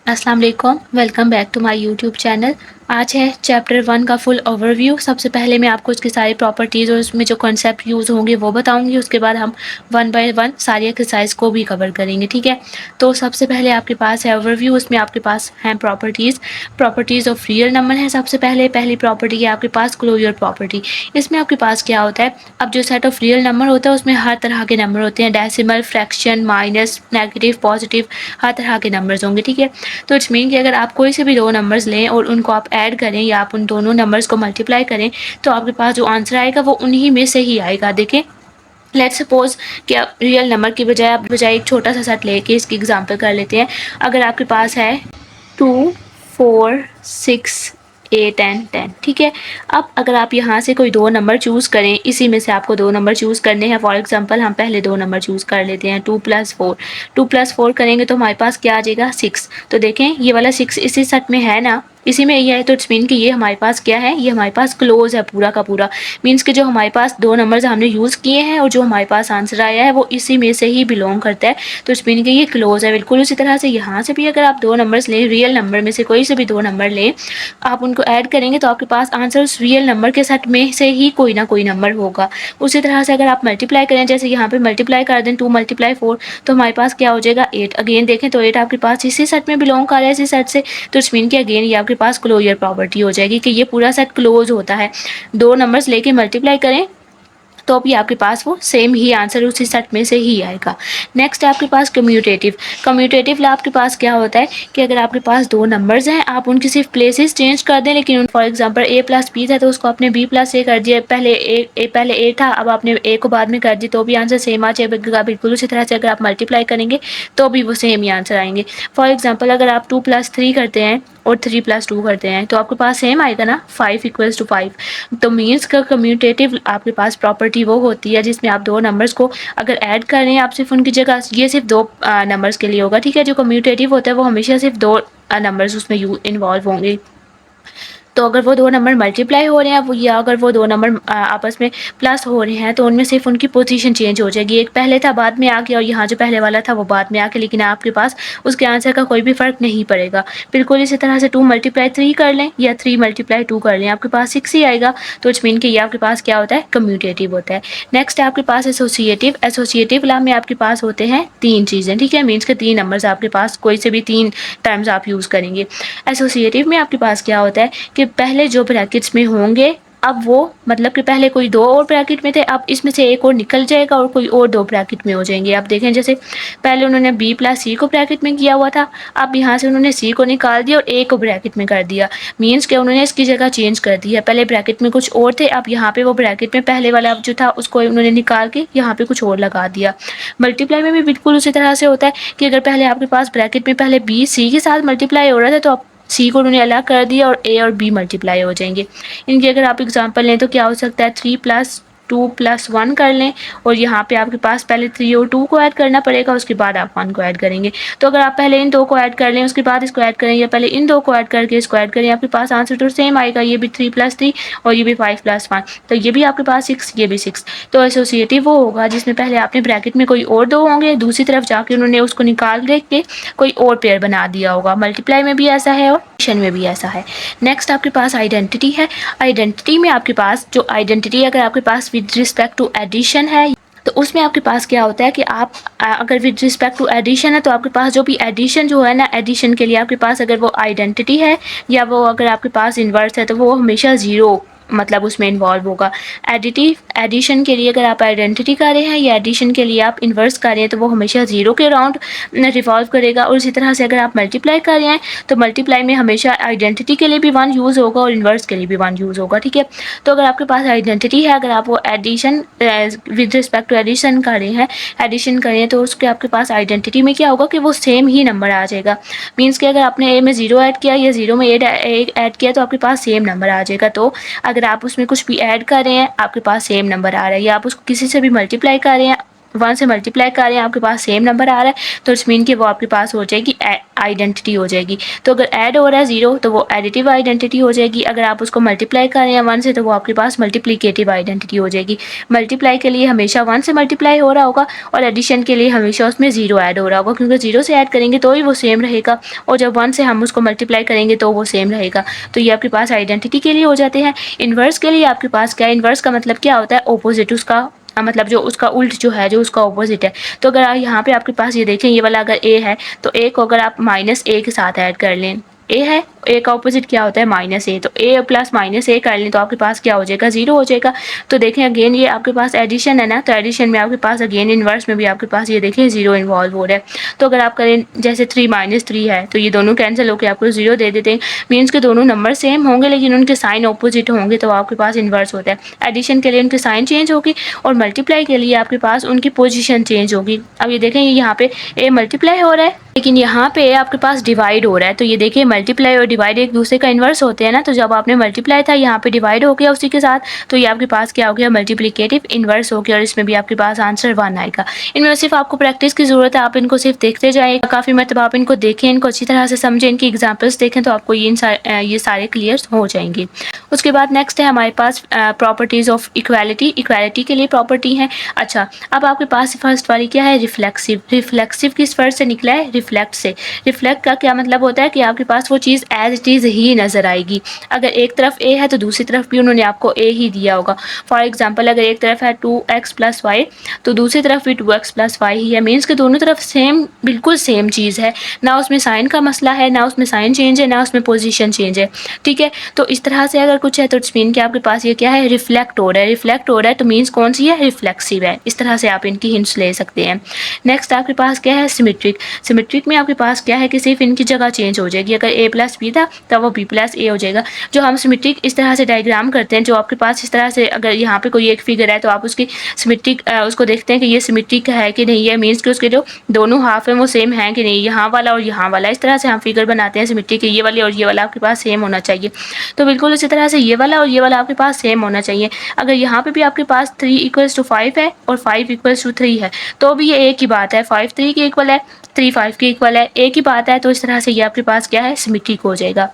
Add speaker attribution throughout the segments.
Speaker 1: अस्सलाम वालेकुम, welcome back to my YouTube channel. आज है चैप्टर 1 का फुल ओवरव्यू। सबसे पहले मैं आपको इसकी सारी प्रॉपर्टीज़ और उसमें जो कॉन्सेप्ट यूज़ होंगे वो बताऊंगी। उसके बाद हम 1 बाय 1 सारी एक्सरसाइज को भी कवर करेंगे, ठीक है। तो सबसे पहले आपके पास है ओवरव्यू, उसमें आपके पास हैं प्रॉपर्टीज़ ऑफ रियल नंबर है। सबसे पहले पहली प्रॉपर्टी है आपके पास क्लोजर प्रॉपर्टी। इसमें आपके पास क्या होता है, अब जो सेट ऑफ रियल नंबर होता है उसमें हर तरह के नंबर होते हैं, decimal, fraction, minus, negative, positive, हर तरह के नंबर्स होंगे, ठीक है। तो इट्स मीन कि अगर आप कोई से भी दो नंबर्स लें और उनको आप ऐड करें या आप उन दोनों नंबर्स को मल्टीप्लाई करें तो आपके पास जो आंसर आएगा वो उन्हीं में से ही आएगा। देखें, लेट्स सपोज कि आप रियल नंबर की बजाय एक छोटा सा सेट लेके इसकी एग्जांपल कर लेते हैं। अगर आपके पास है 2, 4, 6, 8 एंड 10, ठीक है। अब अगर आप यहाँ से कोई दो नंबर चूज़ करें, इसी में से आपको दो नंबर चूज़ करने हैं। फॉर एग्जांपल हम पहले दो नंबर चूज़ कर लेते हैं, 2+4। 2+4 करेंगे तो हमारे पास क्या आ जाएगा, 6। तो देखें ये वाला 6 इसी सेट में है ना, इसी में ये है, तो इट्स मीन कि ये हमारे पास क्या है, ये हमारे पास क्लोज है पूरा का पूरा। मीन्स कि जो हमारे पास दो नंबर्स हमने यूज़ किए हैं और जो हमारे पास आंसर आया है वो इसी में से ही बिलोंग करता है। तो इट्स मीन कि ये क्लोज है बिल्कुल। उसी तरह से यहाँ से भी अगर आप दो नंबर्स लें, रियल नंबर में से कोई से भी दो नंबर लें, आप उनको ऐड करेंगे तो आपके पास आंसर उस रियल नंबर के सेट में से ही कोई ना कोई नंबर होगा। उसी तरह से अगर आप मल्टीप्लाई करें, जैसे यहाँ पे मल्टीप्लाई कर दें 2 × 4, तो हमारे पास क्या हो जाएगा, 8। अगेन देखें तो 8 आपके पास इसी सेट में बिलोंग कर रहा है, इसी सेट से। तो इट्स मीन कि अगेन ये आपके पास क्लोजर प्रॉपर्टी हो जाएगी कि ये पूरा सेट क्लोज होता है। दो नंबर्स लेके मल्टीप्लाई करें तो भी आपके पास वो सेम ही आंसर उसी सेट में से ही आएगा। नेक्स्ट है आपके पास कम्यूटेटिव। कम्यूटेटिव आपके पास क्या होता है कि अगर आपके पास दो नंबर्स हैं, आप उनकी सिर्फ प्लेसेस चेंज कर दें, लेकिन फॉर एग्जांपल a+b था तो उसको आपने b+a कर दिया। पहले a था, अब आपने a को बाद में कर दी, तो भी आंसर सेम आ जाएगा बिल्कुल। उसी तरह से अगर आप मल्टीप्लाई करेंगे तो भी वो सेम ही आंसर आएंगे। फॉर एग्जाम्पल अगर आप 2+3 करते हैं और 3+2 करते हैं तो आपके पास सेम आएगा ना, 5 = 5। तो मीन्स का कम्यूटेटिव आपके पास प्रॉपर्टी वो होती है जिसमें आप दो नंबर्स को अगर ऐड कर रहे हैं, आप सिर्फ उनकी जगह, ये सिर्फ दो नंबर्स के लिए होगा, ठीक है। जो कम्यूटेटिव होता है वो हमेशा सिर्फ दो नंबर्स उसमें इन्वॉल्व होंगे। तो अगर वो दो नंबर मल्टीप्लाई हो रहे हैं या अगर वो दो नंबर आपस में प्लस हो रहे हैं तो उनमें सिर्फ उनकी पोजीशन चेंज हो जाएगी। एक पहले था बाद में आ गया और यहाँ जो पहले वाला था वो बाद में आ गया, लेकिन आपके पास उसके आंसर का कोई भी फ़र्क नहीं पड़ेगा। बिल्कुल इसी तरह से 2 × 3 कर लें या 3 × 2 कर लें, आपके पास 6 ही आएगा। तो इट्स मीन कि ये आपके पास क्या होता है, कम्यूटेटिव होता है। नेक्स्ट है आपके पास एसोसिएटिव। एसोसिएटिव ला में आपके पास होते हैं तीन चीज़ें, ठीक है। मीन्स के तीन नंबर्स आपके पास, कोई से भी तीन टर्म्स आप यूज़ करेंगे। एसोसिएटिव में आपके पास क्या होता है कि पहले जो ब्रैकेट्स में होंगे, अब वो मतलब कि पहले कोई दो और ब्रैकेट में थे, अब इसमें से एक और निकल जाएगा और कोई और दो ब्रैकेट में हो जाएंगे। आप देखें जैसे पहले उन्होंने b+c को ब्रैकेट में किया हुआ था, अब यहाँ से उन्होंने c को निकाल दिया और a को ब्रैकेट में कर दिया। मीन्स कि उन्होंने इसकी जगह चेंज कर दी है, पहले ब्रैकेट में कुछ और थे, अब यहाँ पे वो ब्रैकेट में पहले वाला जो था उसको उन्होंने निकाल के यहाँ पे कुछ और लगा दिया। मल्टीप्लाई में भी बिल्कुल उसी तरह से होता है कि अगर पहले आपके पास ब्रैकेट में पहले b c के साथ मल्टीप्लाई हो रहा था तो अब सी को उन्होंने अलग कर दिया और ए और बी मल्टीप्लाई हो जाएंगे। इनकी अगर आप एग्जांपल लें तो क्या हो सकता है, 3+2+1 कर लें और यहाँ पे आपके पास पहले 3 और 2 को ऐड करना पड़ेगा, उसके बाद आप 1 को ऐड करेंगे। तो अगर आप पहले इन दो को ऐड कर लें उसके बाद इसको ऐड करें, या पहले इन दो को ऐड करके इसको ऐड करें, आपके पास आंसर तो सेम आएगा। ये भी 3+3 और ये भी 5+1, तो ये भी आपके पास 6, ये भी 6। तो एसोसिएटिव वो होगा जिसमें पहले आपने ब्रैकेट में कोई और दो होंगे, दूसरी तरफ जाके उन्होंने उसको निकाल के कोई और पेयर बना दिया होगा। मल्टीप्लाई में भी ऐसा है और एडिशन में भी ऐसा है। नेक्स्ट आपके पास आइडेंटिटी है। आइडेंटिटी में आपके पास जो आइडेंटिटी अगर आपके पास विद रिस्पेक्ट टू एडिशन है तो उसमें आपके पास क्या होता है कि आप अगर विद रिस्पेक्ट टू एडिशन है तो आपके पास जो भी एडिशन जो है ना, एडिशन के लिए आपके पास अगर वो आइडेंटिटी है या वो अगर आपके पास इन्वर्स है तो वो हमेशा ज़ीरो मतलब उसमें इन्वॉल्व होगा। एडिशन के लिए अगर आप आइडेंटिटी कर रहे हैं या एडिशन के लिए आप इन्वर्स कर रहे हैं तो वो हमेशा ज़ीरो के अराउंड रिवॉल्व करेगा। और इसी तरह से अगर आप मल्टीप्लाई कर रहे हैं तो मल्टीप्लाई में हमेशा आइडेंटिटी के लिए भी 1 यूज़ होगा और इन्वर्स के लिए भी 1 यूज़ होगा, ठीक है। तो अगर आपके पास आइडेंटिटी है, अगर आप वो addition with respect to addition कर रहे हैं, एडिशन कर रहे हैं, तो उसके आपके पास आइडेंटिटी में क्या होगा कि वो सेम ही नंबर आ जाएगा। मीन्स कि अगर आपने ए में 0 ऐड किया या 0 में 8 ऐड किया तो आपके पास सेम नंबर आ जाएगा। तो अगर आप उसमें कुछ भी ऐड कर रहे हैं आपके पास सेम नंबर आ रहा है, या आप उसको किसी से भी मल्टीप्लाई कर रहे हैं 1 से मल्टीप्लाई कर रहे हैं, आपके पास सेम नंबर आ रहा है, तो इट्स मीन कि वो आपके पास हो जाएगी आइडेंटिटी हो जाएगी। तो अगर ऐड हो रहा है 0 तो वो एडिटिव आइडेंटिटी हो जाएगी। अगर आप उसको मल्टीप्लाई कर रहे हैं 1 से तो वो आपके पास मल्टीप्लिकेटिव आइडेंटिटी हो जाएगी। मल्टीप्लाई के लिए हमेशा 1 से मल्टीप्लाई हो रहा होगा और एडिशन के लिए हमेशा उसमें 0 ऐड हो रहा होगा, क्योंकि 0 से ऐड करेंगे तो ही वो सेम रहेगा, और जब 1 से हम उसको मल्टीप्लाई करेंगे तो वो सेम रहेगा। तो ये आपके पास आइडेंटिटी के लिए हो जाते हैं। इन्वर्स के लिए आपके पास क्या है, इन्वर्स का मतलब क्या होता है, ऑपोजिट, उसका मतलब जो उसका उल्ट जो है, जो उसका ऑपोजिट है। तो अगर आप यहाँ पे आपके पास ये देखें, ये वाला अगर ए है तो ए को अगर आप -a के साथ ऐड कर लें, ए है, ए का ऑपोजिट क्या होता है, -a, तो ए प्लस -a कर लें तो आपके पास क्या हो जाएगा, 0 हो जाएगा। तो देखें अगेन ये आपके पास एडिशन है ना, तो एडिशन में आपके पास अगेन इन्वर्स में भी आपके पास ये देखें 0 इन्वॉल्व हो रहा है। तो अगर आप करें जैसे 3 - 3 है तो ये दोनों कैंसिल होकर आपको 0 दे देते हैं, मीन्स के दोनों नंबर सेम होंगे लेकिन उनके साइन ऑपोजिट होंगे, तो आपके पास इन्वर्स होता है। एडिशन के लिए उनके साइन चेंज होगी और मल्टीप्लाई के लिए आपके पास उनकी पोजीशन चेंज होगी। अब ये देखें यहाँ पे ए मल्टीप्लाई हो रहा है लेकिन यहाँ पे आपके पास डिवाइड हो रहा है, तो ये देखिए मल्टीप्लाई और डिवाइड एक दूसरे का इन्वर्स होते हैं ना, तो जब आपने मल्टीप्लाई था यहाँ पे डिवाइड हो गया उसी के साथ, तो ये आपके पास क्या हो गया, मल्टीप्लिकेटिव इन्वर्स हो गया, और इसमें भी आपके पास आंसर 1 आएगा। इनमें सिर्फ आपको प्रैक्टिस की ज़रूरत है, आप इनको सिर्फ देखते जाएँ, काफ़ी मतलब आप इनको देखें, इनको अच्छी तरह से समझें, इनकी एग्जाम्पल्स देखें तो आपको ये सारे क्लियर हो जाएंगे। उसके बाद नेक्स्ट है हमारे पास प्रॉपर्टीज़ ऑफ इक्वालिटी। इक्वालिटी के लिए प्रॉपर्टी है। अच्छा, अब आपके पास फर्स्ट वाली क्या है, रिफ्लेक्सिव। रिफ्लेक्सिव किस वर्ड से निकला है, रिफ्लेक्ट से। रिफ्लेक्ट का क्या मतलब होता है कि आपके पास वो चीज़ एज इट इज़ ही नज़र आएगी। अगर एक तरफ ए है तो दूसरी तरफ भी उन्होंने आपको ए ही दिया होगा। फॉर एग्जाम्पल अगर एक तरफ है 2x + y तो दूसरी तरफ भी 2x + y ही है, मीन्स कि दोनों तरफ सेम, बिल्कुल सेम चीज़ है, ना उसमें साइन का मसला है, ना उसमें साइन चेंज है, ना उसमें पोजीशन चेंज है। ठीक है, तो इस तरह से अगर कुछ है तो इट्स मीन कि आपके पास ये क्या है, रिफ्लेक्ट हो रहा है। रिफ्लेक्ट हो रहा है तो मीन्स कौन सी है, रिफ्लेक्सिव है। इस तरह से आप इनकी हिंट्स ले सकते हैं। नेक्स्ट आपके पास क्या है, सिमेट्रिक। सिमेट्रिक में आपके पास क्या है कि सिर्फ इनकी जगह चेंज हो जाएगी। अगर a + b था तब वो b + a हो जाएगा। जो हम सिमेट्रिक इस तरह से डायग्राम करते हैं, जो आपके पास इस तरह से अगर यहाँ पे कोई एक फिगर है तो आप उसकी सिमेट्रिक उसको देखते हैं कि ये सिमेट्रिक है कि नहीं है, मीन्स कि उसके जो दोनों हाफ है वो सेम है कि नहीं, यहाँ वाला और यहाँ वाला, इस तरह से हम फिगर बनाते हैं सिमेट्रिक के, ये वाले और ये वाला आपके पास सेम होना चाहिए। तो बिल्कुल उसी तरह से ये वाला और ये वाला आपके पास सेम होना चाहिए। अगर यहाँ पे भी आपके पास 3 = 5 है और 5 = 3 है तो भी ये एक ही बात है, 5 3 के इक्वल है, 3 5 के इक्वल है, एक ही बात है। तो इस तरह से ये आपके पास क्या है, सिमेट्रिक हो जाएगा।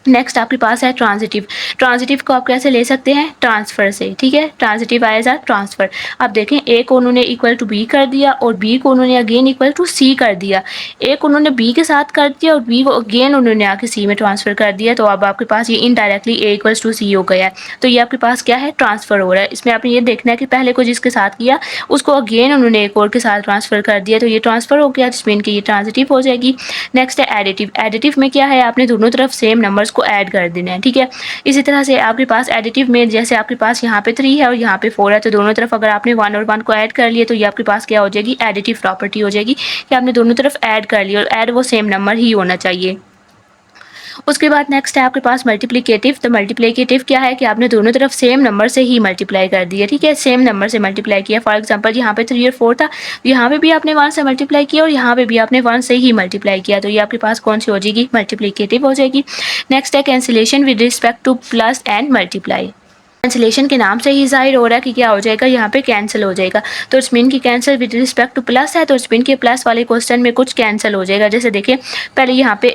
Speaker 1: नेक्स्ट आपके पास है ट्रांजिटिव। ट्रांजिटिव को आप कैसे ले सकते हैं, ट्रांसफ़र से। ठीक है, ट्रांजिटिव आएगा ट्रांसफ़र। अब देखें ए को उन्होंने = b कर दिया और b को उन्होंने अगेन =c कर दिया। ए को उन्होंने b के साथ कर दिया और b को अगेन उन्होंने आके c में ट्रांसफ़र कर दिया, तो अब आपके पास ये इनडायरेक्टली a = c हो गया है। तो ये आपके पास क्या है, ट्रांसफ़र हो रहा है। इसमें आपने ये देखना है कि पहले को जिसके साथ किया उसको अगेन उन्होंने एक और के साथ ट्रांसफ़र कर दिया, तो ये ट्रांसफ़र हो गया, जिसमें इनकी ये ट्रांजिटिव हो जाएगी। नेक्स्ट है एडिटिव। एडिटिव में क्या है, आपने दोनों तरफ सेम नंबर्स को ऐड कर देना है। ठीक है, इसी तरह से आपके पास एडिटिव में जैसे आपके पास यहाँ पे 3 है और यहाँ पे 4 है, तो दोनों तरफ अगर आपने 1 और 1 को ऐड कर लिया तो ये आपके पास क्या हो जाएगी, एडिटिव प्रॉपर्टी हो जाएगी कि आपने दोनों तरफ ऐड कर लिया और ऐड वो सेम नंबर ही होना चाहिए। उसके बाद नेक्स्ट है आपके पास मल्टीप्लिकेटिव। तो मल्टीप्लिकेटिव क्या है कि आपने दोनों तरफ सेम नंबर से ही मल्टीप्लाई कर दिया। ठीक है, सेम नंबर से मल्टीप्लाई किया। फॉर एग्जांपल यहाँ पे 3 और 4 था, यहाँ पे भी आपने 1 से मल्टीप्लाई किया और यहाँ पे भी आपने 1 से ही मल्टीप्लाई किया, तो ये आपके पास कौन सी हो जाएगी, मल्टीप्लिकेटिव हो जाएगी। नेक्स्ट है cancellation with respect two plus and multiply. Cancellation के नाम से ही जाहिर हो रहा है कि क्या हो जाएगा, यहाँ पे कैंसिल हो जाएगा। तो इट्स मीन की cancel with respect two plus है, तो इट्स मीन के प्लस वाले क्वेश्चन में कुछ कैंसिल हो जाएगा। जैसे देखिए पहले यहाँ पे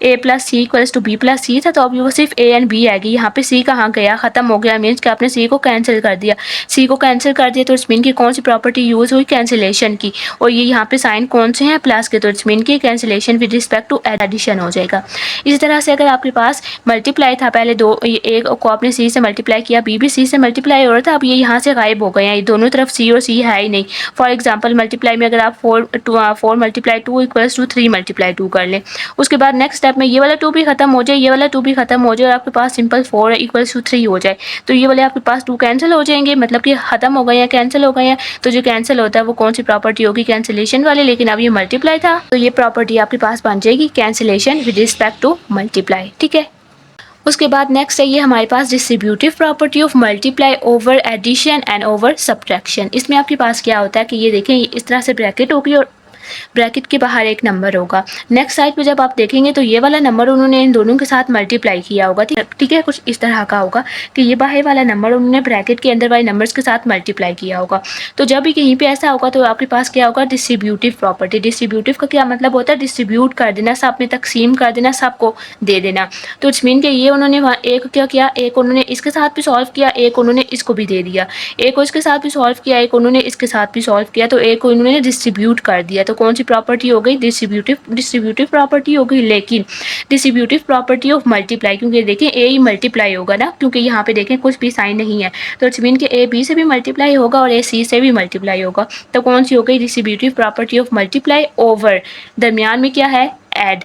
Speaker 1: a + c = b + c था, तो अब वो सिर्फ a एंड b आएगी। यहाँ पे c कहाँ गया, खत्म हो गया, मीन्स कि आपने c को कैंसिल कर दिया। c को कैंसिल कर दिया तो इट्स मीन की कौन सी प्रॉपर्टी यूज़ हुई, कैंसिलेशन की, और ये यहाँ पे साइन कौन से हैं, प्लस के, तो इट्स मीन की cancellation with respect to addition हो जाएगा। इसी तरह से अगर आपके पास मल्टीप्लाई था, पहले a को आपने c से मल्टीप्लाई किया, b भी c से मल्टीप्लाई हो रहा था, अब ये यहाँ से गायब हो गए हैं, दोनों तरफ c और c है ही नहीं। फॉर एग्जांपल मल्टीप्लाई में अगर आप 4 × 2 = 3 × 2 कर लें, उसके बाद नेक्स्ट स्टेप में ये वाला 2 भी खत्म हो जाए, ये वाला 2 भी खत्म हो जाए और आपके पास सिंपल 4 = 3 हो जाए, तो ये वाले आपके पास 2 कैंसिल हो जाएंगे, मतलब कि खत्म हो गए हैं, कैंसिल हो गए हैं। तो जो कैंसिल होता है वो कौन सी प्रॉपर्टी होगी, कैंसिलेशन वाली, लेकिन अब ये मल्टीप्लाई था तो ये प्रॉपर्टी आपके पास बन जाएगी cancellation with respect to multiply. ठीक है, उसके बाद नेक्स्ट है ये हमारे पास distributive property of multiply over addition and over subtraction. इसमें आपके पास क्या होता है कि ये देखें इस तरह से ब्रैकेट होगी और ब्रैकेट के बाहर एक नंबर होगा। नेक्स्ट साइड पे जब आप देखेंगे तो ये वाला नंबर उन्होंने इन दोनों के साथ मल्टीप्लाई किया होगा। ठीक है, कुछ इस तरह का होगा कि ये बाहर वाला नंबर उन्होंने ब्रैकेट के अंदर वाले नंबर्स के साथ मल्टीप्लाई किया होगा। तो जब भी कहीं पे ऐसा होगा तो आपके पास क्या होगा, डिस्ट्रीब्यूटिव प्रॉपर्टी। डिस्ट्रीब्यूटिव का क्या मतलब होता है, डिस्ट्रीब्यूट कर देना, सब में तकसीम कर देना, सबको दे देना। तो इट्स मीन कि ये उन्होंने एक क्या किया, एक उन्होंने इसके साथ भी सॉल्व किया, एक उन्होंने इसको भी दे दिया, एक को इसके साथ भी सॉल्व किया, एक उन्होंने इसके साथ भी सॉल्व किया, तो एक को इन्होंने डिस्ट्रीब्यूट कर दिया। तो कौन सी प्रॉपर्टी हो गई, डिस्ट्रीब्यूटिव प्रॉपर्टी हो गई। लेकिन डिस्ट्रीब्यूटिव प्रॉपर्टी ऑफ मल्टीप्लाई, क्योंकि देखें ए ही मल्टीप्लाई होगा ना, क्योंकि यहाँ पे देखें कुछ भी साइन नहीं है, तो इट्स मीन कि ए बी से भी मल्टीप्लाई होगा और ए सी से भी मल्टीप्लाई होगा। तो कौन सी हो गई, distributive property of multiply over, दरमियान में क्या है, ऐड,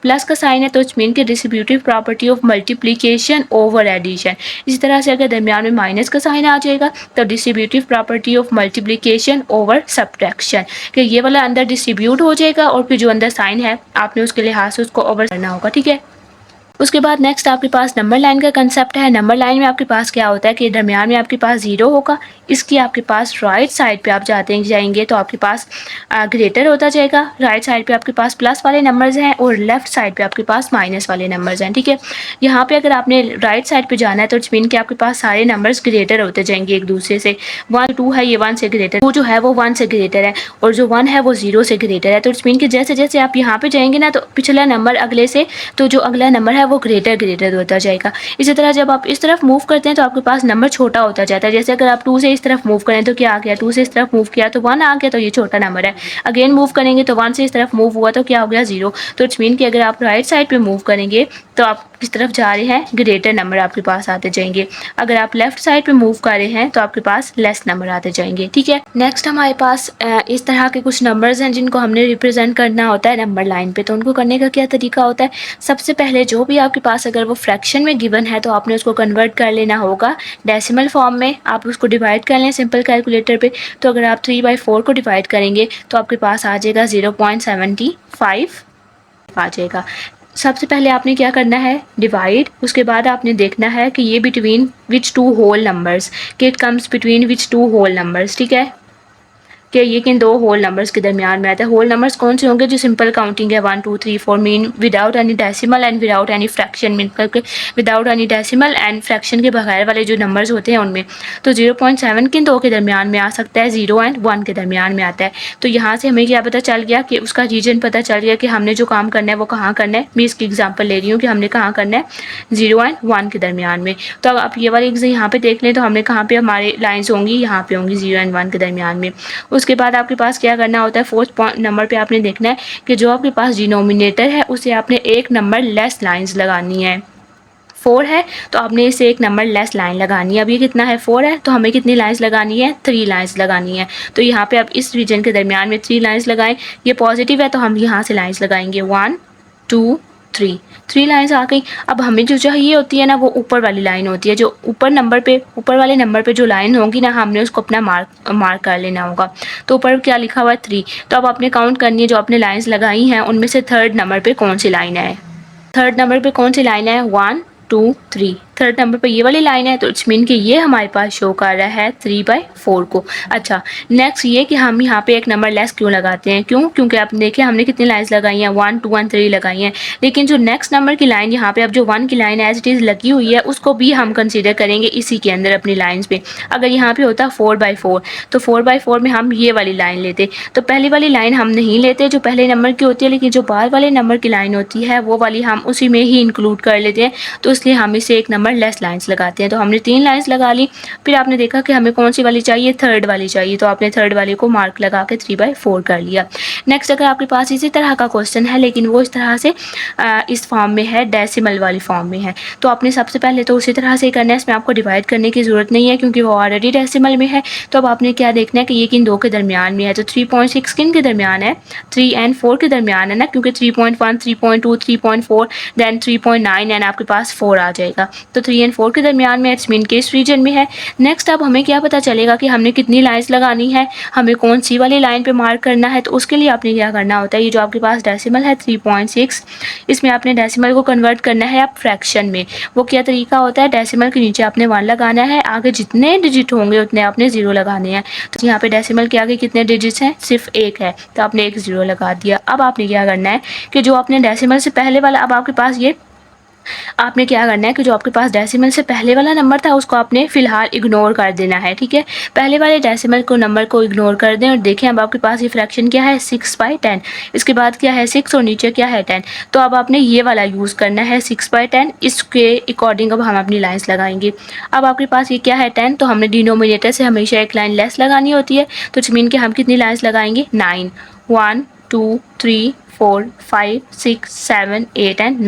Speaker 1: प्लस का साइन है, तो इट्स मीन कि distributive property of multiplication over addition. इसी तरह से अगर दरमियान में माइनस का साइन आ जाएगा तो distributive property of multiplication over subtraction, कि ये वाला अंदर डिस्ट्रीब्यूट हो जाएगा और फिर जो अंदर साइन है आपने उसके लिहाज से उसको ओवर करना होगा। ठीक है, उसके बाद नेक्स्ट आपके पास नंबर लाइन का कंसेप्ट है। नंबर लाइन में आपके पास क्या होता है कि दरमियान में आपके पास जीरो होगा, इसकी आपके पास राइट साइड पे आप जाएंगे तो आपके पास ग्रेटर होता जाएगा, राइट साइड पे आपके पास प्लस वाले नंबर्स हैं और लेफ्ट साइड पे आपके पास माइनस वाले नंबर्स हैं। ठीक है, यहाँ पे अगर आपने राइट साइड पे जाना है तो इट्स मीन कि आपके पास सारे नंबर्स ग्रेटर होते जाएंगे एक दूसरे से। 1 2 है, ये 1 से ग्रेटर, 2 जो है वो 1 से ग्रेटर है और जो 1 है वो 0 से ग्रेटर है। तो इट्स मीन कि जैसे जैसे आप यहाँ पे जाएंगे ना तो पिछला नंबर अगले से, तो जो अगला नंबर है वो ग्रेटर होता जाएगा। इसी तरह जब आप इस तरफ मूव करते हैं तो आपके पास नंबर छोटा होता जाता है। जैसे अगर आप 2 से इस तरफ मूव करें तो क्या आ गया, 2 से इस तरफ मूव किया तो 1 आ गया, तो ये छोटा नंबर है। अगेन मूव करेंगे तो 1 से इस तरफ मूव हुआ तो क्या हो गया, 0। तो इट्स मीन कि अगर आप राइट साइड पे मूव करेंगे तो आप किस तरफ जा रहे हैं, ग्रेटर नंबर आपके पास आते जाएंगे। अगर आप लेफ्ट साइड पे मूव कर रहे हैं तो आपके पास लेस नंबर आते जाएंगे। ठीक है, नेक्स्ट हमारे पास इस तरह के कुछ नंबर्स हैं जिनको हमने रिप्रेजेंट करना होता है नंबर लाइन पे। तो उनको करने का क्या तरीका होता है, सबसे पहले जो भी आपके पास अगर वो फ्रैक्शन में गिवन है तो आपने उसको कन्वर्ट कर लेना होगा डेसिमल फॉर्म में। आप उसको डिवाइड कर लें सिंपल कैलकुलेटर पे। तो अगर आप 3/4 को डिवाइड करेंगे तो आपके पास आ जाएगा 0.75 आ जाएगा। सबसे पहले आपने क्या करना है, डिवाइड, उसके बाद आपने देखना है कि ये between which two whole numbers, कि it comes between which two whole numbers. ठीक है, कि ये किन दो होल नंबर्स के दरमियान में आता है। होल नंबर्स कौन से होंगे, जो सिंपल काउंटिंग है 1 2 3 4 mean without any decimal and without any fraction, mean करके without any decimal and fraction के बगैर वाले जो नंबर्स होते हैं उनमें। तो 0.7 किन दो के दरमियान में आ सकता है, 0 एंड 1 के दरमियान में आता है। तो यहाँ से हमें क्या पता चल गया कि उसका रीजन पता चल गया कि हमने जो काम करना है वो कहाँ करना है। मैं इसकी एग्जाम्पल ले रही हूँ कि हमने कहाँ करना है, 0 एंड 1 के दरमियान में। तो अब आप ये वाली यहाँ पे देख लें तो हमने कहाँ पे हमारे लाइन्स होंगी, यहाँ पे होंगी 0 एंड 1 के दरमियान में। उसके बाद आपके पास क्या करना होता है, फोर्थ नंबर पे आपने देखना है कि जो आपके पास डिनोमिनेटर है उसे आपने एक नंबर लेस लाइंस लगानी है। 4 है तो आपने इसे एक नंबर लेस लाइन लगानी है। अब ये कितना है, 4 है, तो हमें कितनी लाइंस लगानी है, 3 लाइंस लगानी है। तो यहाँ पे आप इस रीजन के दरमियान में 3 लाइंस लगाएं। ये पॉजिटिव है तो हम यहाँ से लाइंस लगाएंगे 1 2 3 लाइंस आ गई। अब हमें जो चाहिए होती है ना वो ऊपर वाली लाइन होती है, जो ऊपर वाले नंबर पे जो लाइन होगी ना हमने उसको अपना मार्क कर लेना होगा। तो ऊपर क्या लिखा हुआ है, 3। तो अब आपने काउंट करनी है जो आपने लाइंस लगाई हैं उनमें से थर्ड नंबर पे कौन सी लाइन है, 1 2 3, थर्ड नंबर पे ये वाली लाइन है। तो इट्स मीन कि ये हमारे पास शो कर रहा है 3/4 को। अच्छा, नेक्स्ट ये कि हम यहाँ पे एक नंबर लेस क्यों लगाते हैं, क्योंकि आप देखिए हमने कितनी लाइंस लगाई हैं, 1 2 1 3 लगाई हैं। लेकिन जो नेक्स्ट नंबर की लाइन यहाँ पे अब जो 1 की लाइन एज इट इज़ लगी हुई है उसको भी हम कंसिडर करेंगे इसी के अंदर अपनी लाइन्स पे। अगर यहाँ पे होता 4/4 तो 4/4 में हम ये वाली लाइन लेते। तो पहली वाली लाइन हम नहीं लेते जो पहले नंबर की होती है, लेकिन जो बाद वाले नंबर की लाइन होती है वो वाली हम उसी में ही इंक्लूड कर लेते हैं। तो इसलिए हम इसे एक नंबर लेस लाइंस लगाते हैं। तो हमने 3 लाइंस लगा ली। फिर आपने देखा कि हमें कौन सी वाली चाहिए, थर्ड वाली चाहिए, तो आपने थर्ड वाली को मार्क लगा के 3/4 कर लिया। नेक्स्ट अगर आपके पास इसी तरह का क्वेश्चन है लेकिन वो इस तरह से इस फॉर्म में है, डेसिमल वाली फॉर्म में है, तो आपने सबसे पहले तो उसी तरह से करना है। इसमें आपको डिवाइड करने की ज़रूरत नहीं है क्योंकि वो ऑलरेडी डेसिमल में है। तो अब आपने क्या देखना है कि ये किन दो के दरमियान में है। तो 3.6 किन के दरमियान है, 3 एंड 4 के दरमियान है ना, क्योंकि 3.1 3.2 3.4 देन 3.9 एंड आपके पास 4 आ जाएगा। तो 3 एंड 4 के दरमियान में, इट्स मीन के इस रीजन में है। नेक्स्ट अब हमें क्या पता चलेगा कि हमने कितनी लाइन्स लगानी है, हमें कौन सी वाली लाइन पे मार्क करना है। तो उसके लिए आपने क्या करना होता है, ये जो आपके पास डेसिमल है 3.6, इसमें आपने डेसिमल को कन्वर्ट करना है आप फ्रैक्शन में। वो क्या तरीका होता है, डेसिमल के नीचे आपने 1 लगाना है, आगे जितने डिजिट होंगे उतने आपने 0 लगाने हैं। तो यहाँ पे डेसिमल के आगे कितने डिजिट्स हैं, सिर्फ 1 है, तो आपने एक 0 लगा दिया। अब आपने क्या करना है कि जो आपने डेसिमल से पहले वाला, अब आपके पास ये आपने क्या करना है कि जो आपके पास डेसिमल से पहले वाला नंबर था उसको आपने फ़िलहाल इग्नोर कर देना है, ठीक है। पहले वाले डेसिमल को नंबर को इग्नोर कर दें और देखें अब आपके पास ये फ्रैक्शन क्या है, 6/10। इसके बाद क्या है 6 और नीचे क्या है 10। तो अब आपने ये वाला यूज़ करना है 6/10, इसके अकॉर्डिंग अब हम अपनी लाइन्स लगाएंगे। अब आपके पास ये क्या है 10, तो हमने डिनोमिनेटर से हमेशा एक लाइन लेस लगानी होती है, तो इट मीन कि हम कितनी लाइन्स लगाएंगे, 9, 1 2 3 4 5 6 7 8 एंड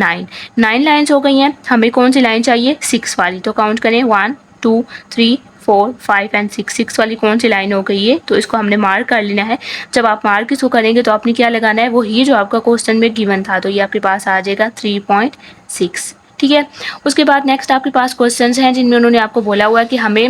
Speaker 1: 9 लाइन्स हो गई हैं। हमें कौन सी लाइन चाहिए, 6 वाली। तो काउंट करें 1 2 3 4 5 एंड 6 वाली कौन सी लाइन हो गई है, तो इसको हमने मार्क कर लेना है। जब आप मार्क इसको करेंगे तो आपने क्या लगाना है, वही जो आपका क्वेश्चन में गिवन था, तो ये आपके पास आ जाएगा 3.6, ठीक है। उसके बाद नेक्स्ट आपके पास क्वेश्चंस हैं जिनमें उन्होंने आपको बोला हुआ है कि हमें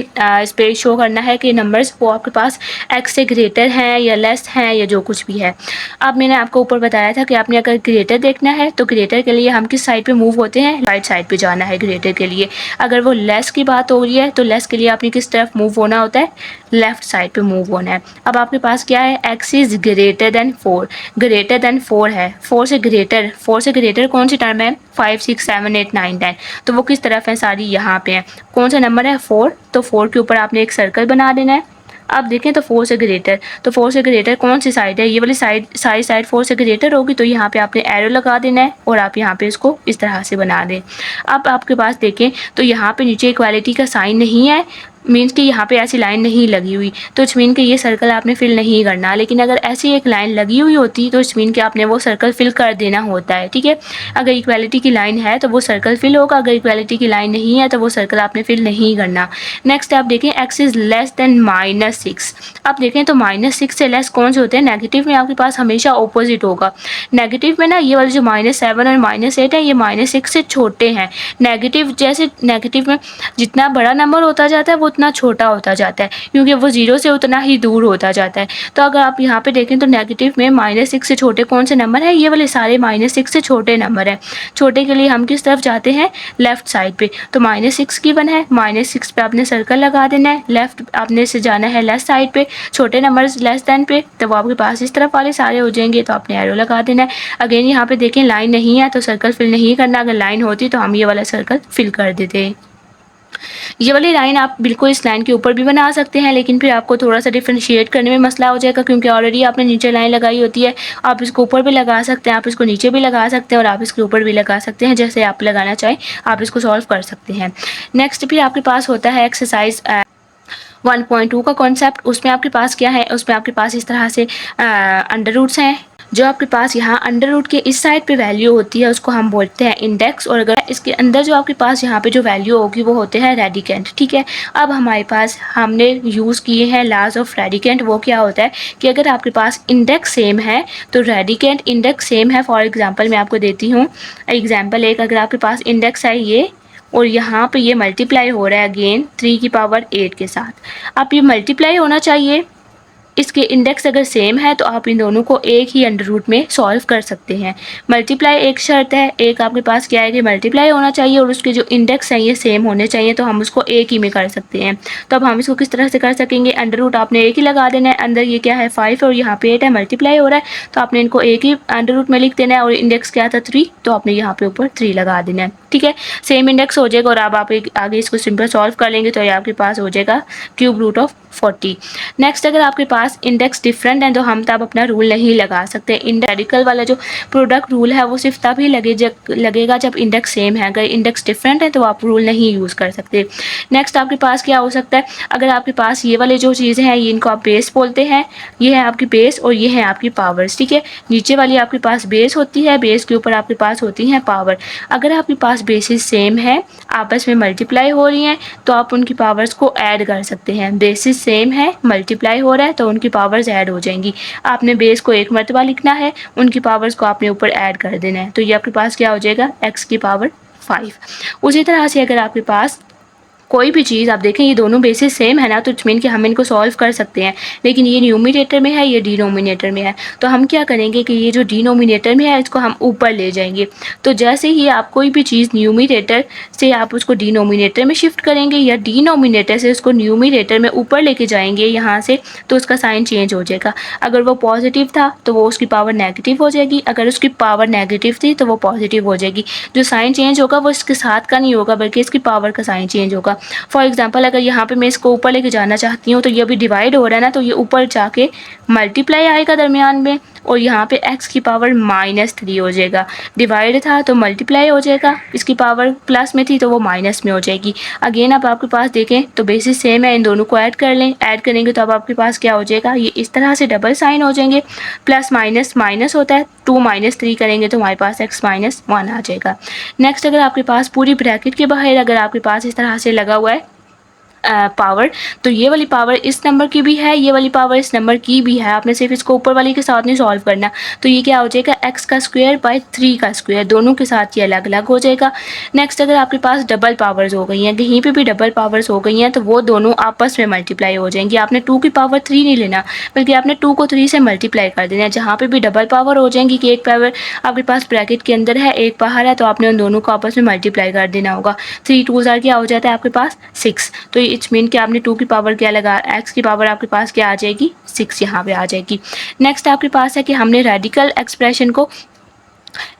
Speaker 1: इस पे शो करना है कि नंबर्स वो आपके पास x से ग्रेटर हैं या लेस हैं या जो कुछ भी है। अब मैंने आपको ऊपर बताया था कि आपने अगर ग्रेटर देखना है तो ग्रेटर के लिए हम किस साइड पे मूव होते हैं, राइट साइड पे जाना है ग्रेटर के लिए। अगर वो लेस की बात हो रही है तो लेस के लिए आपने किस तरफ मूव होना होता है, लेफ्ट साइड पे मूव होना है। अब आपके पास क्या है, x is greater than 4, greater than 4 है, 4 से ग्रेटर कौन सी टर्म है, 5 6 7 8 9 10, तो वो किस तरफ है, सारी यहाँ पे है। कौन सा नंबर है, 4, तो 4 के ऊपर आपने एक सर्कल बना देना है। अब देखें तो 4 से ग्रेटर, तो 4 से ग्रेटर कौन सी साइड है, ये वाली साइड, सारी साइड 4 से ग्रेटर होगी, तो यहाँ पे आपने एरो लगा देना है और आप यहाँ पे इसको इस तरह से बना दें। अब आपके पास देखें तो यहाँ पे नीचे इक्वालिटी का साइन नहीं है, मीन्स कि यहाँ पे ऐसी लाइन नहीं लगी हुई, तो इट्स मीन कि ये सर्कल आपने फिल नहीं करना। लेकिन अगर ऐसी एक लाइन लगी हुई होती तो इट्स मीन कि आपने वो सर्कल फिल कर देना होता है, ठीक है। अगर इक्वालिटी की लाइन है तो वो सर्कल फिल होगा, अगर इक्वालिटी की लाइन नहीं है तो वो सर्कल आपने फिल नहीं करना। नेक्स्ट आप देखें x इज़ लेस देन -6। अब देखें तो -6 से लेस कौन से होते हैं, नेगेटिव में आपके पास हमेशा ऑपोजिट होगा। नेगेटिव में ना ये वाले जो -7 और -8 है ये -6 से छोटे हैं। नेगेटिव जैसे नेगेटिव में जितना बड़ा नंबर होता जाता है वो उतना छोटा होता जाता है, क्योंकि वो 0 से उतना ही दूर होता जाता है। तो अगर आप यहाँ पे देखें तो नेगेटिव में -6 से छोटे कौन से नंबर है, ये वाले सारे -6 से छोटे नंबर हैं। छोटे के लिए हम किस तरफ जाते हैं, लेफ्ट साइड पे। तो -6 गिवन है, -6 पे आपने सर्कल लगा देना है, लेफ्ट आपने से जाना है लेफ्ट साइड पे, छोटे नंबर लेस देन पे, तो वो आपके पास इस तरफ वाले सारे हो जाएंगे, तो आपने एरो लगा देना है। अगेन यहाँ पे देखें लाइन नहीं है तो सर्कल फिल नहीं करना, अगर लाइन होती तो हम ये वाला सर्कल फिल कर देते। ये वाली लाइन आप बिल्कुल इस लाइन के ऊपर भी बना सकते हैं, लेकिन फिर आपको थोड़ा सा डिफ्रेंशिएट करने में मसला हो जाएगा, क्योंकि ऑलरेडी आपने नीचे लाइन लगाई होती है। आप इसको ऊपर भी लगा सकते हैं, आप इसको नीचे भी लगा सकते हैं और आप इसके ऊपर भी लगा सकते हैं, जैसे आप लगाना चाहें आप इसको सॉल्व कर सकते हैं। नेक्स्ट फिर आपके पास होता है एक्सरसाइज 1.2 का कॉन्सेप्ट। उसमें आपके पास क्या है, उसमें आपके पास इस तरह से अंडर रूट्स हैं। जो आपके पास यहाँ अंडर रूट के इस साइड पे वैल्यू होती है उसको हम बोलते हैं इंडेक्स, और अगर इसके अंदर जो आपके पास यहाँ पे जो वैल्यू होगी वो होते हैं रेडिकेंट, ठीक है। अब हमारे पास हमने यूज़ किए हैं लाज ऑफ रेडिकेंट। वो क्या होता है कि अगर आपके पास इंडेक्स सेम है तो रेडिकेंट इंडेक्स सेम है। फॉर एग्जाम्पल मैं आपको देती हूँ एग्जाम्पल एक, अगर आपके पास इंडेक्स है ये और यहाँ पे ये मल्टीप्लाई हो रहा है अगेन 3 की पावर 8 के साथ, अब ये मल्टीप्लाई होना चाहिए। इसके इंडेक्स अगर सेम है तो आप इन दोनों को एक ही अंडर रूट में सॉल्व कर सकते हैं। मल्टीप्लाई एक शर्त है, एक आपके पास क्या है कि मल्टीप्लाई होना चाहिए और उसके जो इंडेक्स हैं ये सेम होने चाहिए, तो हम उसको एक ही में कर सकते हैं। तो अब हम इसको किस तरह से कर सकेंगे, अंडर रूट आपने एक ही लगा देना है, अंदर ये क्या है 5 और यहाँ पे 8 है, मल्टीप्लाई हो रहा है तो आपने इनको एक ही अंडर रूट में लिख देना है, और इंडेक्स क्या था 3, तो आपने यहाँ पे ऊपर 3 लगा देना है, ठीक है। सेम इंडेक्स हो जाएगा और अब आप आगे इसको सिंपल सॉल्व कर लेंगे तो ये आपके पास हो जाएगा क्यूब रूट ऑफ 40। नेक्स्ट अगर आपके पास इंडेक्स डिफरेंट है तो हम तब अपना रूल नहीं लगा सकते। इंडेक्सिकल वाला जो प्रोडक्ट रूल है वो सिर्फ तभी लगेगा जब इंडेक्स सेम है, अगर इंडेक्स डिफरेंट है तो आप रूल नहीं यूज़ कर सकते। नेक्स्ट आपके पास क्या हो सकता है, अगर आपके पास ये वाले जो चीज़ें हैं ये इनको आप बेस बोलते हैं, ये है आपकी बेस और ये है आपकी पावर्स, ठीक है। नीचे वाली आपके पास बेस होती है, बेस के ऊपर आपके पास होती हैं पावर। अगर आपके पास बेसिस सेम है, आपस में मल्टीप्लाई हो रही हैं, तो आप उनकी पावर्स को ऐड कर सकते हैं। बेसिस सेम है, मल्टीप्लाई हो रहा है, तो उनकी पावर्स ऐड हो जाएंगी। आपने बेस को एक मरतबा लिखना है, उनकी पावर्स को आपने ऊपर ऐड कर देना है, तो ये आपके पास क्या हो जाएगा x की पावर 5। उसी तरह से अगर आपके पास कोई भी चीज़ आप देखें, ये दोनों बेसिस सेम है ना, तो इट्स मीन कि हम इनको सॉल्व कर सकते हैं, लेकिन ये न्यूमिनेटर में है, ये डिनोमिनेटर में है। तो हम क्या करेंगे कि ये जो डिनोमिनेटर में है इसको हम ऊपर ले जाएंगे। तो जैसे ही आप कोई भी चीज़ न्यूमिनेटर से आप उसको डिनोमिनेटर में शिफ्ट करेंगे या डिनोमिनेटर से उसको न्यूमिनेटर में ऊपर लेके जाएंगे यहाँ से, तो उसका साइन चेंज हो जाएगा। अगर वो पॉजिटिव था तो वो उसकी पावर नेगेटिव हो जाएगी, अगर उसकी पावर नेगेटिव थी तो वो पॉजिटिव हो जाएगी। जो साइन चेंज होगा वो इसके साथ का नहीं होगा, बल्कि इसकी पावर का साइन चेंज होगा। फॉर एग्जांपल अगर यहाँ पे मैं इसको ऊपर लेके जाना चाहती हूँ, तो ये अभी डिवाइड हो रहा है ना, तो ये ऊपर जाके मल्टीप्लाई आएगा दरमियान में, और यहाँ पे x की पावर -3 हो जाएगा। डिवाइड था तो मल्टीप्लाई हो जाएगा, इसकी पावर प्लस में थी तो वो माइनस में हो जाएगी। अगेन अब आपके पास देखें तो बेसिस सेम है, इन दोनों को ऐड कर लें, ऐड करेंगे तो अब आपके पास क्या हो जाएगा, ये इस तरह से डबल साइन हो जाएंगे। प्लस माइनस माइनस होता है, 2 - 3 करेंगे तो हमारे पास x - 1 आ जाएगा। नेक्स्ट अगर आपके पास पूरी ब्रैकेट के बाहर अगर आपके पास इस तरह से लगा हुआ है पावर, तो ये वाली पावर इस नंबर की भी है, ये वाली पावर इस नंबर की भी है। आपने सिर्फ इसको ऊपर वाली के साथ नहीं सॉल्व करना। तो ये क्या हो जाएगा, x का स्क्वायर बाय 3 का स्क्वायर, दोनों के साथ ये अलग अलग हो जाएगा। नेक्स्ट अगर आपके पास डबल पावर्स हो गई हैं, कहीं पे भी डबल पावर्स हो गई हैं, तो वो दोनों आपस में मल्टीप्लाई हो जाएंगी। आपने 2 की पावर 3 नहीं लेना, बल्कि आपने 2 को 3 से मल्टीप्लाई कर देना है। जहाँ पे भी डबल पावर हो जाएंगी कि एक पावर आपके पास ब्रैकेट के अंदर है, एक बाहर है, तो आपने उन दोनों को आपस में मल्टीप्लाई कर देना होगा। 3 2 क्या हो जाता है आपके पास 6। तो इट्स मीन कि आपने 2 की पावर क्या लगा, x की पावर आपके पास क्या आ जाएगी, 6 यहाँ पे आ जाएगी। नेक्स्ट आपके पास है कि हमने रेडिकल एक्सप्रेशन को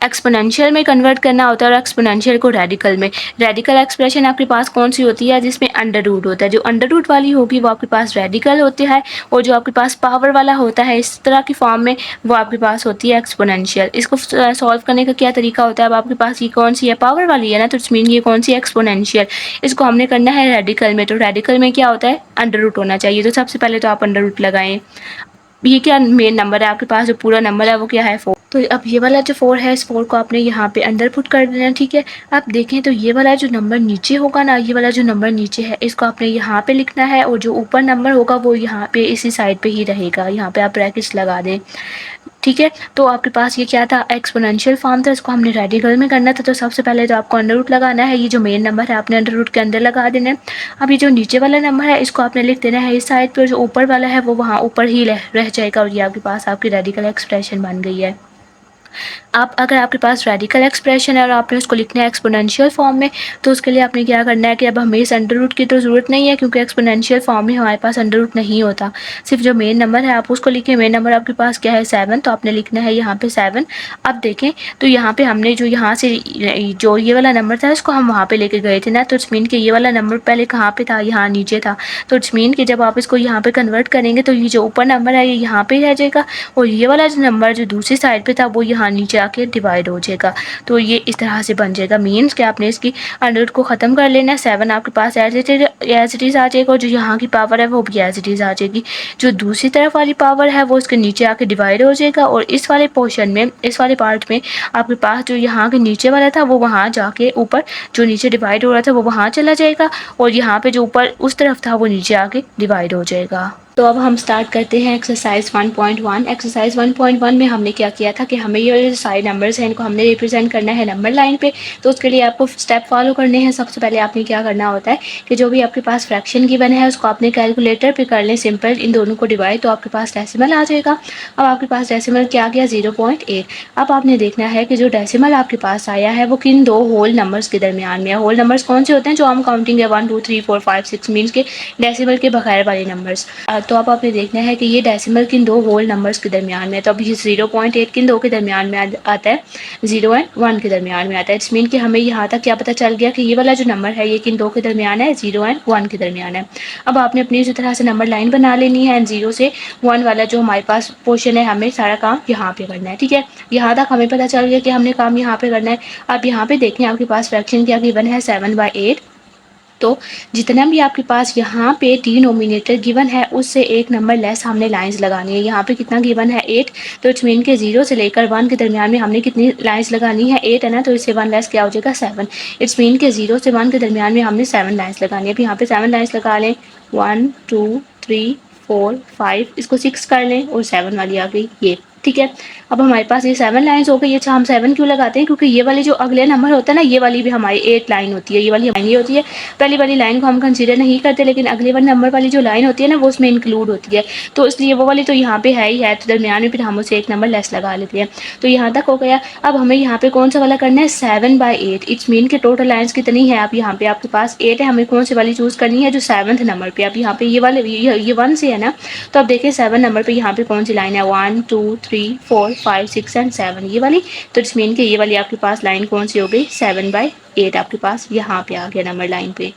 Speaker 1: एक्सपोनेंशियल में कन्वर्ट करना होता है और एक्सपोनेंशियल को रेडिकल में। रेडिकल एक्सप्रेशन आपके पास कौन सी होती है, जिसमें अंडर रूट होता है। जो अंडर रूट वाली होगी वो आपके पास रेडिकल होती है, और जो आपके पास पावर वाला होता है इस तरह की फॉर्म में, वो आपके पास होती है एक्सपोनेंशियल। इसको सॉल्व करने का क्या तरीका होता है, अब आपके पास ये कौन सी है, पावर वाली है ना, तो इट्स मीन ये कौन सी एक्सपोनेंशियल। इसको हमने करना है रेडिकल में, तो रेडिकल में क्या होता है, अंडर रूट होना चाहिए। तो सबसे पहले तो आप अंडर रूट लगाएं। ये क्या मेन नंबर है आपके पास, जो पूरा नंबर है वो क्या है 4। तो अब ये वाला जो 4 है, इस 4 को आपने यहाँ पे अंदर पुट कर देना, ठीक है। आप देखें तो ये वाला जो नंबर नीचे होगा ना, ये वाला जो नंबर नीचे है इसको आपने यहाँ पे लिखना है, और जो ऊपर नंबर होगा वो यहाँ पे इसी साइड पे ही रहेगा। यहाँ पे आप ब्रैकेट्स लगा दें, ठीक है। तो आपके पास ये क्या था, एक्सपोनेंशियल फॉर्म था, इसको हमने रेडिकल में करना था। तो सबसे पहले तो आपको अंडर रूट लगाना है, ये जो मेन नंबर है आपने अंडर रूट के अंदर लगा देना है। अब ये जो नीचे वाला नंबर है इसको आपने लिख देना है इस साइड पर, जो ऊपर वाला है वो वहाँ ऊपर ही रह जाएगा, और ये आपके पास आपकी रेडिकल एक्सप्रेशन बन गई है। आप अगर आपके पास रेडिकल एक्सप्रेशन है और आपने उसको लिखना है एक्सपोनेंशियल फॉर्म में, तो उसके लिए आपने क्या करना है कि अब हमें इस अंडर रूट की तो ज़रूरत नहीं है, क्योंकि एक्सपोनेंशियल फॉर्म में हमारे पास अंडर रूट नहीं होता। सिर्फ जो मेन नंबर है आप उसको लिखें। मेन नंबर आपके पास क्या है 7, तो आपने लिखना है यहाँ पे 7। अब देखें तो यहाँ पे हमने जो यहाँ से जो ये वाला नंबर था इसको हम वहाँ पे लेके गए थे ना, तो इट्स मीन कि ये वाला नंबर पहले कहाँ पे था, यहाँ नीचे था। तो इट्स मीन कि जब आप इसको यहाँ पे कन्वर्ट करेंगे तो ये जो ऊपर नंबर है ये यहाँ पे रह जाएगा, और ये वाला जो नंबर जो दूसरी साइड पे था वो यहाँ नीचे आके डिवाइड हो जाएगा। तो ये इस तरह से बन जाएगा। मीन्स कि आपने इसकी अंडर रूट को ख़त्म कर लेना है। 7 आपके पास एज इट इज़ आ जाएगा, और जो यहाँ की पावर है वो भी एज इट इज़ आ जाएगी। जो दूसरी तरफ वाली पावर है वो इसके नीचे आके डिवाइड हो जाएगा, और इस वाले पोर्शन में, इस वाले पार्ट में आपके पास जो यहाँ के नीचे वाला था वो वहाँ जाके ऊपर जो नीचे डिवाइड हो रहा था वो वहाँ चला जाएगा, और यहाँ पे जो ऊपर उस तरफ था वो नीचे आके डिवाइड हो जाएगा। तो अब हम स्टार्ट करते हैं एक्सरसाइज 1.1। एक्सरसाइज 1.1 में हमने क्या किया था कि हमें ये सारे नंबर्स हैं इनको हमने रिप्रेजेंट करना है नंबर लाइन पे। तो उसके लिए आपको स्टेप फॉलो करने हैं। सबसे पहले आपने क्या करना होता है कि जो भी आपके पास फ्रैक्शन गिवन है उसको आपने कैलकुलेटर पे कर लें सिंपल, इन दोनों को डिवाइड, तो आपके पास डेसिमल आ जाएगा। अब आपके पास डेसिमल क्या आ गया 0.8। अब आपने देखना है कि जो डेसिमल आपके पास आया है वो किन दो होल नंबर्स के दरमियान में है। होल नंबर्स कौन से होते हैं, जो हम काउंटिंग है 1 2 3 4 5 6 मीन्स के डेसिमल के बगैर वाले नंबर्स। तो अब आपने देखना है कि ये डेसिमल किन दो होल नंबर्स के दरमियान में है। तो अब ये 0.8 किन दो के दरमियान में आता है, 0 और 1 के दरमियान में आता है। इट्स मीन कि हमें यहाँ तक क्या पता चल गया कि ये वाला जो नंबर है ये किन दो के दरमियान है, 0 और 1 के दरमियान है। अब आपने अपनी इसी तरह से नंबर लाइन बना लेनी है। 0 से 1 वाला जो हमारे पास पोर्शन है हमें सारा काम यहाँ पे करना है, ठीक है। यहाँ तक हमें पता चल गया कि हमने काम यहाँ पे करना है। अब यहाँ पे देखें आपके पास फ्रैक्शन क्या गिवन है 7/8। तो जितना भी आपके पास यहाँ पे डिनोमिनेटर गिवन है उससे एक नंबर लेस हमने लाइंस लगानी है। यहाँ पे कितना गिवन है 8, तो इट्स मीन के 0 से लेकर 1 के दरमियान में हमने कितनी लाइंस लगानी है, 8 है ना, तो इससे 1 लेस क्या हो जाएगा 7। इट्स मीन के 0 से 1 के दरमियान में हमने 7 लाइंस लगानी है। अब यहाँ पे 7 लाइंस लगा लें, 1 2 3 4 5, इसको 6 कर लें और 7 वाली आ गई ये। ठीक है। अब हमारे पास ये 7 लाइन्स हो गई। अच्छा, हम 7 क्यों लगाते हैं? क्योंकि ये वाली जो अगले नंबर होता है ना, ये वाली भी हमारी 8 लाइन होती है। ये वाली लाइन ये होती है, पहली वाली लाइन को हम कंसीडर नहीं करते, लेकिन अगले वाले नंबर वाली जो लाइन होती है ना, वो उसमें इंक्लूड होती है। तो इसलिए वो वाली तो यहाँ पे है ही है, तो दरमियान में फिर हम उसे एक नंबर लेस लगा लेते हैं। तो यहाँ तक हो गया। अब हमें यहाँ पे कौन सा वाला करना है? 7/8। इट्स मीन के टोटल लाइन्स कितनी है? आप यहाँ पे आपके पास 8 है, हमें कौन सी वाली चूज़ करनी है? जो 7th नंबर पे। अब यहाँ पे ये वाले ये 1 से है ना, तो अब देखिए 7 नंबर पे यहाँ पे कौन सी लाइन है? 1 2 3 4 5 6 एंड 7, ये वाली। तो इट्स मीन के ये वाली आपके पास लाइन कौन सी हो गई? 7/8 आपके पास यहाँ पे आ गया नंबर लाइन पे।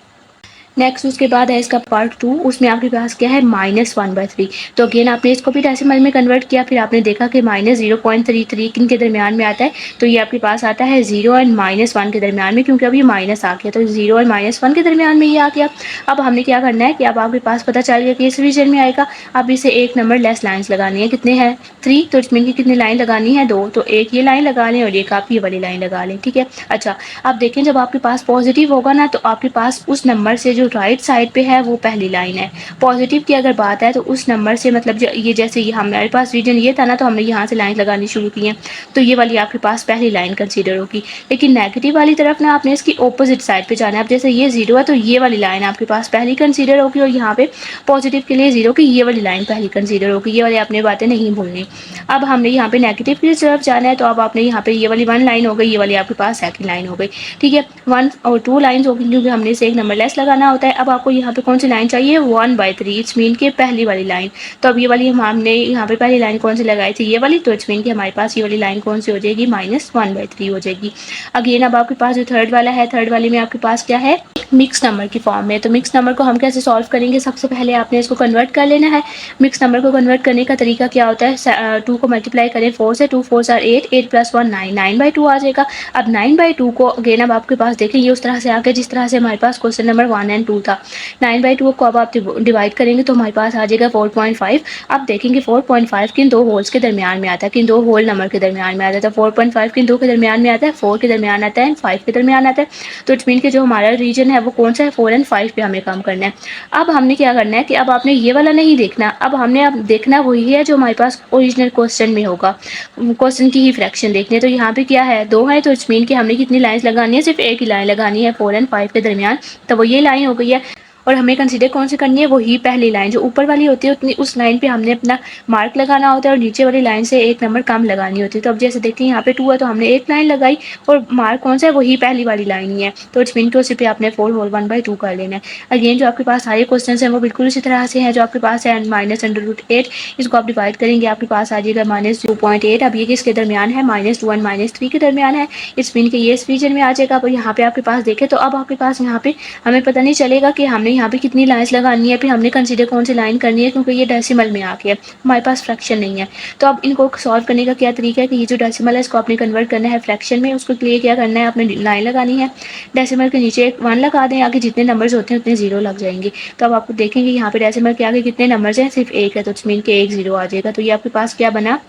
Speaker 1: नेक्स्ट उसके बाद है इसका पार्ट 2, उसमें आपके पास क्या है? -1/3। तो अगेन आपने इसको भी डेसिमल में कन्वर्ट किया, फिर आपने देखा कि -0.33 किन के दरमियान में आता है? तो ये आपके पास आता है 0 एंड -1 के दरमियान में, क्योंकि अब ये माइनस आ गया, तो 0 और -1 के दरमियान में ये आ गया। अब हमने क्या करना है कि अब आपके पास पता चल गया कि इस रीजन में आएगा। अब इसे एक नंबर लेस लाइन्स लगानी है। कितने हैं? 3। तो इसमें की कितनी लाइन लगानी है? 2। तो एक ये लाइन लगा लें और एक आप ये वाली लाइन लगा लें, ठीक है। अच्छा, अब देखें जब आपके पास पॉजिटिव होगा ना, तो आपके पास उस नंबर से जो राइट साइड पे है वो पहली लाइन है। पॉजिटिव की अगर बात है तो उस नंबर से मतलब ये जैसे ये हमारे पास रीजन ये था ना, तो हमने यहाँ से लाइन लगानी शुरू की है, तो ये वाली आपके पास पहली लाइन कंसीडर होगी। लेकिन नेगेटिव वाली तरफ ना आपने इसकी ऑपोजिट साइड पे जाना है। अब जैसे ये 0 है, तो ये वाली लाइन आपके पास पहली कंसीडर होगी, और यहाँ पे पॉजिटिव के लिए 0 की ये वाली लाइन पहली कंसीडर होगी। ये वाली आपने बातें नहीं भूलनी। अब हमने यहाँ पे नेगेटिव की तरफ जाना है, तो अब आपने यहाँ पे ये वाली 1 लाइन हो गई, ये वाली आपके पास सेकंड लाइन हो गई, ठीक है। 1 और 2 लाइन्स होगी, क्योंकि हमने इसे एक नंबर लेस लगाना होता है। अब आपको यहाँ पे कौन सी लाइन चाहिए? 1/3। इट्स मीन के पहली वाली लाइन। तो अब ये वाली हमने यहाँ पे पहली लाइन कौन सी लगाई थी? ये वाली। तो इट्स मीन कि हमारे पास ये वाली लाइन कौन सी हो जाएगी? -1/3 हो जाएगी। अगेन अब आपके पास जो थर्ड वाला है, थर्ड वाले में आपके पास क्या है? मिक्स नंबर की फॉर्म में। तो मिक्स नंबर को हम कैसे सॉल्व करेंगे? सबसे पहले आपने इसको कन्वर्ट कर लेना है। मिक्स नंबर को कन्वर्ट करने का तरीका क्या होता है? 2 को मल्टीप्लाई करें 4 से, 2 4 आर 8, 8 + 1 9, 9/2 आ जाएगा। अब 9/2 को अगेन अब आपके पास देखिए ये उस तरह से आ गया जिस तरह से हमारे पास क्वेश्चन नंबर 1 एंड 2 था। 9/2 को अब आप डिवाइड करेंगे तो हमारे पास आ जाएगा 4.5। अब देखेंगे 4.5 किन दो होल्स के दरमियान में आता है, किन दो होल नंबर के दरमियान में आता है। तो 4.5 किन दो के दरमियान में आता है? 4 के दरमियान आता है एंड 5 के दरमियान आता है। तो इट मीन कि जो हमारा रीजन है वो कौन सा है? 4 एंड 5 पे हमें काम करना है। अब हमने क्या करना है कि अब आपने ये वाला नहीं देखना, अब हमने अब देखना वही है जो हमारे पास ओरिजिनल क्वेश्चन में होगा, क्वेश्चन की ही फ्रैक्शन देखनी है। तो यहाँ पे क्या है? 2 है, तो इट्स मीन कि हमने कितनी लाइन्स लगानी है? सिर्फ एक ही लाइन लगानी है 4 एंड 5 के दरमियान, तो वो ये लाइन हो गई है। और हमें कंसीडर कौन सी करनी है? वही पहली लाइन जो ऊपर वाली होती है, उतनी उस लाइन पे हमने अपना मार्क लगाना होता है, और नीचे वाली लाइन से एक नंबर कम लगानी होती है। तो अब जैसे देखिए यहाँ पे 2 है, तो हमने एक लाइन लगाई और मार्क कौन सा है? वही पहली वाली लाइन ही है। तो इट्स मीन कि उसी पे आपने 4 होल 1/2 कर लेना है। अगेन जो आपके पास सारे क्वेश्चन हैं वो बिल्कुल इसी तरह से हैं जो आपके पास है। -√8 इसको आप डिवाइड करेंगे, आपके पास आ जाएगा -2.8। अब ये किसके दरमियान है? -2 एंड -3 के दरमियान है। इट्स मीन कि ये इस रीजन में आ जाएगा। अब यहाँ पे आपके पास देखें तो अब आपके पास यहाँ पे हमें पता नहीं चलेगा कि हमने यहाँ पे कितनी लाइन्स लगानी है, फिर हमने कंसीडर कौन सी लाइन करनी है, क्योंकि ये डेसिमल में आ गया, हमारे पास फ्रैक्शन नहीं है। तो अब इनको सॉल्व करने का क्या तरीका है कि ये जो डेसिमल है इसको आपने कन्वर्ट करना है फ्रैक्शन में। उसके लिए क्या करना है? आपने लाइन लगानी है, डेसिमल के नीचे एक 1 लगा दें, आगे जितने नंबर्स होते हैं उतने 0 लग जाएंगे। तो अब आपको देखेंगे यहाँ पे डेसिमल के आगे कितने नंबर्स हैं? सिर्फ एक है, तो इट्स मीन के एक 0 आ जाएगा। तो ये आपके पास क्या बना?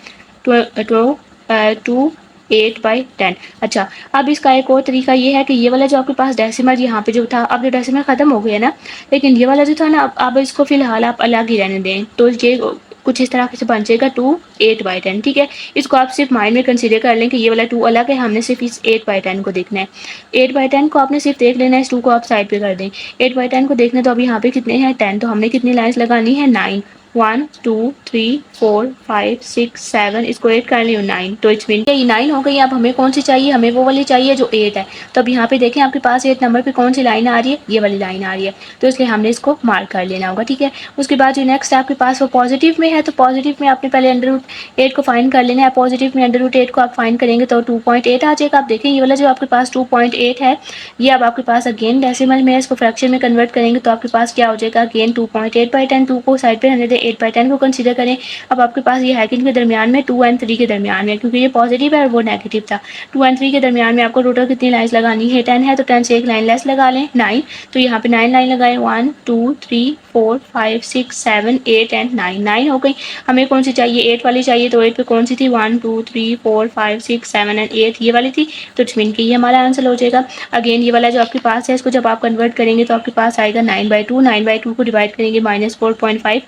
Speaker 1: 2/8। अच्छा, अब इसका एक और तरीका ये है कि ये वाला जो आपके पास डेसिमल यहाँ पे जो था, अब जो डेसिमल खत्म हो गया ना, लेकिन ये वाला जो था ना, अब इसको फिलहाल आप अलग ही रहने दें। तो ये कुछ इस तरह से बन जाएगा 2/8, ठीक है। इसको आप सिर्फ माइंड में कंसीडर कर लें कि ये वाला 2 अलग है, हमने सिर्फ इस 8/10 को देखना है। 8/10 को आपने सिर्फ देख लेना है, इस 2 को आप साइड पे कर दें। 8/10 को देखना, तो अब यहाँ पे कितने हैं? 10। तो हमने कितनी लाइन्स लगानी है? 9। 1 2 3 4 5 6 7, इसको 8 कर लियो 9। तो इट्स मीन ये 9 हो गई। अब हमें कौन सी चाहिए? हमें वो वाली चाहिए जो 8 है। तो अब यहाँ पे देखें आपके पास 8 नंबर पे कौन सी लाइन आ रही है? ये वाली लाइन आ रही है, तो इसलिए हमने इसको मार्क कर लेना होगा, ठीक है। उसके बाद जो नेक्स्ट आपके पास वो पॉजिटिव में है, तो पॉजिटिव में आपने पहले √8 को फाइंड कर लेना है। पॉजिटिव में √8 को आप फाइंड करेंगे तो 2.8 आ जाएगा। आप देखें ये वाला जो आपके पास 2.8 है, ये अब आपके पास अगेन डेसिमल में है, इसको फ्रैक्शन में कन्वर्ट करेंगे तो आपके पास क्या हो जाएगा? अगेन 2.8/10। 2 को साइड पे रहने दें, 8/10 को कंसीडर करें। अब आपके पास ये है कि इनके दरमियान में 2 एंड 3 के दरमियान में, क्योंकि ये पॉजिटिव है और वो नेगेटिव था। 2 एंड 3 के दरमियान में आपको टोटल कितनी लाइन्स लगानी है? 10 है, तो 10 से एक लाइन लेस लगा लें, 9। तो यहाँ पे 9 लाइन लगाएं, 1 2 3 4 5 6 7 8 एंड 9, 9 हो गई। हमें कौन सी चाहिए? 8 वाली चाहिए, तो 8 पे कौन सी थी? 1 2 3 4 5 6 7 एंड 8, ये वाली थी। तो इट्स मीन कि ये हमारा आंसर हो जाएगा। अगेन ये वाला जो आपके पास है, इसको जब आप कन्वर्ट करेंगे तो आपके पास आएगा 9/2। 9/2 को डिवाइड करेंगे -4.5,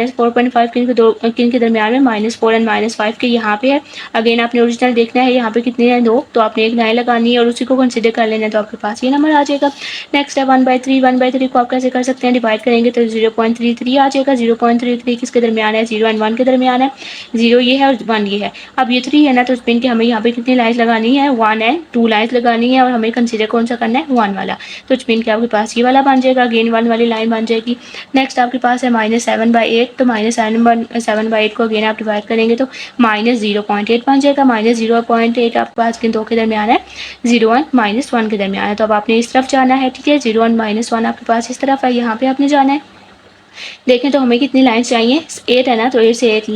Speaker 1: -4.5 किन के दरमियान में -4 एंड -5 के यहाँ पे है। अगेन आपने ओरिजिनल देखना है, यहाँ पे कितने हैं 2, तो आपने एक लाइन लगानी है और उसी को कंसिडर कर लेना है, तो आपके पास ये नंबर आ जाएगा। नेक्स्ट है 1/3। 1/3 को आप कैसे कर सकते हैं, डिवाइड करेंगे तो 0.33 आ जाएगा। 0.33 किसके दरमियान है, 0 एंड 1 के दरमियान है। 0 ये है और 1 ये है। अब ये 3 है ना, तो स्पिन के हमें यहाँ पे कितनी लाइन्स लगानी है, 1 एंड 2 लाइन्स लगानी है और हमें कंसिडर कौन सा करना है, 1 वाला। तो स्पिन के आपके पास ये वाला बन जाएगा, अगेन 1 वाली लाइन बन जाएगी। नेक्स्ट आपके पास है -7/8, तो -7/8 को अगेन आप डिवाइड करेंगे तो -0.8 बन जाएगा। -0.8 आपके पास किन दो के दरमियान है, 0 एंड -1 के दरमियान है। तो अब आपने इस तरफ जाना है, ठीक है। 0 एंड -1 आपके पास इस तरफ है, यहाँ पे आपने जाना है। देखें तो हमें कितनी लाइन्स चाहिए, 8 है ना, तो 8 से एक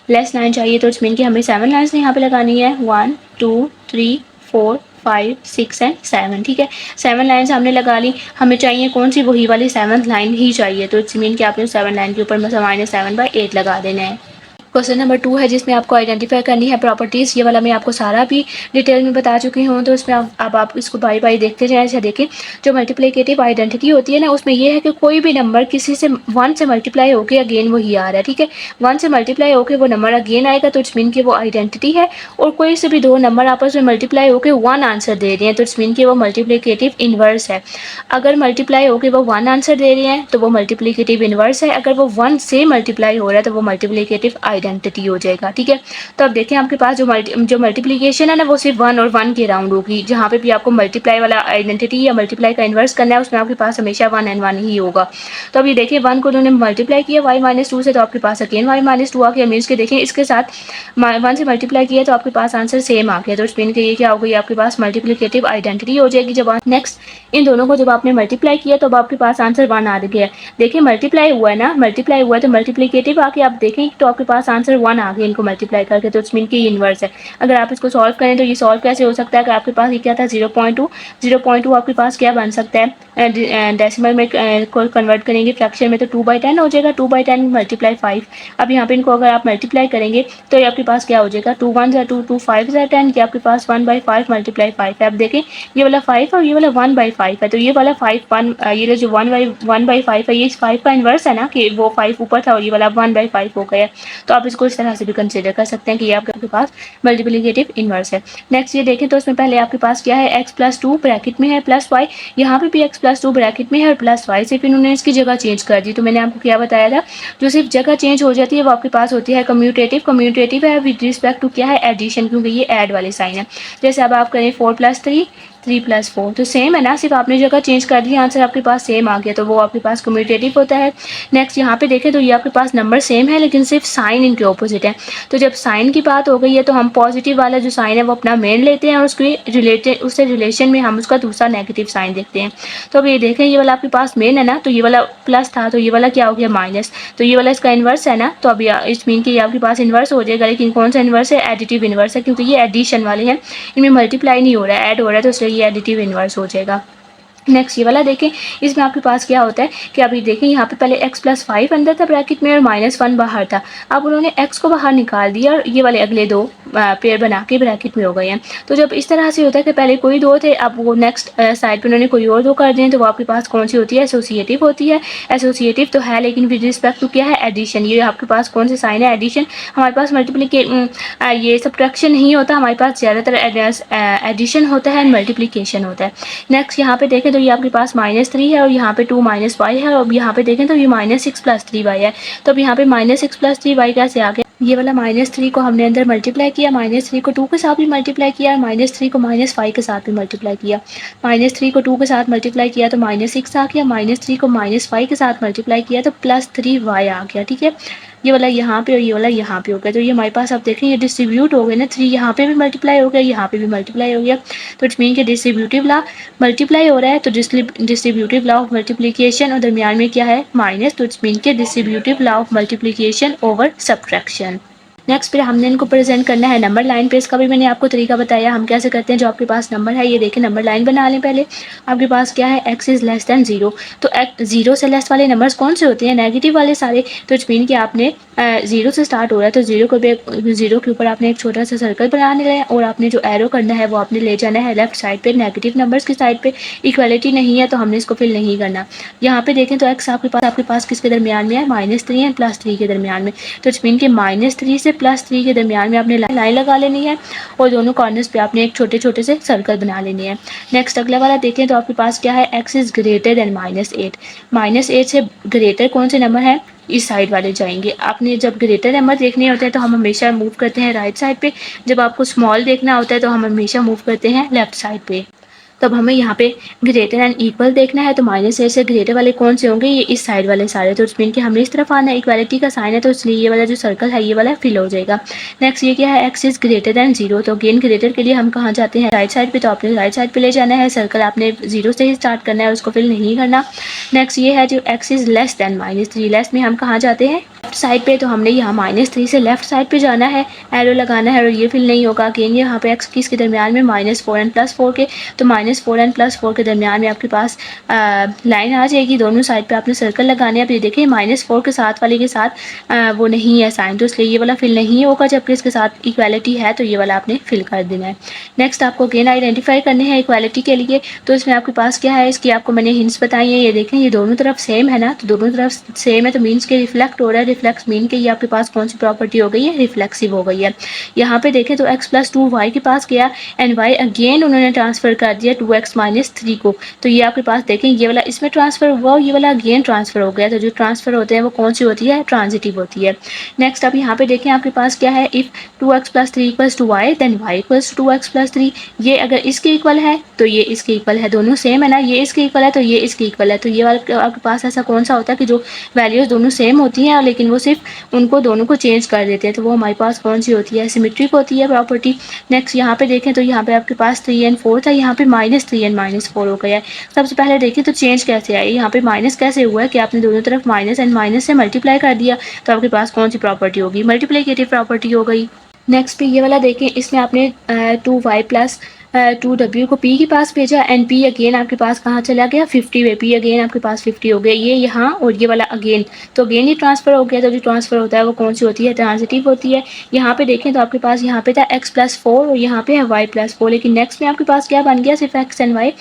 Speaker 1: लेस लाइन चाहिए, तो इट्स मीन कि हमें 7 लाइन्स यहाँ पे लगानी है। 1 2 3 4 5 6 एंड 7, ठीक है। 7 लाइन्स हमने लगा ली। हमें चाहिए कौन सी, वही वाली 7th लाइन ही चाहिए, तो इट्स मीन कि आपने 7 लाइन के ऊपर -7/8 लगा देना है। क्वेश्चन नंबर 2 है जिसमें आपको आइडेंटिफाई करनी है प्रॉपर्टीज़। ये वाला मैं आपको सारा भी डिटेल में बता चुकी हूँ, तो इसमें अब आप इसको बारी बारी देखते जाएं। ऐसा देखें, जो मल्टीप्लिकेटिव आइडेंटिटी होती है ना, उसमें ये है कि कोई भी नंबर किसी से 1 से मल्टीप्लाई होकर अगेन वही आ रहा है, ठीक है। 1 से मल्टीप्लाई होकर वो नंबर अगेन आएगा, तो इट्स मीन कि वो आइडेंटिटी है। और कोई से भी 2 नंबर आपस में मल्टीप्लाई होकर 1 आंसर दे रहे हैं, तो इट्स मीन कि वो मल्टीप्लिकेटिव इन्वर्स है। अगर मल्टीप्लाई होकर वो 1 आंसर दे रहे हैं तो वो मल्टीप्लिकेटिव इन्वर्स है। अगर वो 1 से मल्टीप्लाई हो रहा है तो वो मल्टीप्लिकेटिव आइडेंटिटी हो जाएगा, ठीक है। तो अब देखें आपके पास जो मल्टीप्लिकेशन है ना, वो सिर्फ 1 और 1 के राउंड होगी। जहाँ पे भी आपको मल्टीप्लाई वाला आइडेंटिटी या मल्टीप्लाई का इन्वर्स करना है, उसमें आपके पास हमेशा 1 एंड 1 ही होगा। तो अब ये देखिए 1 को उन्होंने मल्टीप्लाई किया y-2 से, तो आपके पास अगेन y-2 आ गया। मीन्स के देखें इसके साथ 1 से मल्टीप्लाई किया तो आपके पास आंसर सेम आ गया, तो स्पेन के ये क्या हो गई, आपके पास मल्टीप्लिकेटिव आइडेंटिटी हो जाएगी। जब नेक्स्ट इन दोनों को जब आपने मल्टीप्लाई किया तो अब आपके पास आंसर 1 आ गया। देखिए मल्टीप्लाई हुआ है ना, मल्टीप्लाई हुआ है तो मल्टीप्लिकेटिव आके आप देखें तो आपके पास आंसर 1 आ गया इनको मल्टीप्लाई करके, तो इट्स मीन कि इनवर्स है। अगर आप इसको सॉल्व करें तो ये सॉल्व कैसे हो सकता है कि आपके पास ये क्या था 0.2 आपके पास क्या बन सकता है, डेसिमल में कन्वर्ट करेंगे फ्रैक्शन में तो 2/10 हो जाएगा। 2/10 मल्टीप्लाई 5। अब यहाँ पे इनको अगर आप मल्टीप्लाई करेंगे तो ये आपके पास क्या हो जाएगा, 2 1 2 2 5 10, कि आपके पास 1/5 मल्टीप्लाई 5 है। अब देखें ये वाला 5 और ये वाला 1/5 है, तो ये वाला 5 ये जो 1/5 है, ये 5 का इन्वर्स है ना, कि वो 5 ऊपर था और ये वाला 1/5 हो गया। तो आप इसको इस तरह से भी कंसिडर कर सकते हैं कि ये आपके पास मल्टीप्लिकेटिव इन्वर्स है। नेक्स्ट ये देखें तो इसमें पहले आपके पास क्या है, x+2 ब्रैकेट में है +y, यहाँ पे भी x+2 ब्रैकेट में है और +y, सिर्फ इन्होंने इसकी जगह चेंज कर दी। तो मैंने आपको क्या बताया था, जो सिर्फ जगह चेंज हो जाती है वो आपके पास होती है कम्यूटेटिव। कम्यूटेटिव है विद रिस्पेक्ट टू क्या है, एडिशन, क्योंकि ये ऐड वाले साइन है। जैसे अब आप करें 4 + 3 3 + 4, तो सेम है ना, सिर्फ आपने जगह चेंज कर दी, आंसर आपके पास सेम आ गया, तो वो आपके पास कम्यूटेटिव होता है। नेक्स्ट यहाँ पे देखें तो ये आपके पास नंबर सेम है लेकिन सिर्फ साइन इनके ऑपोजिट है। तो जब साइन की बात हो गई है तो हम पॉजिटिव वाला जो साइन है वो अपना मेन लेते हैं और उससे रिलेशन में हम उसका दूसरा नेगेटिव साइन देखते हैं। तो अब ये देखें ये वाला आपके पास मेन है ना, तो ये वाला प्लस था, तो ये वाला क्या हो गया माइनस, तो ये वाला इसका इन्वर्स है ना, तो अब इस मीन कि ये आपके पास इन्वर्स हो जाएगा। लेकिन कौन सा इन्वर्स है, एडिटिव इन्वर्स है, क्योंकि ये एडिशन वाले हैं, इनमें मल्टीप्लाई नहीं हो रहा है, ऐड हो रहा है, तो इसलिए ये एडिटिव इन्वर्स हो जाएगा। नेक्स्ट ये वाला देखें, इसमें आपके पास क्या होता है कि अभी देखें यहाँ पे पहले x+5 अंदर था ब्रैकेट में और -1 बाहर था। अब उन्होंने x को बाहर निकाल दिया और ये वाले अगले 2 पेयर बना के ब्रैकेट में हो गए हैं। तो जब इस तरह से होता है कि पहले कोई 2 थे, अब वो नेक्स्ट साइड पे उन्होंने कोई और 2 कर दिए, तो वो आपके पास कौन सी होती है, एसोसिएटिव होती है। एसोसिएटिव तो है लेकिन विद रिस्पेक्ट टू क्या है, एडिशन। ये आपके पास कौन से साइन है, एडिशन। हमारे पास ये सब्ट्रैक्शन नहीं होता, हमारे पास ज़्यादातर एडिशन होता है, मल्टीप्लिकेशन होता है। नेक्स्ट यहाँ पे देखें तो ये आपके पास -3 है और यहाँ पे 2 -y है, और यहाँ पे देखें तो ये -6 + 3y है। तो अब यहाँ पे -6 + 3y कैसे आ गया, ये वाला -3 को हमने अंदर मल्टीप्लाई किया, -3 को 2 के साथ भी मल्टीप्लाई किया, -3 को -5 के साथ भी मल्टीप्लाई किया। -3 को 2 के साथ मल्टीप्लाई किया तो -6 आ गया, -3 को -5 के साथ मल्टीप्लाई किया तो +3y आ गया, ठीक है। ये वाला यहाँ पे और ये वाला यहाँ पे हो गया, तो ये हमारे पास आप देखें ये डिस्ट्रीब्यूट हो गए ना, 3 यहाँ पे भी मल्टीप्लाई हो गया, यहाँ पे भी मल्टीप्लाई हो गया। तो इट्स मीन के डिस्ट्रीब्यूटिव लॉ मल्टीप्लाई हो रहा है, तो डिस्ट्रीब्यूटिव लॉ ऑफ मल्टीप्लिकेशन और दरमियान में क्या है माइनस, तो इट्स मीन के distributive law of multiplication over subtraction. Next फिर हमने इनको प्रेजेंट करना है नंबर लाइन पे। इसका भी मैंने आपको तरीका बताया हम कैसे करते हैं। जो आपके पास नंबर है ये देखें, नंबर लाइन बना लें पहले। आपके पास क्या है, x इज़ लेस दैन 0, तो 0 से लेस वाले नंबर्स कौन से होते हैं, नेगेटिव वाले सारे। तो इट्स मीन कि आपने ज़ीरो से स्टार्ट हो रहा है तो ज़ीरो के ऊपर आपने एक छोटा सा सर्कल बनाने है और आपने जो एरो करना है वो आपने ले जाना है लेफ्ट साइड पे, नेगेटिव नंबर्स की साइड पे। इक्वालिटी नहीं है तो हमने इसको फिल नहीं करना। यहाँ पे देखें तो एक्स आपके पास किसके दरमियान में है, -3 एंड +3 के दरमियान में। तो इट्स मीन कि -3 से +3 के दरमियान में आपने लाइन लगा लेनी है और दोनों कॉर्नर्स पे आपने एक छोटे छोटे से सर्कल बना लेने हैं। नेक्स्ट अगला वाला देखें तो आपके पास क्या है, एक्स इज ग्रेटर देन -8। -8 से ग्रेटर कौन से नंबर है, इस साइड वाले जाएंगे। आपने जब ग्रेटर नंबर देखने होते हैं तो हम हमेशा मूव करते हैं राइट साइड पे, जब आपको स्मॉल देखना होता है तो हम हमेशा मूव करते हैं लेफ्ट साइड पे। तब हमें यहाँ पे ग्रेटर एंड इक्वल देखना है तो -8 से ग्रेटर वाले कौन से होंगे, ये इस साइड वाले सारे। तो मीन कि हमें इस तरफ आना है, इक्वालिटी का साइन है तो इसलिए ये वाला जो सर्कल है ये वाला फिल हो जाएगा। नेक्स्ट ये क्या है, एक्स इज ग्रेटर देन 0। तो अगेन ग्रेटर के लिए हम कहाँ जाते हैं, राइट साइड पे। तो आपने राइट साइड पे ले जाना है, सर्कल आपने 0 से ही स्टार्ट करना है, उसको फिल नहीं करना। नेक्स्ट ये है जो x is less than -3। Less में हम कहाँ जाते हैं, लेफ्ट साइड पे। तो हमने यहाँ -3 से लेफ्ट साइड पे जाना है, एरो लगाना है और ये फिल नहीं होगा। अगेन यहाँ पे एक्स किस के दरमियान में, -4 एंड +4 के। तो -4 एंड +4 के दरमियान में आपके पास लाइन आ जाएगी, दोनों साइड पे आपने सर्कल लगाने हैं। अब ये देखिए -4 के साथ वाले के साथ वो नहीं है साइन, तो इसलिए ये वाला फिल नहीं होगा, जबकि इसके साथ इक्वालिटी है तो ये वाला आपने फिल कर देना है। नेक्स्ट आपको अगेन आइडेंटिफाई करने हैं इक्वालिटी के लिए। तो इसमें आपके पास क्या है, इसकी आपको मैंने हिंट्स बताई है। ये देखें ये दोनों तरफ सेम है ना, तो दोनों तरफ सेम है तो मीन्स के रिफ्लेक्ट हो रहा है। रिफ्लेक्ट मीन के ये आपके पास कौन सी प्रॉपर्टी हो गई है, रिफ्लेक्सिव हो गई है। यहाँ पे देखें तो x + 2 y के पास गया एंड y अगेन उन्होंने ट्रांसफर कर दिया 2x - 3 को। तो ये आपके पास देखें ये वाला इसमें ट्रांसफर हुआ और ये वाला अगेन ट्रांसफर हो गया। तो जो ट्रांसफर होते हैं वो कौन सी होती है, ट्रांजिटिव होती है। नेक्स्ट अब यहाँ पे देखें आपके पास क्या है, if 2x + 3 = y then y = 2x + 3। ये अगर इसके इक्वल है तो ये इसके इक्वल है, दोनों सेम है ना, ये इसके इक्वल है तो ये इसके इक्वल है। तो ये वाला आपके पास ऐसा कौन सा होता है कि जो वैल्यूज दोनों सेम होती हैं लेकिन वो सिर्फ उनको दोनों को चेंज कर देते हैं, तो वो हमारे पास कौन सी होती है, सिमेट्रिक होती है प्रॉपर्टी। नेक्स्ट यहाँ पे देखें तो यहाँ पे आपके पास 3 एंड 4 था, यहाँ पे -3 एंड -4 हो गया है। सबसे पहले देखिए तो चेंज कैसे आया, यहाँ पे माइनस कैसे हुआ है कि आपने दोनों तरफ माइनस एंड माइनस से मल्टीप्लाई कर दिया, तो आपके पास कौन सी प्रॉपर्टी होगी, मल्टीप्लिकेटिव प्रॉपर्टी हो गई। नेक्स्ट पे ये वाला देखें, इसमें आपने 2y + 2w को p के पास भेजा एंड p अगेन आपके पास कहाँ चला गया, 50 पे। p अगेन आपके पास 50 हो गया, ये यहाँ और ये वाला अगेन, तो अगेन ये ट्रांसफर हो गया। तो जो ट्रांसफर होता है वो कौन सी होती है, ट्रांजिटिव होती है। यहाँ पे देखें तो आपके पास यहाँ पे था x + 4 और यहाँ पे है y + 4, लेकिन नेक्स्ट में आपके पास क्या बन गया, सिर्फ x एंड y।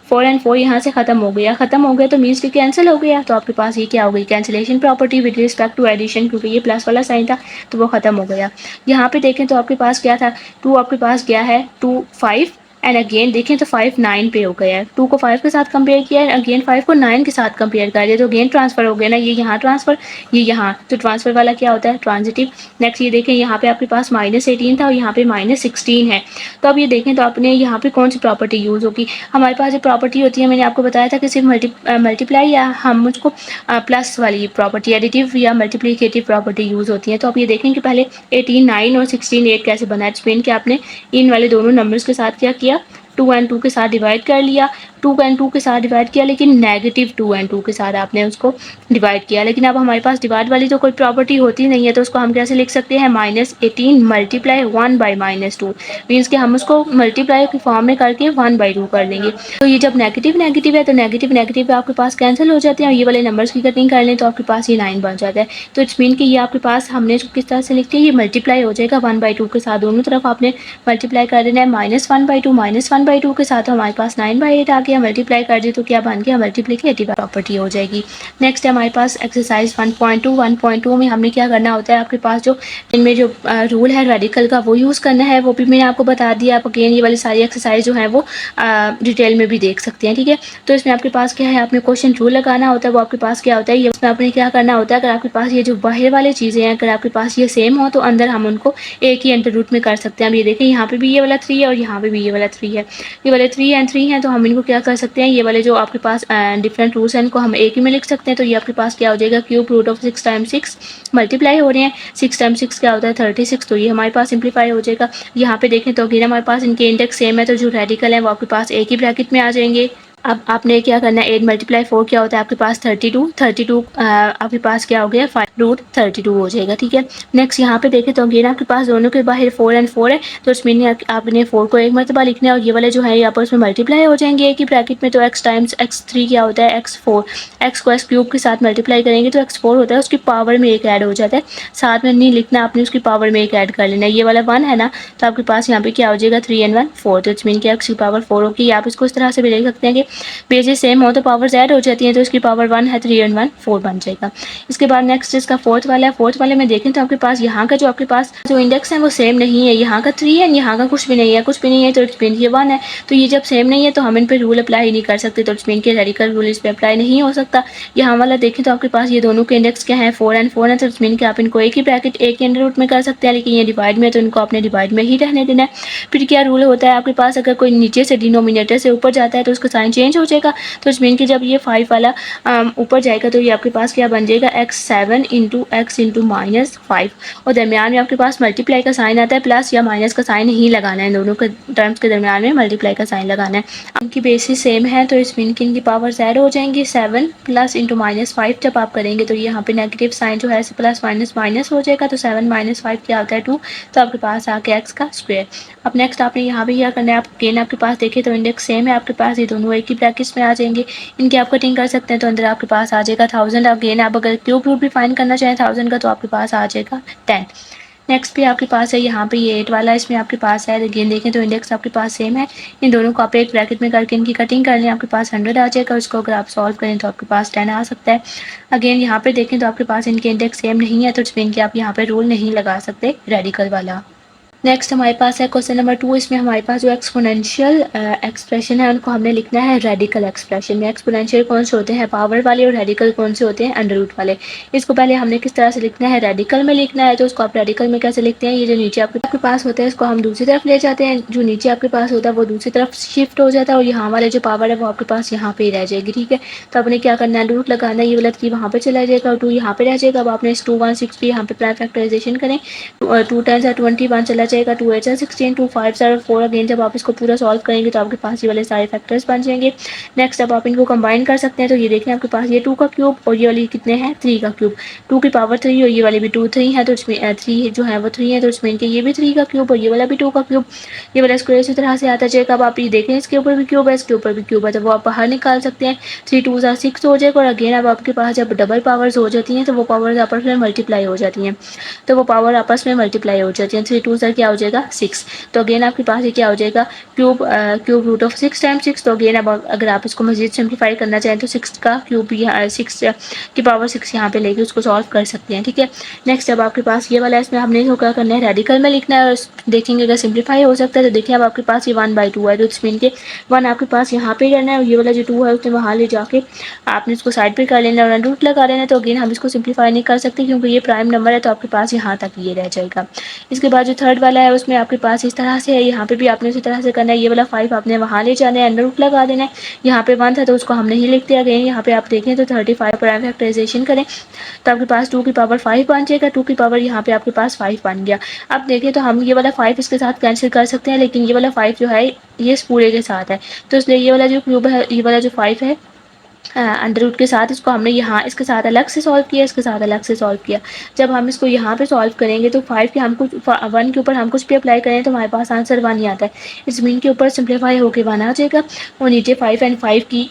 Speaker 1: 4 एंड 4 यहाँ से खत्म हो गया तो मीन्स कि कैंसिल हो गया। तो आपके पास ये क्या हो गई, cancellation property with respect to addition, क्योंकि ये प्लस वाला साइन था तो वो खत्म हो गया। यहाँ पे देखें तो आपके पास क्या था, 2 आपके पास गया है 2 5 एंड अगेन देखें तो 5 9 पे हो गया है। 2 को 5 के साथ कंपेयर किया है, अगेन 5 को 9 के साथ कंपेयर कर दिया, तो अगेन ट्रांसफर हो गया ना, ये यहाँ ट्रांसफर ये यहाँ, तो ट्रांसफर वाला क्या होता है, ट्रांजिटिव। नेक्स्ट ये देखें यहाँ पे आपके पास -18 था और यहाँ पे -16 है। तो अब ये देखें तो आपने यहाँ पे कौन सी प्रॉपर्टी यूज़ होगी, हमारे पास जो प्रॉपर्टी होती है मैंने आपको बताया था कि सिर्फ मल्टीप्लाई या हम उसको प्लस वाली प्रॉपर्टी, एडिटिव या मल्टीप्लिकेटिव प्रॉपर्टी यूज़ होती है। तो आप ये देखें कि पहले 18 9 और 16 8 कैसे बना है, एक्सप्लेन कि आपने इन वाले दोनों नंबर्स के साथ क्या किया, 2 एंड 2 के साथ डिवाइड कर लिया, 2 एंड 2 के साथ डिवाइड किया, लेकिन -2 एंड 2 के साथ आपने उसको डिवाइड किया। लेकिन अब हमारे पास डिवाइड वाली तो कोई प्रॉपर्टी होती नहीं है, तो उसको हम कैसे लिख सकते हैं, -18 × 1 / -2, मीन्स कि हम उसको मल्टीप्लाई के फॉर्म में करके 1/2 कर लेंगे। तो ये जब नेगेटिव नेगेटिव है तो नेगेटिव नेगेटिव आपके पास कैंसिल हो जाते हैं और ये वाले नंबर्स की कटिंग कर लें तो आपके पास ये 9 बन जाता है। तो इट्स मीन कि ये आपके पास हमने इसको किस तरह से लिखते हैं, ये मल्टीप्लाई हो जाएगा 1/2 के साथ, दोनों तरफ आपने मल्टीप्लाई कर देना है। -1/2 -1/2 के साथ हमारे पास 9/8 आ गया, मल्टीप्लाई कर दिए तो क्या बन गया, मल्टीप्लिकेटिव प्रॉपर्टी हो जाएगी। नेक्स्ट है हमारे पास एक्सरसाइज 1.2। 1.2 में हमने क्या करना होता है, आपके पास जो इनमें जो रूल है रेडिकल का वो यूज़ करना है, वो भी मैंने आपको बता दिया। आप अगेन ये वाली सारी एक्सरसाइज जो है वो डिटेल में भी देख सकते हैं, ठीक है। तो इसमें आपके पास क्या है, आपने क्वेश्चन रूल लगाना होता है, वो आपके पास क्या होता है, ये इसमें आपने क्या करना होता है, अगर आपके पास ये जो बाहर वाली चीज़ें हैं अगर आपके पास ये सेम हो तो अंदर हम उनको एक ही अंडर रूट में कर सकते हैं। अब ये देखें यहाँ पे भी ये वाला 3 है और यहाँ पे भी ये वाला 3 है, ये वाले 3 एंड 3 हैं, तो हम इनको क्या कर सकते हैं, ये वाले जो आपके पास डिफरेंट रूट्स हैं इनको हम एक ही में लिख सकते हैं। तो ये आपके पास क्या हो जाएगा, क्यूब रूट ऑफ 6 × 6 मल्टीप्लाई हो रहे हैं, 6 × 6 क्या होता है 36, तो ये हमारे पास सिंप्लीफाई हो जाएगा। यहाँ पे देखें तो अगेन हमारे पास इनके इंडेक्स सेम है, तो जो रेडिकल है वो आपके पास एक ही ब्रैकेट में आ जाएंगे। अब आपने क्या करना है, 8 मल्टीप्लाई 4 क्या होता है आपके पास 32, 32 आपके पास क्या हो गया 5√32 हो जाएगा, ठीक है। नेक्स्ट यहाँ पे देखें तो अगेन आपके पास दोनों के बाहर 4 एंड 4 है, तो उसमें आपने 4 को एक मरतबा लिखना है और ये वाले जो है यहाँ पर उसमें मल्टीप्लाई हो जाएंगे एक ही ब्रैकेट में। तो x टाइम्स x3 क्या होता है x4, x को x क्यूब के साथ मल्टीप्लाई करेंगे तो x4 होता है, उसकी पावर में एक ऐड हो जाता है, साथ में नहीं लिखना आपने, उसकी पावर में एक ऐड कर लेना है। ये वाला 1 है ना, तो आपके पास यहाँ पे क्या हो जाएगा 3 and 1 4, तो इट्स मीन कि x की पावर 4 होगी। आप इसको इस तरह से भी लिख सकते हैं कि पेजेस सेम हो तो पावर्स ऐड हो जाती हैं, तो इसकी पावर 1 है, 3 and 1 4 बन जाएगा। इसके बाद नेक्स्ट इसका फोर्थ वाला है। फोर्थ वाले में देखें तो आपके पास यहाँ का जो आपके पास जो इंडेक्स है वो सेम नहीं है, यहाँ का 3 है, यहाँ का कुछ भी नहीं है, कुछ भी नहीं है, तो इट्स मीन ये 1 है। तो ये जब सेम नहीं है तो हम इन पर रूल अप्लाई ही नहीं कर सकते, तो इट्स मीन के रेडिकल रूल इस पर अप्लाई नहीं हो सकता। यहाँ वाला देखें तो आपके पास ये दोनों के इंडेक्स क्या है 4 and 4 है, तो इट्स मीन कि आप इनको एक ही ब्रैकेट एक के अंडर रूट में कर सकते हैं, लेकिन ये डिवाइड में, तो इनको आपने डिवाइड में ही रहने देना है। फिर क्या रूल होता है आपके पास, अगर कोई नीचे से डिनोमिनेटर से ऊपर जाता है तो उसका साइन चेंज हो जाएगा, तो इट्स मीन कि जब ये 5 वाला ऊपर जाएगा तो ये आपके पास क्या बन जाएगा x7 इंटू एक्स इंटू -5, और दरमियान में आपके पास मल्टीप्लाई का साइन आता है, प्लस या माइनस का साइन ही लगाना है, दोनों के टर्म्स के दरमियान में मल्टीप्लाई का साइन लगाना है। इनकी बेसिस सेम है तो इस मीन की इनकी पावर ऐड हो जाएंगी, 7 प्लस इंटू -5 जब आप करेंगे तो यहाँ पे नेगेटिव साइन जो है प्लस माइनस माइनस हो जाएगा, तो 7 - 5 क्या होता है 2, तो आपके पास आके x का स्क्वायर। अब नेक्स्ट आपने यहाँ भी क्या करना है, आप अगेन आपके पास देखें तो इंडेक्स सेम है आपके पास, ये दोनों एक ही ब्रैकेट्स में आ जाएंगे, इनकी आप कटिंग कर सकते हैं, तो अंदर आपके पास आ जाएगा 1000। अगेन आप अगर क्यूब रूट भी फाइंड करना चाहें 1000 का तो आपके पास आ जाएगा 10। नेक्स्ट भी आपके पास है यहाँ पे ये 8 वाला, इसमें आपके पास है अगेन देखें तो इंडेक्स आपके पास सेम है, इन दोनों को आप एक ब्रैकेट में करके इनकी कटिंग कर लें, आपके पास 100 आ जाएगा। उसको अगर आप सॉल्व करें तो आपके पास 10 आ सकता है। अगेन यहाँ पे देखें तो आपके पास इनके इंडेक्स सेम नहीं है, तो इट्स मीन कि आप यहाँ पे रूल नहीं लगा सकते रेडिकल वाला। नेक्स्ट हमारे पास है क्वेश्चन नंबर 2, इसमें हमारे पास जो एक्सपोनेंशियल एक्सप्रेशन है उनको हमने लिखना है रेडिकल एक्सप्रेशन में। एक्सपोनेंशियल कौन से होते हैं पावर वाले, और रेडिकल कौन से होते हैं अंडर रूट वाले। इसको पहले हमने किस तरह से लिखना है, रेडिकल में लिखना है, तो उसको आप रेडिकल में कैसे लिखते हैं, ये जो नीचे आपके पास होता है इसको हम दूसरी तरफ ले जाते हैं, जो नीचे आपके पास होता है वो दूसरी तरफ शिफ्ट हो जाता है, और यहाँ वाले जो पावर है वो आपके पास यहाँ पे ही रह जाएगी, ठीक है। तो आपने क्या करना है, रूट लगाना है, ये वाला 3 वहाँ पे चला जाएगा और 2 यहाँ पे रह जाएगा। अब आपने इस 2 1 6 भी यहाँ पे प्राइम फैक्टराइजेशन करें, 2 10 21 चला जाएगा, 2 8 16, 2 5 4। अगेन जब आप इसको पूरा सॉल्व करेंगे तो आपके पास ये वाले सारे फैक्टर्स बन जाएंगे। नेक्स्ट अब आप इनको कंबाइन कर सकते हैं, तो ये देखें आपके पास ये 2 का क्यूब और ये वाली कितने हैं 3 का क्यूब, 2 की पावर 3 और ये वाली भी 2 3 है, तो इसमें 3 जो है वो 3 है, तो इसमें इनके ये भी 3 का क्यूब और ये वाला भी 2 का क्यूब, ये वाला स्क्वायर इसी तरह से आता जाएगा। अब आप ये देखें इसके ऊपर भी क्यूब है, इसके ऊपर भी क्यूब है, तो वो आप बाहर निकाल सकते हैं, 3 2 6 हो जाएगा। और अगेन अब आपके पास जब डबल पावर्स हो जाती हैं तो वो पावर्स आपस में मल्टीप्लाई हो जाती हैं, तो वो पावर आपस में मल्टीप्लाई हो जाती हैं, 3 2 क्या हो जाएगा 6। तो अगेन आपके पास ये क्या हो जाएगा क्यूब रूट ऑफ 6 टाइम्स 6। तो अगेन अब अगर आप इसको मजीद सिंप्लीफाई करना चाहें तो 6 का क्यूब 6 की पावर 6 यहाँ पे लेके उसको सॉल्व कर सकते हैं, ठीक है। नेक्स्ट अब आपके पास ये वाला है, इसमें हमने इसको क्या करना है रेडिकल में लिखना है, और देखेंगे अगर सिंप्लीफाई हो सकता है तो देखिए अब आपके पास ये 1/2 है, तो इट्स मीन के 1 आपके पास यहाँ पे रहना है, और ये वाला जो 2 है उसने वहाँ ले जाके आपने इसको साइड पे कर लेना और रूट लगा लेना। तो अगेन हम इसको सिंप्लीफाई नहीं कर सकते क्योंकि ये प्राइम नंबर है, तो आपके पास यहाँ तक ये रह जाएगा। इसके बाद जो थर्ड वाला है उसमें आपके पास इस तरह से है, यहाँ पे भी आपने इसी तरह से करना है, ये वाला 5 आपने वहाँ ले जाना है, अंडर रूट लगा देना है। यहाँ पे 1 था तो उसको हम नहीं लिखते, अगेन यहाँ पे आप देखें तो 35 प्राइम फैक्टराइजेशन करें तो आपके पास 2 की पावर 5 बन जाएगा, 2 की पावर यहाँ पे आपके पास 5 बन गया। अब देखें तो हम ये वाला 5 इसके साथ कैंसिल कर सकते हैं, लेकिन ये वाला 5 जो है ये इस पूरे के साथ है, तो इसलिए ये वाला जो क्यूब है, ये वाला जो 5 है अंडर रूट के साथ, इसको हमने यहाँ इसके साथ अलग से सॉल्व किया, इसके साथ अलग से सॉल्व किया। जब हम इसको यहाँ पे सॉल्व करेंगे तो 5 के हम कुछ 1 के ऊपर हम कुछ भी अप्लाई करें तो हमारे पास आंसर 1 ही आता है, इस मीन के ऊपर सिंप्लीफाई होकर 1 आ जाएगा, और नीचे 5 एंड 5 की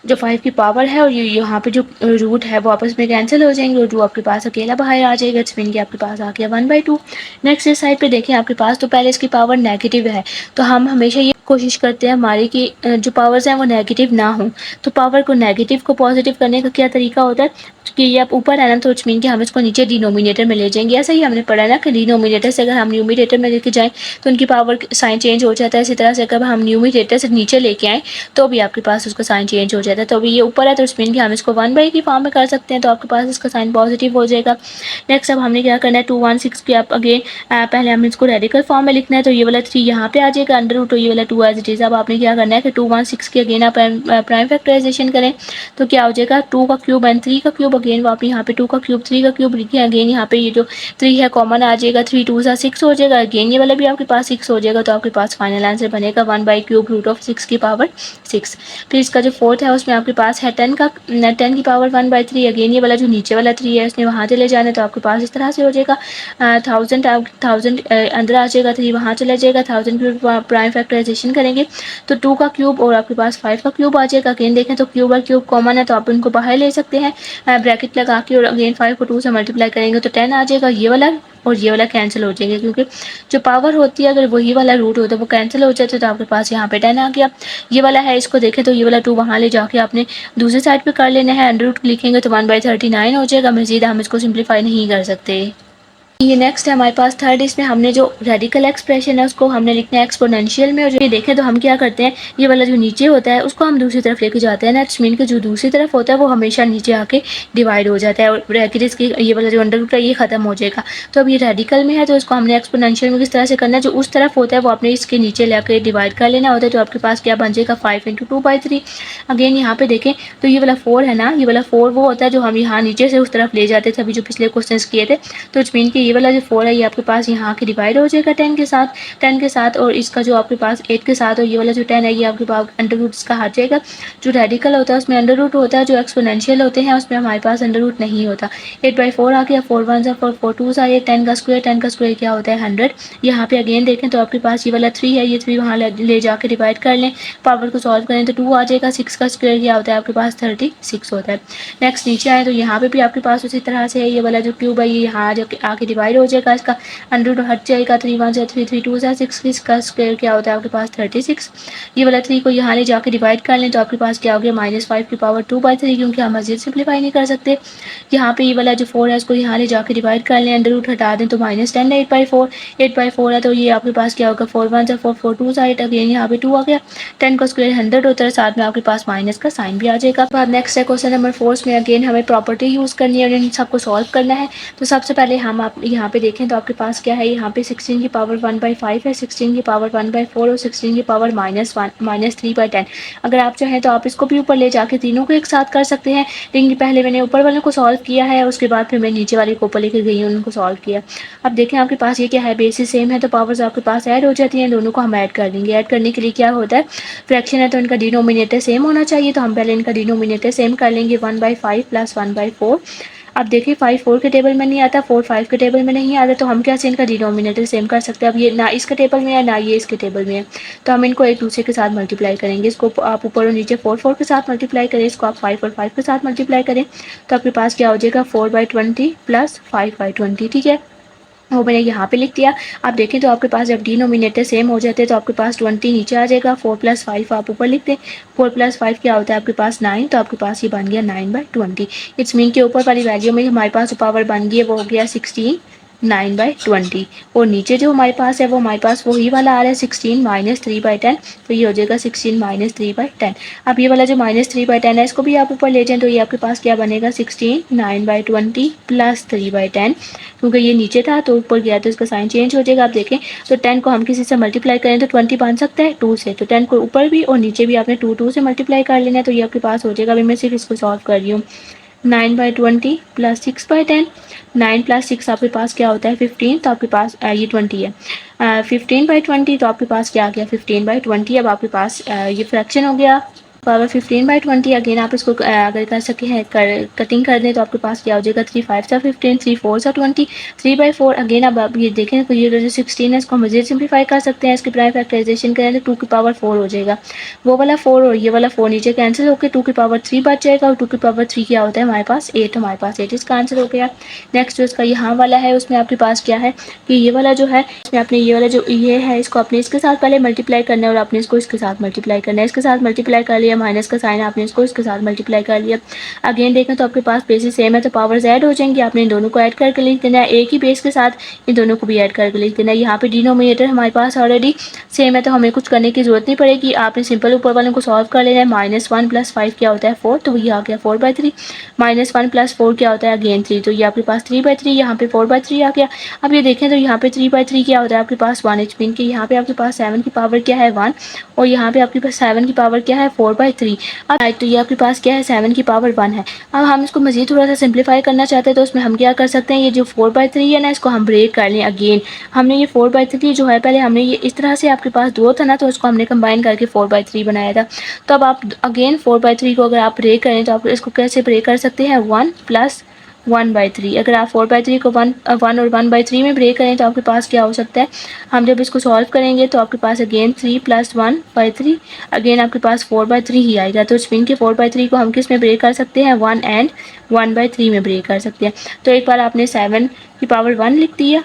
Speaker 1: जो 5 की पावर है और यहाँ पे जो रूट है वो आपस में कैंसिल हो जाएंगे, और 2 आपके पास अकेला बाहर आ जाएगा, इट्स मीन कि आपके पास आ गया 1/2। नेक्स्ट इस साइड पे देखें आपके पास तो पहले इसकी पावर नेगेटिव है, तो हम हमेशा ये कोशिश करते हैं हमारी कि जो पावर्स हैं वो नेगेटिव ना हो, तो पावर को नेगेटिव को पॉजिटिव करने का क्या तरीका होता है कि ये आप ऊपर है ना, तो इट्स मीन कि हम इसको नीचे डिनोमिनेटर में ले जाएंगे। ऐसा ही हमने पढ़ा है ना कि डिनोमिनेटर से अगर हम न्यूमिनेटर में लेके जाएं तो उनकी पावर साइन चेंज हो जाता है, इसी तरह से अगर हम न्यूमिनेटर से नीचे लेके आएँ तो भी आपके पास उसका साइन चेंज हो जाता है। तो अभी ये ऊपर है तो इट्स मीन कि हम इसको 1/, की फॉर्म में कर सकते हैं, तो आपके पास इसका साइन पॉजिटिव हो जाएगा। नेक्स्ट अब हमने क्या करना है 2 1 6 की आप अगेन पहले हमने इसको रेडिकल फॉर्म में लिखना है, तो ये वाला 3 यहाँ पे आ जाएगा अंडर रूट, तो ये वाला 2 एज इट इज। अब आपने क्या करना है कि 2 1 6 की अगेन आप प्राइम फैक्टराइजेशन करें तो क्या हो जाएगा 2 का क्यूब एंड 3 का क्यूब, क्यूब, अगेन वो आप यहाँ पे 2 का क्यूब 3 का क्यूब लिखे, अगेन यहाँ पे ये जो 3 है कॉमन आ जाएगा, 3 2 सा 6 हो जाएगा, अगेन ये वाला भी आपके पास 6 हो जाएगा। तो आपके पास फाइनल आंसर बनेगा 1/³ की पावर 6। फिर इसका जो फोर्थ है उसमें आपके पास है 10 की पावर 1/3, अगेन ये वाला जो नीचे वाला 3 है उसने वहाँ चले जाना, तो आपके पास इस तरह से हो जाएगा 1000 अंदर आ जाएगा, 3 वहाँ चला जाएगा, 1000 की प्राइम फैक्टराइजेशन करेंगे तो 2 का क्यूब और आपके पास 5 का क्यूब आ जाएगा। अगेन देखें तो क्यूब और क्यूब कॉमन है तो आप उनको बाहर ले सकते हैं ब्रैकेट लगा के, और अगेन 5 को 2 से मल्टीप्लाई करेंगे तो 10 आ जाएगा। ये वाला और ये वाला कैंसिल हो जाएंगे, क्योंकि जो पावर होती है अगर वही वाला रूट होता है वो कैंसिल हो जाता है, तो आपके पास यहाँ पे 10 आ गया। ये वाला है, इसको देखें तो ये वाला 2 वहाँ ले जाके आपने दूसरी साइड पे कर लेना है, अंडर रूट लिखेंगे तो 1/39 हो जाएगा। मजीद हम इसको सिंप्लीफाई नहीं कर सकते। ये नेक्स्ट है हमारे पास थर्ड, इसमें हमने जो रेडिकल एक्सप्रेशन है उसको हमने लिखना है एक्सपोनेंशियल में, और जो ये देखें तो हम क्या करते हैं, ये वाला जो नीचे होता है उसको हम दूसरी तरफ लेके जाते हैं ना, मीन के जो दूसरी तरफ होता है वो हमेशा नीचे आके डिवाइड हो जाता है, और ब्रैकेट इसकी ये वाला जो अंडर रूट है ये खत्म हो जाएगा। तो अब ये रेडिकल में है तो इसको हमने एक्सपोनेंशियल में किस तरह से करना है, जो उस तरफ होता है वो आपने इसके नीचे लेकर डिवाइड कर लेना होता है। तो आपके पास क्या बन जाएगा 5 × 2/3। अगेन यहाँ पे देखें तो ये वाला 4 है ना, ये वाला 4 वो होता है जो हम यहाँ नीचे से उस तरफ ले जाते थे अभी जो पिछले क्वेश्चन किए थे। तो मीन के ये वाला जो 4 है आपके पास यहाँ के डिवाइड हो जाएगा 10 के साथ, और इसका जो आपके पास 8 के साथ, और ये वाला जो 10 है ये आपके पास अंडर रूट इसका हट जाएगा। जो रेडिकल होता है उसमें अंडर रूट होता है, जो एक्सपोनेंशियल होते हैं उसमें हमारे पास अंडर रूट नहीं होता। 8/4 आ गया, 4 1 4 4 2 आ गया, 10 का स्क्वायर क्या होता है 100। यहाँ पे अगेन देखें तो आपके पास ये वाला 3 है, ये 3 वहाँ ले जाके डिवाइड कर लें, पावर को सॉल्व करें तो 2 आ जाएगा। 6 का स्क्वायर क्या होता है आपके पास 36 होता है। नेक्स्ट नीचे आए तो यहाँ पे भी आपके पास उसी तरह से है, ये वाला जो क्यूब है ये यहाँ आके डिवाइड हो जाएगा, इसका अंडर हट जाएगा। 3 1 3 3 2 6 का स्क्वायर क्या होता है आपके पास 36। ये वाला 3 को यहाँ ले जाके डिवाइड कर लें तो आपके पास क्या हो गया -5 की पावर 2/3, क्योंकि हम मजीद सिंप्लीफाई नहीं कर सकते। यहाँ पे ये वाला जो 4 है इसको यहाँ ले जाके डिवाइड कर लें, अंडर रूट हटा दें तो -10 है। 8/4 है तो ये आपके पास क्या होगा 4 1 4 4 2 8, अगेन यहाँ पे 2 आ गया। 10 का स्क्वायर 100 होता है, साथ में आपके पास माइनस का साइन भी आ जाएगा। बाद नेक्स्ट है क्वेश्चन नंबर 4 में अगेन हमें प्रॉपर्टी यूज़ करनी है और इन सबको सॉल्व करना है। तो सबसे पहले हम आप यहाँ पे देखें तो आपके पास क्या है, यहाँ पे 16 की पावर 1/5 है, 16 की पावर 1/4 और 16 की पावर -3/10। अगर आप चाहें तो आप इसको भी ऊपर ले जाके तीनों को एक साथ कर सकते हैं, लेकिन पहले मैंने ऊपर वाले को सॉल्व किया है, उसके बाद फिर मैं नीचे वाले को ऊपर लेकर गई हूँ उनको सॉल्व किया। अब देखें आपके पास ये क्या है, बेसिस सेम है तो पावर्स आपके पास ऐड हो जाती हैं, दोनों को हम ऐड कर लेंगे। ऐड करने के लिए क्या होता है, फ्रैक्शन है तो इनका डिनोमिनेटर सेम होना चाहिए, तो हम पहले इनका डिनोमिनेटर सेम कर लेंगे। 1/5 + 1/4। अब देखिए 5 4 के टेबल में नहीं आता, 4 5 के टेबल में नहीं आता, तो हम कैसे इनका डिनोमिनेटर सेम कर सकते हैं। अब ये ना इसके टेबल में है ना ये इसके टेबल में है, तो हम इनको एक दूसरे के साथ मल्टीप्लाई करेंगे। इसको आप ऊपर और नीचे 4 4 के साथ मल्टीप्लाई करें, इसको आप 5 और 5 के साथ मल्टीप्लाई करें, तो आपके पास क्या हो जाएगा 4/20 + 5/20। ठीक है, वो मैंने यहाँ पे लिख दिया। आप देखें तो आपके पास जब डिनोमिनेटर सेम हो जाते हैं तो आपके पास 20 नीचे आ जाएगा, 4 + 5 आप ऊपर लिख दें। 4 + 5 क्या होता है आपके पास 9, तो आपके पास ये बन गया 9/20। इट्स मीन के ऊपर वाली वैल्यू में हमारे पास जो पावर बन गई है वो हो गया 16 9/20, और नीचे जो हमारे पास है वो हमारे पास वही वाला आ रहा है 16 - 3/10, तो ये हो जाएगा 16 - 3/10। अब ये वाला जो -3/10 है इसको भी आप ऊपर ले जाएं तो ये आपके पास क्या बनेगा 16 9/20 + 3/10, क्योंकि ये नीचे था तो ऊपर गया तो इसका साइन चेंज हो जाएगा। आप देखें तो 10 को हम किसी से मल्टीप्लाई करें तो 20 बन सकता है 2 से, तो 10 को ऊपर भी और नीचे भी आपने 2 से मल्टीप्लाई कर लेना है, तो ये आपके पास हो जाएगा। अभी मैं सिर्फ इसको सॉल्व कर रही हूँ। 9/20 + 6/10, 9 + 6 आपके पास क्या होता है 15, तो आपके पास ये 20 है। 15/20 तो आपके पास क्या आ गया 15/20। अब आपके पास ये फ्रैक्शन हो गया पावर 15/20। अगेन आप इसको अगर कर सके हैं कटिंग कर दें तो आपके पास क्या हो जाएगा 3 5 सा 15, 3 4 सा 20, 3/4। अगेन अब आप ये देखें तो ये जो 16 है इसको मज़ीद सिंप्लीफाई कर सकते हैं, इसकी प्राइम फैक्टराइजेशन करें तो 2 की पावर 4 हो जाएगा। वो वाला 4 और ये वाला 4 नीचे कैंसिल होकर 2 की पावर 3 बच जाएगा, और 2 की पावर 3 क्या होता है हमारे पास 8, हमारे पास 8 इसका आंसर हो गया। नेक्स्ट जो इसका यहाँ वाला है उसमें आपके पास क्या है कि ये वाला जो है इसमें आपने ये वाला जो ये है इसको अपने इसके साथ पहले मल्टीप्लाई करना है और आपने इसको इसके साथ मल्टीप्लाई करना है। इसके साथ मल्टीप्लाई कर लिया, माइनस का साइन आपने इसको इसके साथ मल्टीप्लाई कर लिया। अगेन देखें तो आपके पास बेसिस सेम है तो पावर्स ऐड हो जाएंगी, आपने इन दोनों को ऐड करके लिख देना है। एक ही बेस के साथ इन दोनों को भी ऐड करके लिख देना है। यहाँ पे डिनोमिनेटर हमारे पास ऑलरेडी सेम है तो हमें कुछ करने की जरूरत नहीं पड़ेगी, आपने सिंपल ऊपर वालों को सॉल्व कर लेना है। -1 + 5 क्या होता है 4, तो ये आ गया 4/3। -1 + 4 क्या होता है अगेन 3, तो ये आपके पास 3/3, यहाँ पे 4/3 आ गया। अब ये देखें तो यहाँ पे 3/3 क्या होता है आपके पास 1 HP के, यहाँ पे आपके पास 7 की पावर क्या है 1, और यहाँ पे आपके पास 7 की पावर क्या है 4/3 4/3। अब तो ये आपके पास क्या है, 7 की पावर 1 है। अब हम इसको मज़ीद थोड़ा सा सिंप्लीफाई करना चाहते हैं तो उसमें हम क्या कर सकते हैं, ये जो 4/3 है ना, इसको हम ब्रेक कर लें अगेन। हमने ये 4/3 जो है, पहले हमने ये इस तरह से आपके पास 2 था ना, तो उसको हमने कंबाइन करके 4/3 बनाया था। तो अब आप अगेन 4/3 को अगर आप ब्रेक करें तो आप इसको कैसे ब्रेक कर सकते हैं, 1 + 1/3। अगर आप 4/3 को 1 और 1/3 में ब्रेक करें तो आपके पास क्या हो सकता है, हम जब इसको सॉल्व करेंगे तो आपके पास अगेन 3 + 1/3 अगेन आपके पास 4/3 ही आएगा। तो स्पिन के 4/3 को हम किस में ब्रेक कर सकते हैं, 1 एंड 1/3 में ब्रेक कर सकते हैं। तो एक बार आपने 7 की पावर 1 लिख दिया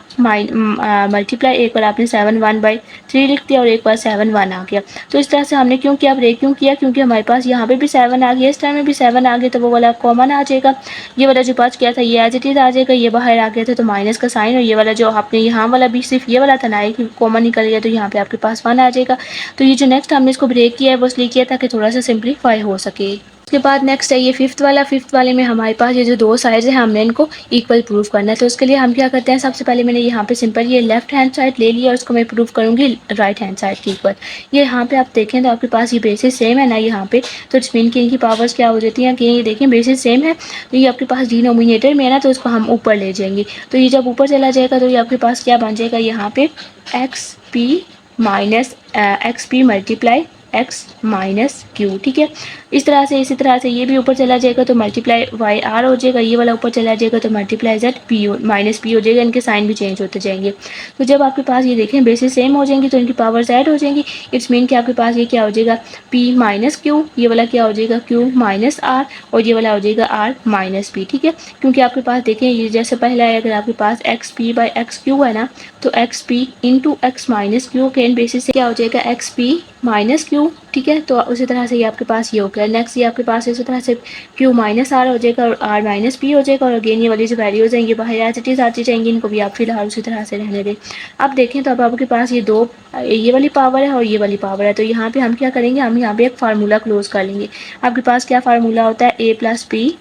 Speaker 1: मल्टीप्लाई, एक बार आपने 7 1/3 लिख दिया और एक बार 7 1 आ गया। तो इस तरह से हमने क्यों किया, ब्रेक क्यों किया, क्योंकि हमारे पास यहाँ पे भी 7 आ गया, इस टाइम में भी 7 आ गया, तो वो वाला कॉमन आ जाएगा। ये वाला जो बच गया था ये एज इट इज़ आ जाएगा, ये बाहर आ गया था तो माइनस का साइन, और ये वाला जो आपने यहाँ वाला भी सिर्फ ये वाला था ना, एक कॉमन निकल गया तो यहाँ पे आपके पास 1 आ जाएगा। तो ये जो नेक्स्ट हमने इसको ब्रेक किया है वो इसलिए किया ताकि थोड़ा सा सिंप्लीफाई हो सके। उसके बाद नेक्स्ट है ये फिफ्थ वाला। फिफ्थ वाले में हमारे पास ये जो दो साइड्स हैं हमने इनको इक्वल प्रूव करना है। तो उसके लिए हम क्या करते हैं, सबसे पहले मैंने यहाँ पे सिंपल ये लेफ्ट हैंड साइड ले लिया और उसको मैं प्रूव करूँगी राइट हैंड साइड के इक्वल। ये यहाँ पे आप देखें तो आपके पास ये बेसिस सेम है ना यहाँ पे, तो इट्स मीन कि इनकी पावर्स क्या हो जाती हैं कि ये देखें बेसिस सेम है, तो ये आपके पास डिनोमिनेटर में है ना, तो इसको हम ऊपर ले जाएंगे। तो ये जब ऊपर चला जाएगा तो ये आपके पास क्या बन जाएगा, यहाँ पे x P minus x P multiply x minus Q. ठीक है, इस तरह से इसी तरह से ये भी ऊपर चला जाएगा तो मल्टीप्लाई वाई आर हो जाएगा, ये वाला ऊपर चला जाएगा तो multiply Z P minus P हो जाएगा। इनके साइन भी चेंज होते जाएंगे। तो जब आपके पास ये देखें बेसिस सेम हो जाएंगी तो इनकी पावर्स ऐड हो जाएंगी। इट्स मीन कि आपके पास ये क्या हो जाएगा, पी माइनस क्यू, ये वाला क्या हो जाएगा क्यू माइनस आर, और ये वाला हो जाएगा आर माइनस पी। ठीक है, क्योंकि आपके पास देखें ये जैसे पहला है, अगर आपके पास x p by x q है ना, तो x p into x minus q के इन बेसिस से क्या हो जाएगा एक्स पी माइनस क्यू। ठीक है, तो उसी तरह से ये आपके पास ये हो गया। नेक्स्ट ये आपके पास इसी तरह से क्यू माइनस आर हो जाएगा और आर माइनस पी हो जाएगा, और अगेन ये वाली जो वैल्यूज हैं ये बाहर एज इट इज़ आती जाएंगी, इनको भी आप फिलहाल उसी तरह से रहने दें। अब देखें तो अब आपके पास ये दो, ये वाली पावर है और ये वाली पावर है, तो यहाँ पे हम क्या करेंगे, हम यहाँ पे एक फार्मूला क्लोज कर लेंगे। आपके पास क्या फार्मूला होता है, a plus p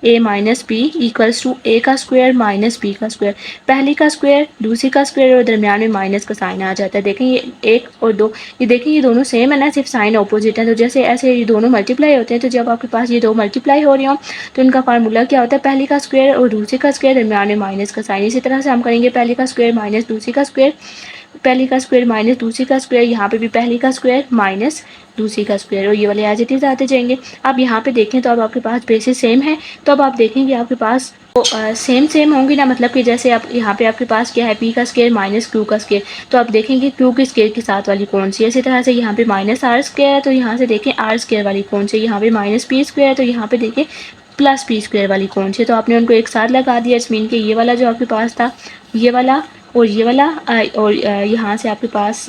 Speaker 1: a minus p equals to a का स्क्वायर माइनस बी का स्क्वायर। पहली का स्क्वायर दूसरी का स्क्वायर और दरमियान में माइनस का साइन आ जाता है। देखें ये एक और दो, ये देखें ये दोनों सेम है ना, सिर्फ साइन अपोजिट है। तो जैसे ऐसे ये दोनों मल्टीप्लाई होते हैं, तो जब आपके पास ये दो मल्टीप्लाई हो रही हो तो इनका फार्मूला क्या होता है, पहली का स्क्वायर और दूसरी का स्क्वायर दरमियान में माइनस का साइन। इसी तरह से हम करेंगे पहली का स्क्वायर माइनस दूसरी का स्क्वायर, पहली का स्क्वायर माइनस दूसरी का स्क्वायर, यहाँ पे भी पहली का स्क्वायर माइनस दूसरी का स्क्वायर, और ये वाले एज इट इज आते जाएंगे। अब यहाँ पे देखें तो अब आपके पास बेसिस सेम है, तो अब आप देखेंगे आपके पास तो सेम होंगी ना, मतलब कि जैसे आप यहाँ पे आपके पास क्या है, पी का स्क्वायर माइनस क्यू का स्क्वायर, तो आप देखेंगे क्यू के स्क्वायर के साथ वाली कौन सी है। इसी तरह से यहाँ पे माइनस आर स्क्वायर है, तो यहाँ से देखें आर स्क्वायर वाली कौन सी है, यहाँ पे माइनस पी स्क्वायर है, तो यहाँ पे देखें प्लस पी स्क्वायर वाली कौन सी है। तो आपने उनको एक साथ लगा दिया, इट्स मीन कि ये वाला जो आपके पास था, ये वाला और ये वाला, और यहाँ से आपके पास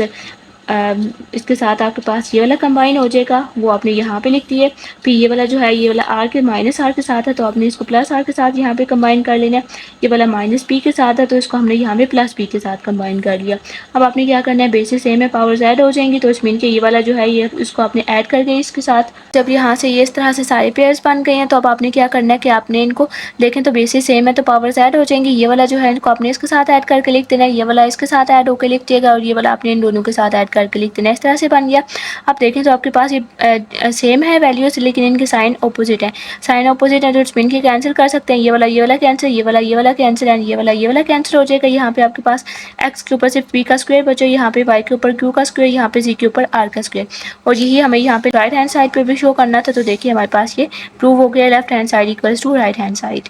Speaker 1: इसके साथ आपके पास ये वाला कंबाइन हो जाएगा, वो आपने यहाँ पे लिख दिए। फिर ये वाला जो है, ये वाला आर के माइनस आर के साथ है, तो आपने इसको प्लस आर के साथ यहाँ पे कंबाइन कर लेना है। ये वाला माइनस पी के साथ है, तो इसको हमने यहाँ पे प्लस पी के साथ कंबाइन कर लिया। अब आपने क्या करना है, बेसिस सेम है, पावर्स ऐड हो जाएंगी, तो इस मीन के ये वाला जो है ये इसको आपने ऐड कर गए इसके साथ। जब यहाँ से ये इस तरह से सारे पेयर्स बन गए हैं, तो अब आपने क्या करना है कि आपने इनको देखें तो बेसिस सेम है तो पावर्स ऐड हो जाएंगी। ये वाला जो है इनको आपने इसके साथ ऐड करके लिख देना है, ये वाला इसके साथ ऐड होकर लिख दिएगा, और ये वाला आपने इन दोनों के साथ ऐड करके लिख देना है। इस तरह से बन गया। अब देखें तो आपके पास ये सेम है वैल्यूज, लेकिन इनके साइन ऑपोजिट है। साइन ऑपोजिट है तो इट्स मीन के कैंसिल कर सकते हैं, ये वाला कैंसिल, ये वाला कैंसिल एंड ये वाला कैंसिल हो जाएगा। यहाँ पे आपके पास एक्स के ऊपर सिर्फ पी का स्क्वायर बचा, यहाँ पे वाई के ऊपर क्यू का स्क्वायर, यहाँ पे जी के ऊपर आर का स्क्वायर, और यही हमें यहाँ पे राइट हैंड साइड पे भी शो करना था। तो देखिए हमारे पास ये प्रूव हो गया, left hand side equals to right hand side.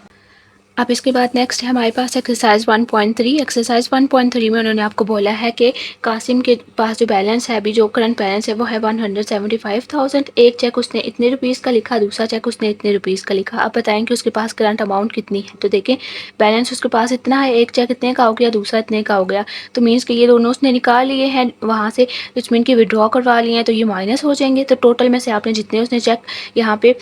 Speaker 1: अब इसके बाद नेक्स्ट है हमारे पास एक्सरसाइज 1.3। एक्सरसाइज 1.3 में उन्होंने आपको बोला है कि कासिम के पास जो बैलेंस है अभी, जो करंट बैलेंस है वो है 175,000। एक चेक उसने इतने रुपीज़ का लिखा, दूसरा चेक उसने इतने रुपीज़ का लिखा। अब बताएं कि उसके पास करंट अमाउंट कितनी है। तो देखें बैलेंस उसके पास इतना है, एक चेक इतने का हो गया, दूसरा इतने का हो गया, तो मीन्स कि ये दोनों उसने निकाल लिए हैं वहाँ से, इट्स मीन की विड्रॉ करवा लिए हैं, तो ये माइनस हो जाएंगे। तो टोटल में से आपने जितने उसने चेक यहाँ पे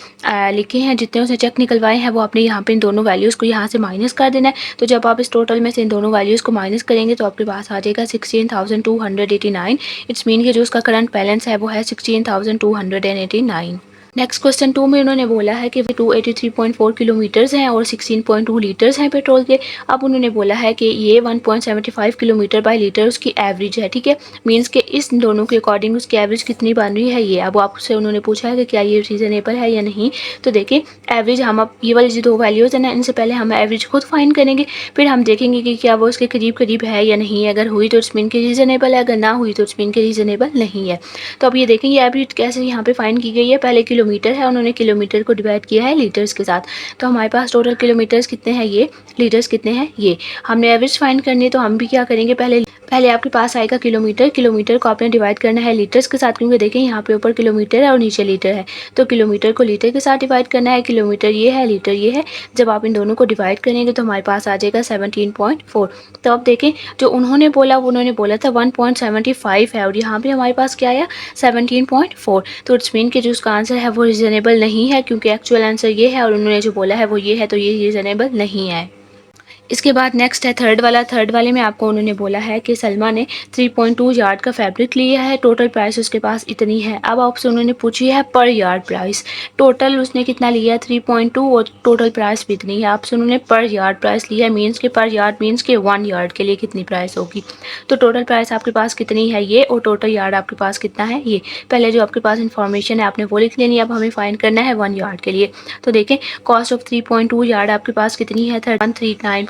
Speaker 1: लिखे हैं, जितने उसने चेक निकलवाए हैं, वो आपने यहाँ पे इन दोनों वैल्यूज़ को यहाँ से माइनस कर देना है। तो जब आप इस टोटल में से इन दोनों वैल्यूज़ को माइनस करेंगे तो आपके पास आ जाएगा 16,289। इट्स मीन कि जो उसका करंट बैलेंस है वो है 16,289। नेक्स्ट क्वेश्चन 2 में उन्होंने बोला है कि 283.4 किलोमीटर्स हैं और 16.2 लीटर्स हैं पेट्रोल के। अब उन्होंने बोला है कि ये 1.75 किलोमीटर बाय लीटर उसकी एवरेज है, ठीक है। मींस कि इस दोनों के अकॉर्डिंग उसकी एवरेज कितनी बन रही है ये। अब आपसे उन्होंने पूछा है कि क्या ये रीज़नेबल है या नहीं। तो देखिए एवरेज हम अब ये वाली जो दो वैल्यूज़ है ना, इनसे पहले हम एवरेज खुद फाइंड करेंगे, फिर हम देखेंगे कि क्या वो उसके करीब करीब है या नहीं है। अगर हुई तो इट्स मीन के रीज़नेबल है, अगर ना हुई तो इट्स मीन के रीज़नेबल नहीं है। तो अब ये देखेंगे एवरेज कैसे यहाँ पे फाइंड की गई है। पहले किलोमीटर है, उन्होंने किलोमीटर को डिवाइड किया है लीटर्स के साथ। तो हमारे पास टोटल किलोमीटर्स कितने हैं ये, लीटर्स कितने हैं ये। हमने एवरेज फाइंड करनी है, तो हम भी क्या करेंगे, पहले आपके पास आएगा किलोमीटर। किलोमीटर को आपने डिवाइड करना है लीटर्स के साथ, क्योंकि देखें यहाँ पे ऊपर किलोमीटर है और नीचे लीटर है। तो किलोमीटर को लीटर के साथ डिवाइड करना है। किलोमीटर ये है, लीटर ये है। जब आप इन दोनों को डिवाइड करेंगे तो हमारे पास आ जाएगा 17.4। तो अब देखें जो उन्होंने बोला था 1.75 है, और यहाँ पे हमारे पास क्या आया 17.4। तो इट्स मीन कि जो उसका आंसर है वो रीज़नेबल नहीं है, क्योंकि एक्चुअल आंसर ये है और उन्होंने जो बोला है वो ये है, तो ये रीज़नेबल नहीं है। इसके बाद नेक्स्ट है थर्ड वाला। थर्ड वाले में आपको उन्होंने बोला है कि सलमा ने 3.2 यार्ड का फैब्रिक लिया है, टोटल प्राइस उसके पास इतनी है। अब आपसे उन्होंने पूछी है पर यार्ड प्राइस। टोटल उसने कितना लिया है 3.2 और टोटल प्राइस भी इतनी है। आपसे उन्होंने पर यार्ड प्राइस लिया है, मीन्स के पर यार्ड मीन्स के 1 यार्ड के लिए कितनी प्राइस होगी। तो टोटल प्राइस आपके पास कितनी है ये, और टोटल यार्ड आपके पास कितना है ये। पहले जो आपके पास इन्फॉर्मेशन है आपने वो लिख लेनी है। अब हमें फाइंड करना है 1 यार्ड के लिए। तो देखें कॉस्ट ऑफ 3.2 यार्ड आपके पास कितनी है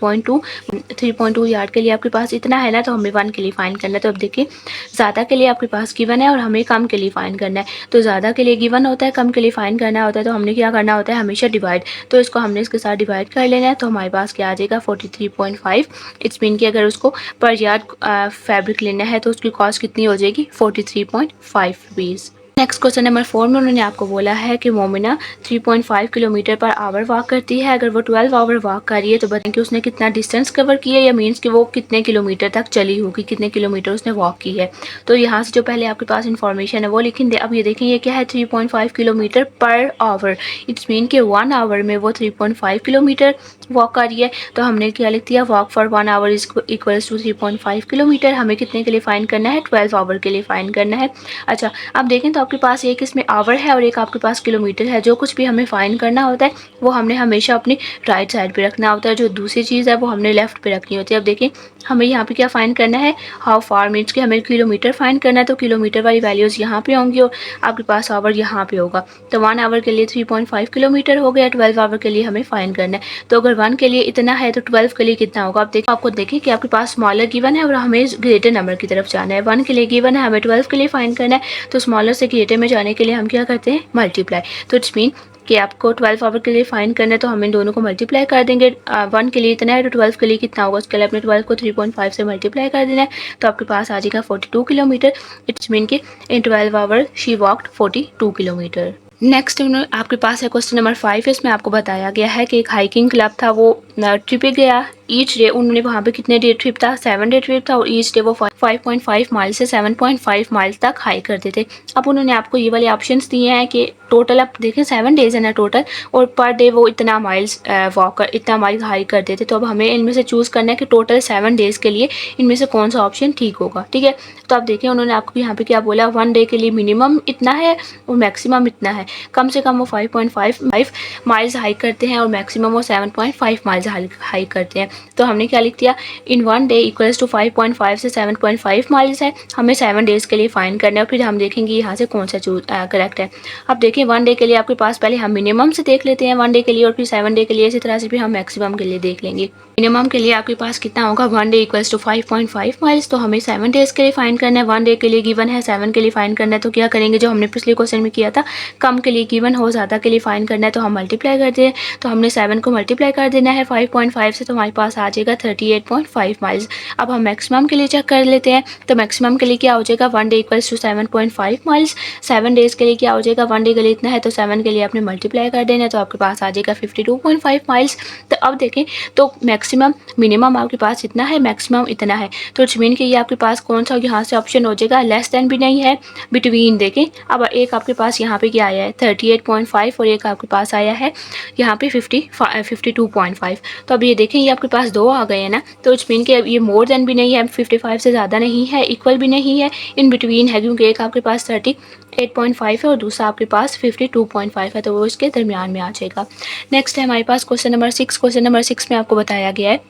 Speaker 1: 3.2 यार्ड के लिए आपके पास इतना है ना, तो हमें 1 के लिए फाइंड करना है। तो अब देखिए ज़्यादा के लिए आपके पास गिवन है और हमें कम के लिए फाइंड करना है। तो ज़्यादा के लिए गिवन होता है, कम के लिए फाइंड करना होता है। तो हमने क्या करना होता है हमेशा डिवाइड। तो इसको हमने इसके साथ डिवाइड कर लेना है। तो हमारे पास क्या आ जाएगा 43.5। इट्स मीन कि अगर उसको पर यार्ड फैब्रिक लेना है तो उसकी कॉस्ट कितनी हो जाएगी 43.5 रुपीज़। नेक्स्ट क्वेश्चन नंबर 4 में उन्होंने आपको बोला है कि Momina 3.5 kilometre per hour walk करती है। अगर वो 12 आवर वॉक कर रही है तो बताएं कि उसने कितना डिस्टेंस कवर किया, या मीन्स कि वो कितने किलोमीटर तक चली होगी, कितने किलोमीटर उसने वॉक की है। तो यहाँ से जो पहले आपके पास इन्फॉर्मेशन है वो लिखेंगे। अब ये देखें ये क्या है 3.5 kilometre per hour. It's mean कि 1 आवर में वो 3.5 किलोमीटर वॉक कर रही है। तो हमने क्या लिख दिया, walk for 1 hour is equals to 3.5 kilometre. हमें कितने के लिए फाइंड करना है 12 आवर के लिए फाइंड करना है। अच्छा अब देखें तो आपके पास एक इसमें आवर है और एक आपके पास किलोमीटर है। जो कुछ भी हमें फाइंड करना होता है वो हमने हमेशा अपनी राइट साइड पे रखना होता है, जो दूसरी चीज़ है वो हमने लेफ्ट पे रखनी होती है। अब देखें हमें यहाँ पे क्या फाइंड करना है, हाउ फार मीन्स कि हमें किलोमीटर फाइंड करना है। तो किलोमीटर वाली वैल्यूज़ यहाँ पे होंगी और आपके पास आवर यहाँ पे होगा। तो 1 आवर के लिए 3.5 किलोमीटर हो गया, 12 आवर के लिए हमें फाइंड करना है। तो अगर 1 के लिए इतना है तो 12 के लिए कितना होगा। आप देखिए आपको देखें कि आपके पास स्मॉलर गिवन है और हमें ग्रेटर नंबर की तरफ जाना है। 1 के लिए गिवन है, हमें 12 के लिए फाइंड करना है। तो स्मॉलर से ग्रेटर में जाने के लिए हम क्या करते हैं मल्टीप्लाई। तो इट्स मीन कि आपको 12 आवर के लिए फाइंड करना है, तो हम इन दोनों को मल्टीप्लाई कर देंगे। 1 के लिए इतना है तो 12 के लिए कितना होगा, उसके लिए अपने 12 को 3.5 से मल्टीप्लाई कर देना है। तो आपके पास आ जाएगा 42 किलोमीटर। इट्स मीन कि in 12 hour she walked 42 kilometre. Next आपके पास है क्वेश्चन नंबर 5। इसमें आपको बताया गया है कि एक हाइकिंग क्लब था, वो ट्रिप पे गया। ईच डे उन्होंने वहाँ पे कितने डे ट्रिप था 7 डे ट्रिप था, और ईच डे वो 5.5 माइल से 7.5 माइल तक हाइक करते थे। अब उन्होंने आपको ये वाले ऑप्शंस दिए हैं कि टोटल आप देखें 7 डेज है ना टोटल, और पर डे वो इतना माइल्स इतना माइल हाइक करते थे। तो अब हमें इनमें से चूज़ करना है कि टोटल 7 डेज के लिए इनमें से कौन सा ऑप्शन ठीक होगा। ठीक है, तो आप देखें उन्होंने आपको यहाँ पे क्या बोला, 1 डे के लिए मिनिमम इतना है और मैक्सिमम इतना है। कम से कम वो 5.5 माइल्स हाइक करते हैं और मैक्सिमम वो 7.5 माइल्स हाइक करते हैं। तो हमने क्या लिख दिया, इन 1 डे इक्वल्स टू 5.5 से 7.5 माइल्स है। हमें 7 डेज के लिए फाइंड करना है, और फिर हम देखेंगे यहाँ से कौन सा करेक्ट है। अब देखिए 1 डे के लिए आपके पास पहले हम मिनिमम से देख लेते हैं 1 डे के लिए, और फिर 7 डे के लिए इसी तरह से फिर हम मैक्सिमम के लिए देख लेंगे। मिनिमम के लिए आपके पास कितना होगा 1 डे इक्वल्स टू 5.5 माइल्स। तो हमें 7 डेज के लिए फाइंड करना है। 1 डे के लिए गिवन है, 7 के लिए फाइंड करना है। तो क्या करेंगे जो हमने पिछले क्वेश्चन में किया था, कम के लिए गिवन हो ज़्यादा के लिए फाइंड करना है तो हम मल्टीप्लाई करते हैं। तो हमने 7 को मल्टीप्लाई कर देना है 5.5 से, तो हमारे पास आ जाएगा 38.5 माइल्स। अब हम मैक्सिमम के लिए चेक कर लेते हैं। तो मैक्सिमम के लिए क्या हो जाएगा 1 day equals to 7.5 miles. 7 days के लिए क्या हो जाएगा, 1 डे के लिए इतना है तो 7 के लिए आपने मल्टीप्लाई कर देना है, तो आपके पास आ जाएगा 52.5 माइल्स। तो अब देखें तो मैक्सिमम मिनिमम आपके पास इतना है, मैक्सिमम इतना है। तो इट्स मीन कि ये आपके पास कौन सा यहाँ से ऑप्शन हो जाएगा, लेस देन भी नहीं है, बिटवीन। देखें अब एक आपके पास यहाँ पे क्या आया है 38.5 और एक आपके पास आया है यहाँ पे 52.5। तो अब ये देखें ये आपके पास 2 आ गए हैं ना, तो इट्स मीन कि ये मोर देन भी नहीं है, 55 से ज़्यादा नहीं है, इक्वल भी नहीं है, इन बिटवीन है, क्योंकि एक आपके पास 38.5 है और दूसरा आपके पास 52.5 है, तो वो इसके दरमियान में आ जाएगा। नेक्स्ट है हमारे पास क्वेश्चन नंबर 6। क्वेश्चन नंबर 6 में आपको बताया गया है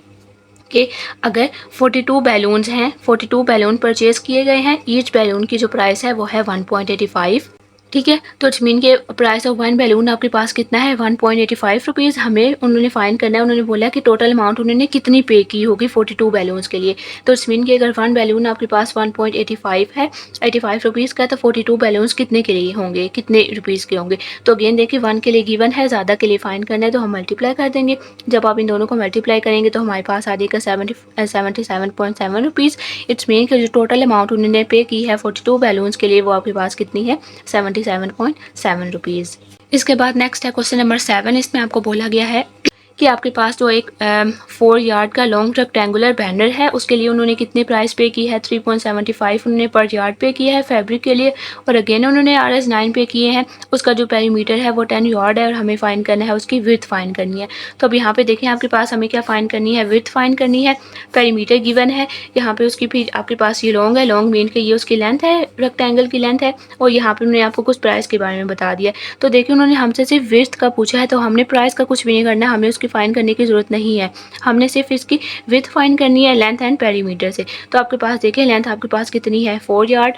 Speaker 1: कि अगर 42 बैलून्स हैं, 42 बैलून परचेज़ किए गए हैं, ईच बैलून की जो प्राइस है वो है 1.85, ठीक है। तो इट्स मीन के प्राइस ऑफ 1 बैलून आपके पास कितना है, 1.85 रुपीज़। हमें उन्होंने फाइंड करना है, उन्होंने बोला कि टोटल अमाउंट उन्होंने कितनी पे की होगी 42 बैलून्स के लिए। तो इट्स मीन कि अगर 1 बैलून आपके पास 1.85 है, 85 रुपीज़ का, तो 42 बैलून्स कितने के लिए होंगे, कितने रुपीज़ के होंगे। तो अगेन देखिए 1 के लिए गिवन है, ज़्यादा के लिए फाइंड करना है, तो हम मल्टीप्लाई कर देंगे। जब आप इन दोनों को मल्टीप्लाई करेंगे तो हमारे पास आ जाएगा 77.7 रुपीज़। इट्स मीन कि जो टोटल अमाउंट उन्होंने पे की है 42 बैलून्स के लिए वो आपके पास कितनी है, 77.7 रुपीज़। इसके बाद नेक्स्ट है क्वेश्चन नंबर 7। इसमें आपको बोला गया है कि आपके पास जो एक 4 यार्ड का लॉन्ग रेक्टेंगुलर बैनर है उसके लिए उन्होंने कितनी प्राइस पे की है, 3.75 उन्होंने पर यार्ड पे किया है फैब्रिक के लिए, और अगेन उन्होंने RS9 पे किए हैं। उसका जो पेरीमीटर है वो 10 यार्ड है और हमें फाइंड करना है उसकी विड्थ फाइंड करनी है। तो अब यहाँ पे देखें आपके पास हमें क्या फाइंड करनी है, विड्थ फाइंड करनी है, पेरीमीटर गिवन है, यहाँ पे उसकी फिर आपके पास ये लॉन्ग है, लॉन्ग मीन के ये उसकी लेंथ है, रेक्टेंगल की लेंथ है, और यहाँ पे उन्होंने आपको कुछ प्राइस के बारे में बता दिया। तो देखिए उन्होंने हमसे सिर्फ विड्थ का पूछा है, तो हमने प्राइस का कुछ भी नहीं करना, हमें उसकी फाइंड करने की ज़रूरत नहीं है, हमने सिर्फ इसकी विड्थ फाइंड करनी है लेंथ एंड पेरीमीटर से। तो आपके पास देखिए लेंथ आपके पास कितनी है, 4 यार्ड,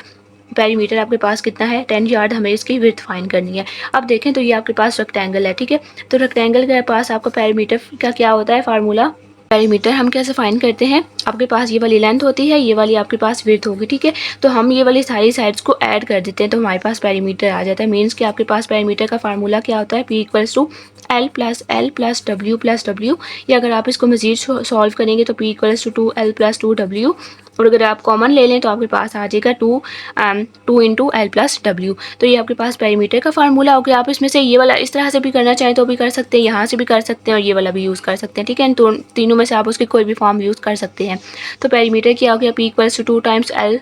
Speaker 1: पेरीमीटर आपके पास कितना है, 10 यार्ड, हमें इसकी विड्थ फाइंड करनी है। अब देखें तो ये आपके पास रेक्टेंगल है, ठीक है। तो रेक्टेंगल के पास आपका पेरीमीटर का क्या होता है फार्मूला, पेरीमीटर हम कैसे फाइंड करते हैं, आपके पास ये वाली लेंथ होती है, ये वाली आपके पास विड्थ होगी, ठीक है। तो हम ये वाली सारी साइड्स को ऐड कर देते हैं तो हमारे पास पेरीमीटर आ जाता है। मीन्स कि आपके पास पेरीमीटर का फार्मूला क्या होता है, P = L + W + W, या अगर आप इसको मज़ीद सॉल्व करेंगे तो P = 2L + 2W, और अगर आप कॉमन ले लें तो आपके पास आ जाएगा 2 × L + W। तो ये आपके पास पेरीमीटर का फार्मूला हो गया। आप इसमें से ये वाला इस तरह से भी करना चाहें तो भी कर सकते हैं, यहाँ से भी कर सकते हैं और ये वाला भी यूज़ कर सकते हैं, ठीक है। इन तीनों में से आप उसकी कोई भी फॉर्म यूज़ कर सकते हैं। तो पेरीमीटर क्या हो गया, P = 2 × L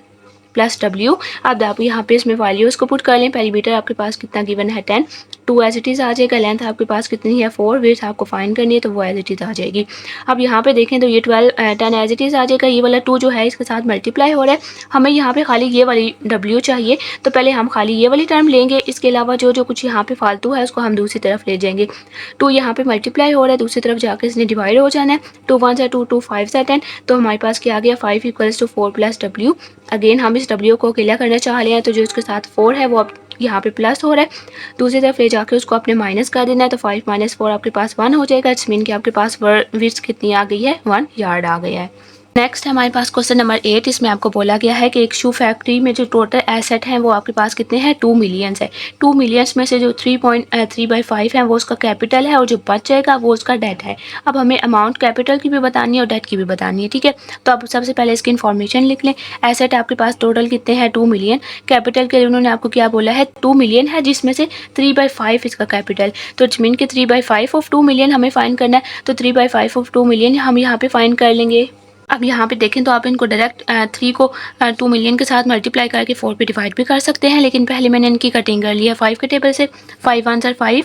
Speaker 1: + W। अब आप यहाँ पे इसमें वैल्यूज़ को पुट कर लें, पेरीमीटर आपके पास कितना गिवन है 10, 2 एज इट इज़ आ जाएगा, लेंथ आपके पास कितनी है 4, विड्थ आपको फाइंड करनी है तो वो एज इट इज़ आ जाएगी। अब यहाँ पे देखें तो ये 10 एज इट इज़ आ जाएगा, ये वाला 2 जो है इसके साथ मल्टीप्लाई हो रहा है, हमें यहाँ पे खाली ये वाली W चाहिए, तो पहले हम खाली ये वाली टर्म लेंगे, इसके अलावा जो जो कुछ यहाँ पे फालतू है उसको हम दूसरी तरफ ले जाएंगे। 2 यहाँ पे मल्टीप्लाई हो रहा है, दूसरी तरफ जाकर इसने डिवाइड हो जाना है, 2 1 2, 2 5 10, तो हमारे पास क्या आ गया, 5 = 4 + W। अगेन हम इस W को अकेला करना चाह रहे हैं, तो जो इसके साथ 4 है वो अब यहाँ पे प्लस हो रहा है, दूसरी तरफ ले जाके उसको आपने माइनस कर देना है, तो 5 - 4 आपके पास 1 हो जाएगा। इट्स मीन कि आपके पास विड्थ कितनी आ गई है, 1 यार्ड आ गया है। नेक्स्ट हमारे पास क्वेश्चन नंबर 8। इसमें आपको बोला गया है कि एक शू फैक्ट्री में जो टोटल एसेट हैं वो आपके पास कितने हैं, 2 मिलियंस है। 2 मिलियंस में से जो 3.3/5 है वो उसका कैपिटल है और जो बच जाएगा वो उसका डेट है। अब हमें अमाउंट कैपिटल की भी बतानी है और डेट की भी बतानी है, ठीक है। तो अब सबसे पहले इसकी इन्फॉर्मेशन लिख लें। एसेट आपके पास टोटल कितने हैं, 2 मिलियन। कैपिटल के लिए उन्होंने आपको क्या बोला है, 2 मिलियन है, जिसमें से 3/5 इसका कैपिटल। तो इट्स मीन कि 3/5 ऑफ 2 मिलियन हमें फाइंड करना है, तो 3/5 ऑफ 2 मिलियन हम यहाँ पे फाइंड कर लेंगे। अब यहाँ पे देखें तो आप इनको डायरेक्ट 3 को 2 मिलियन के साथ मल्टीप्लाई करके 4 पे डिवाइड भी कर सकते हैं, लेकिन पहले मैंने इनकी कटिंग कर लिया 5 के टेबल से। 5 1 5,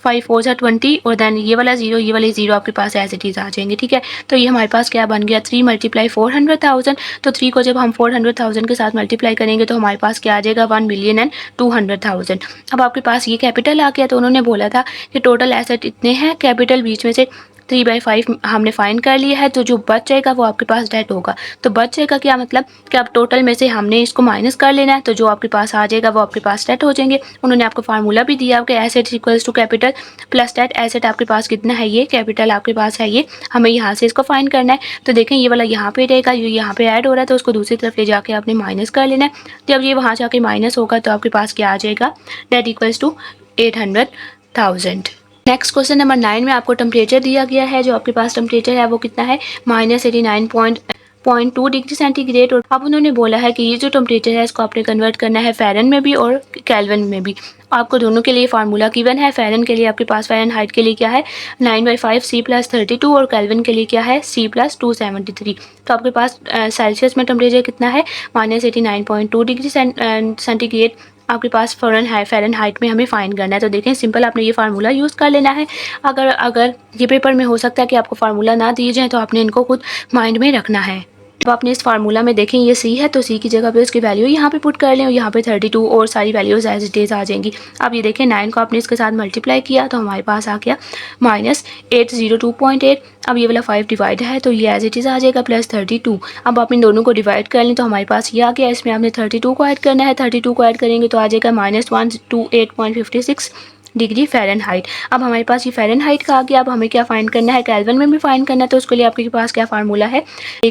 Speaker 1: 5 4 20, और देन ये वाला 0, ये वाले 0 आपके पास एज इट इज़ आ जाएंगे, ठीक है। तो ये हमारे पास क्या बन गया, 3 × 400,000। तो 3 को जब हम 400,000 के साथ मल्टीप्लाई करेंगे तो हमारे पास क्या आ जाएगा, 1,200,000। अब आपके पास ये कैपिटल आ गया, तो उन्होंने बोला था कि टोटल एसेट इतने हैं, कैपिटल बीच में से 3/5 हमने फाइंड कर लिया है, तो जो बच जाएगा वो आपके पास डेट होगा। तो बच जाएगा क्या मतलब कि अब टोटल में से हमने इसको माइनस कर लेना है, तो जो आपके पास आ जाएगा वो आपके पास डेट हो जाएंगे। उन्होंने आपको फार्मूला भी दिया कि asset equals to capital plus debt. Asset आपके पास कितना है, ये कैपिटल आपके पास है, ये हमें यहाँ से इसको फाइंड करना है। तो देखें ये वाला यहाँ पे रहेगा, ये यहाँ पे ऐड हो रहा है, तो उसको दूसरी तरफ ले जाके आपने माइनस कर लेना है। जब ये वहाँ जाके माइनस होगा तो आपके पास क्या आ जाएगा, debt equals to 800,000। Next question number 9 में आपको टेम्परेचर दिया गया है। जो आपके पास टेम्परेचर है वो कितना है, -89.2 डिग्री सेंटीग्रेड। और अब उन्होंने बोला है कि ये जो टेम्परेचर है इसको आपने कन्वर्ट करना है फ़ारेनहाइट में भी और केल्विन में भी। आपको दोनों के लिए फार्मूला गिवन है। फ़ारेनहाइट के लिए आपके पास फ़ारेनहाइट के लिए क्या है, 9/5 C + 32, और केल्विन के लिए क्या है, C + 273। तो आपके पास सेल्सियस में टेम्परेचर कितना है, -89.2 डिग्री सेंटीग्रेड। आपके पास फ़ारेनहाइट में हमें फाइंड करना है। तो देखें सिंपल आपने ये फार्मूला यूज़ कर लेना है। अगर ये पेपर में हो सकता है कि आपको फार्मूला ना दिए जाएँ तो आपने इनको खुद माइंड में रखना है। अब आपने इस फार्मूला में देखें ये सी है तो सी की जगह पे उसकी वैल्यू यहाँ पे पुट कर लें और यहाँ पे 32 और सारी वैल्यूज़ एज इट इज़ आ जाएंगी। अब ये देखें 9 को आपने इसके साथ मल्टीप्लाई किया तो हमारे पास आ गया -802.8। अब ये वाला 5 डिवाइड है तो ये एज इट इज़ आ जाएगा +32। अब आप इन दोनों को डिवाइड कर लें तो हमारे पास ये आ गया। इसमें आपने 32 को ऐड करना है, 32 को ऐड करेंगे तो आ जाएगा -128.56 डिग्री फ़ारेनहाइट। अब हमारे पास ये फ़ारेनहाइट का आ गया। अब हमें क्या फाइंड करना है, केल्विन में भी फाइंड करना है। तो उसके लिए आपके पास क्या फार्मूला है, =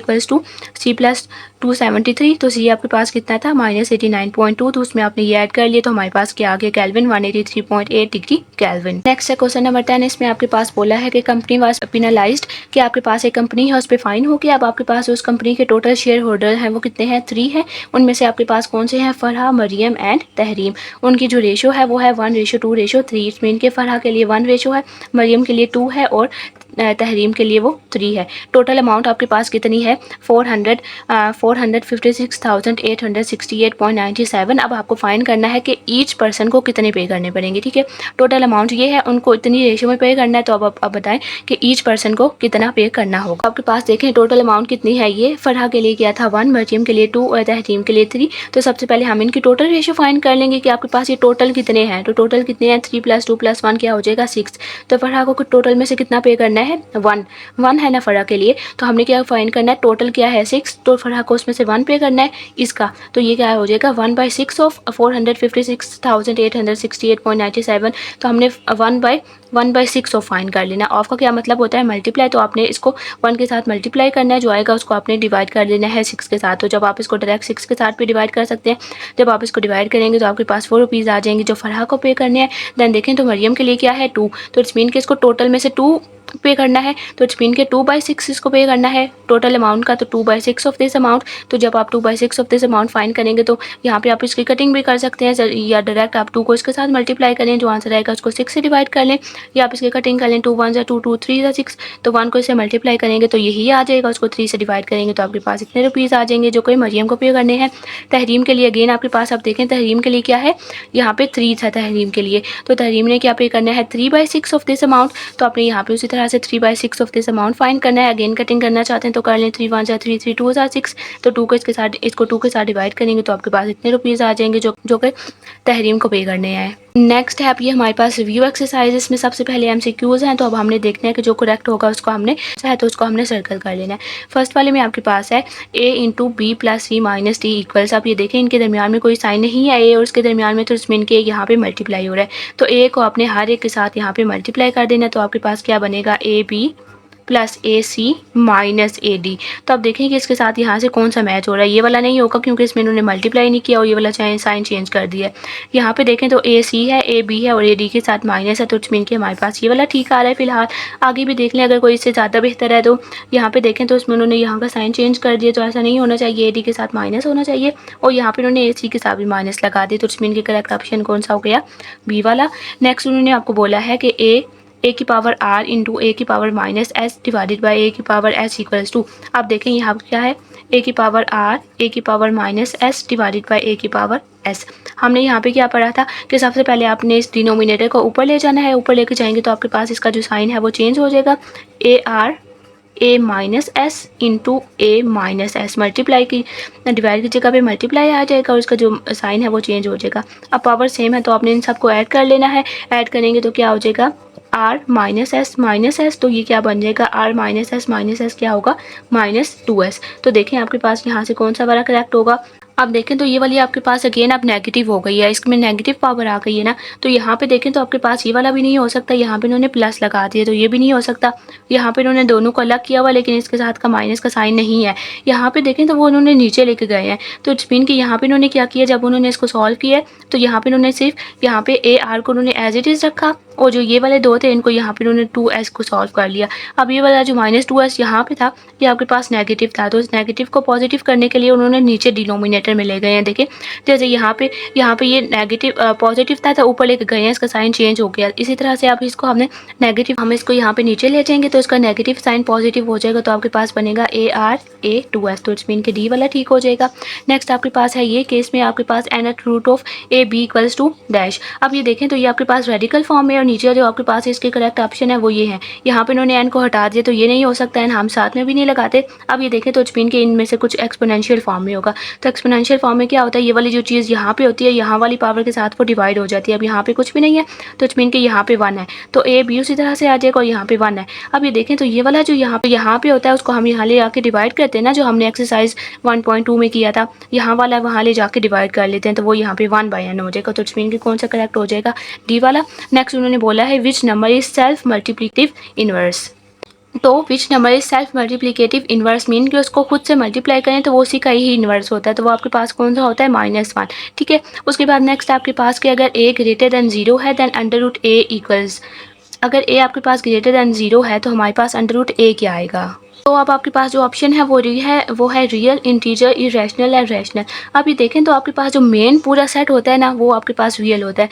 Speaker 1: C+273। तो सी आपके पास कितना था -89.2। तो उसमें आपने ये ऐड कर लिया तो हमारे पास क्या आ गया, केल्विन 183.8 डिग्री केल्विन। नेक्स्ट है क्वेश्चन नंबर 10। इसमें आपके पास बोला है कि कंपनी वाज पेनलाइज्ड, कि आपके पास एक कंपनी है उस पर फाइन हो गया। अब आपके पास उस कंपनी के टोटल शेयर होल्डर हैं वो कितने हैं, 3 हैं। उनमें से आपके पास कौन से हैं, फरहा, मरियम एंड तहरीम। उनकी जो रेशो है वो है 1:2:3। इसमें इनके फरहा के लिए 1 रेशो है, मरियम के लिए 2 है और तहरीम के लिए वो 3 है। टोटल अमाउंट आपके पास कितनी है, 456,868.97। अब आपको फाइंड करना है कि ईच पर्सन को कितने पे करने पड़ेंगे। ठीक है, टोटल अमाउंट ये है, उनको इतनी रेशियो में पे करना है। तो अब आप बताएं कि ईच पर्सन को कितना पे करना होगा। आपके पास देखें टोटल अमाउंट कितनी है, ये फरहा के लिए क्या था 1, मरियम के लिए 2 और तहरीम के लिए 3। तो सबसे पहले हम इनकी टोटल रेशियो फाइंड कर लेंगे कि आपके पास ये टोटल कितने हैं। तो टोटल कितने हैं, 3 + 2 + 1 क्या हो जाएगा 6। तो फरहा को टोटल में से कितना पे करना है, 1 है ना फरहा के लिए। तो हमने क्या फाइंड करना है, टोटल क्या है 6, तो फरहा को उसमें से 1 पे करना है इसका। तो ये क्या हो जाएगा 1/6 ऑफ 456,868.97। तो हमने 1/6 ऑफ फाइंड कर लेना। ऑफ का क्या मतलब होता है, मल्टीप्लाई। तो आपने इसको 1 के साथ मल्टीप्लाई करना है, जो आएगा उसको आपने डिवाइड कर देना है 6 के साथ। तो जब आप इसको डायरेक्ट 6 के साथ भी डिवाइड कर सकते हैं। जब आप इसको डिवाइड करेंगे तो आपके पास 4 रुपीज़ आ जाएंगे जो फरहा को पे करने हैं। देन देखें तो मरियम के लिए क्या है 2। तो इट्स मीन कि इसको टोटल में से 2 पे करना है। तो इट्स मीन के 2/6 इसको पे करना है टोटल अमाउंट का। तो 2/6 ऑफ दिस अमाउंट। तो जब आप 2/6 ऑफ दिस अमाउंट फाइंड करेंगे तो यहाँ पे आप इसकी कटिंग भी कर सकते हैं, या डायरेक्ट आप 2 को इसके साथ मल्टीप्लाई करें, जो आंसर आएगा उसको 6 से डिवाइड कर लें, या आप इसकी कटिंग कर लें 2 1 2 2 3 6। तो 1 को इससे मल्टीप्लाई करेंगे तो यही आ जाएगा, उसको 3 से डिवाइड करेंगे तो आपके पास इतने रुपीज़ आ जाएंगे जो कोई मरियम को पे करने हैं। तहरीम के लिए अगेन आपके पास आप देखें तहरीम के लिए क्या है, यहाँ पे 3 था तहरीम के लिए। तो तहरीम ने क्या पे करना है 3/6 ऑफ दिस अमाउंट। तो आपने यहाँ पे उसी तरह से 3/6 ऑफ दिस अमाउंट फाइंड करना है। अगेन कटिंग करना चाहते हैं तो कर लें, 3 1 3 3 2 6। तो 2 को इसको 2 के साथ डिवाइड करेंगे तो आपके पास इतने रुपीज़ आ जाएंगे जो कि तहरीम को पे करने हैं। नेक्स्ट है ये हमारे पास रिव्यू एक्सरसाइज। इसमें सबसे पहले MCQs हैं। तो अब हमने देखना है कि जो करेक्ट होगा उसको हमने सर्कल कर लेना है। फर्स्ट वाले में आपके पास है A × B + C - D equals. आप ये देखें इनके दरमियान में कोई साइन नहीं है A और इसके दरमियान में, तो इसमें इनके यहाँ पे मल्टीप्लाई हो रहा है। तो A को आपने हर एक के साथ यहाँ पे मल्टीप्लाई कर देना। तो आपके पास क्या बनेगा AB + AC - AD। तो अब देखें कि इसके साथ यहाँ से कौन सा मैच हो रहा है। ये वाला नहीं होगा क्योंकि इसमें इन्होंने मल्टीप्लाई नहीं किया और ये वाला साइन चेंज कर दिया है। यहाँ पे देखें तो AC है, AB है और AD के साथ माइनस है। तो इट्स मीन कि हमारे पास ये वाला ठीक आ रहा है फिलहाल। आगे भी देख लें अगर कोई इससे ज़्यादा बेहतर है। तो यहाँ पे देखें तो इसमें उन्होंने यहाँ का साइन चेंज कर दिया, तो ऐसा नहीं होना चाहिए, AD के साथ माइनस होना चाहिए। और यहाँ पे उन्होंने AC के साथ भी माइनस लगा दिया। तो इट्स मीन कि करेक्ट ऑप्शन कौन सा हो गया, B वाला। नेक्स्ट उन्होंने आपको बोला है कि A की पावर R × A की power -S divided by A की पावर S इक्वल्स टू। आप देखें यहाँ पर क्या है, A की पावर R A की power -S divided by A की पावर S। हमने यहाँ पे क्या पढ़ा था कि सबसे पहले आपने इस डिनोमिनेटर को ऊपर ले जाना है। ऊपर लेके जाएंगे तो आपके पास इसका जो साइन है वो चेंज हो जाएगा। AR A -S × A -S multiply की डिवाइड की जगह पे मल्टीप्लाई आ जाएगा और इसका जो साइन है वो चेंज हो जाएगा। अब पावर सेम है तो आपने इन सबको ऐड कर लेना है। ऐड करेंगे तो क्या हो जाएगा R -S। तो ये क्या बन जाएगा R -S क्या होगा -2S। तो देखें आपके पास यहाँ से कौन सा वाला करेक्ट होगा। अब देखें तो ये वाली आपके पास अगेन अब नेगेटिव हो गई है, इसमें नेगेटिव पावर आ गई है ना। तो यहाँ पे देखें तो आपके पास ये वाला भी नहीं हो सकता, यहाँ पे इन्होंने प्लस लगा दिया तो ये भी नहीं हो सकता। यहाँ पे इन्होंने दोनों को अलग किया हुआ लेकिन इसके साथ का माइनस का साइन नहीं है। यहाँ पे देखें तो वो उन्होंने नीचे लेके गए हैं। तो इट्स मीन कि यहाँ पे इन्होंने क्या किया, जब उन्होंने इसको सॉल्व किया तो यहाँ पे इन्होंने सिर्फ यहाँ पे AR को उन्होंने एज इट इज़ रखा और जो ये वाले 2 थे इनको यहाँ पे उन्होंने 2s को सॉल्व कर लिया। अब ये वाला जो -2s यहाँ पे था ये आपके पास नेगेटिव था, तो इस नेगेटिव को पॉजिटिव करने के लिए उन्होंने नीचे डिनोमिनेटर में ले गए हैं। देखिए जैसे यहाँ पे ये नेगेटिव पॉजिटिव था तो ऊपर लेके गए हैं, इसका साइन चेंज हो गया। इसी तरह से आप इसको हम इसको यहाँ पे नीचे ले जाएंगे तो इसका नेगेटिव साइन पॉजिटिव हो जाएगा, तो आपके पास बनेगा AR2s, तो इट्स मीन के डी वाला ठीक हो जाएगा। नेक्स्ट आपके पास है ये केस में आपके पास n√(ab=) अब ये देखें तो ये आपके पास रेडिकल फॉर्म में और नीचे जो आपके पास इसके करेक्ट ऑप्शन है वो ये है। यहाँ पे इन्होंने n को हटा दिया तो ये नहीं हो सकता, n हम साथ में भी नहीं लगाते। अब ये देखें तो इट्स मीन के इनमें से कुछ एक्सपोनेंशियल फॉर्म में होगा। तो एक्सपोनेंशियल फॉर्म में क्या होता है, ये वाली जो चीज़ यहाँ पे होती है यहाँ वाली पावर के साथ वो डिवाइड हो जाती है। अब यहाँ पे कुछ भी नहीं है तो इट्स मीन के यहाँ पे 1 है, तो a b उसी तरह से आ जाएगा और यहाँ पे 1 है। अब ये देखें तो ये वाला जो यहाँ पे होता है उसको हम यहाँ ले आके डिवाइड करते हैं ना, जो हमने एक्सरसाइज 1.2 में किया था, यहाँ वाला वहाँ ले जाके डिवाइड कर लेते हैं तो वो यहाँ पे 1/n हो जाएगा। तो इट्स मीन कि कौन सा करेक्ट हो जाएगा, डी वाला। नेक्स्ट उन्होंने बोला है which number is self multiplicative inverse. तो which number is self multiplicative inverse mean कि उसको खुद से मल्टीप्लाई करें तो वो उसी का ही इनवर्स होता है, तो वो आपके पास कौन सा होता है, -1। ठीक है, उसके बाद नेक्स्ट आपके पास कि अगर a ग्रेटर दैन 0 है दैन √a=, अगर a आपके पास ग्रेटर दैन 0 है तो हमारे पास √a क्या आएगा। तो अब आपके पास जो ऑप्शन है वो है real, integer, irrational and rational. अब ये देखें तो आपके पास जो मेन पूरा सेट होता है ना वो आपके पास रियल होता है,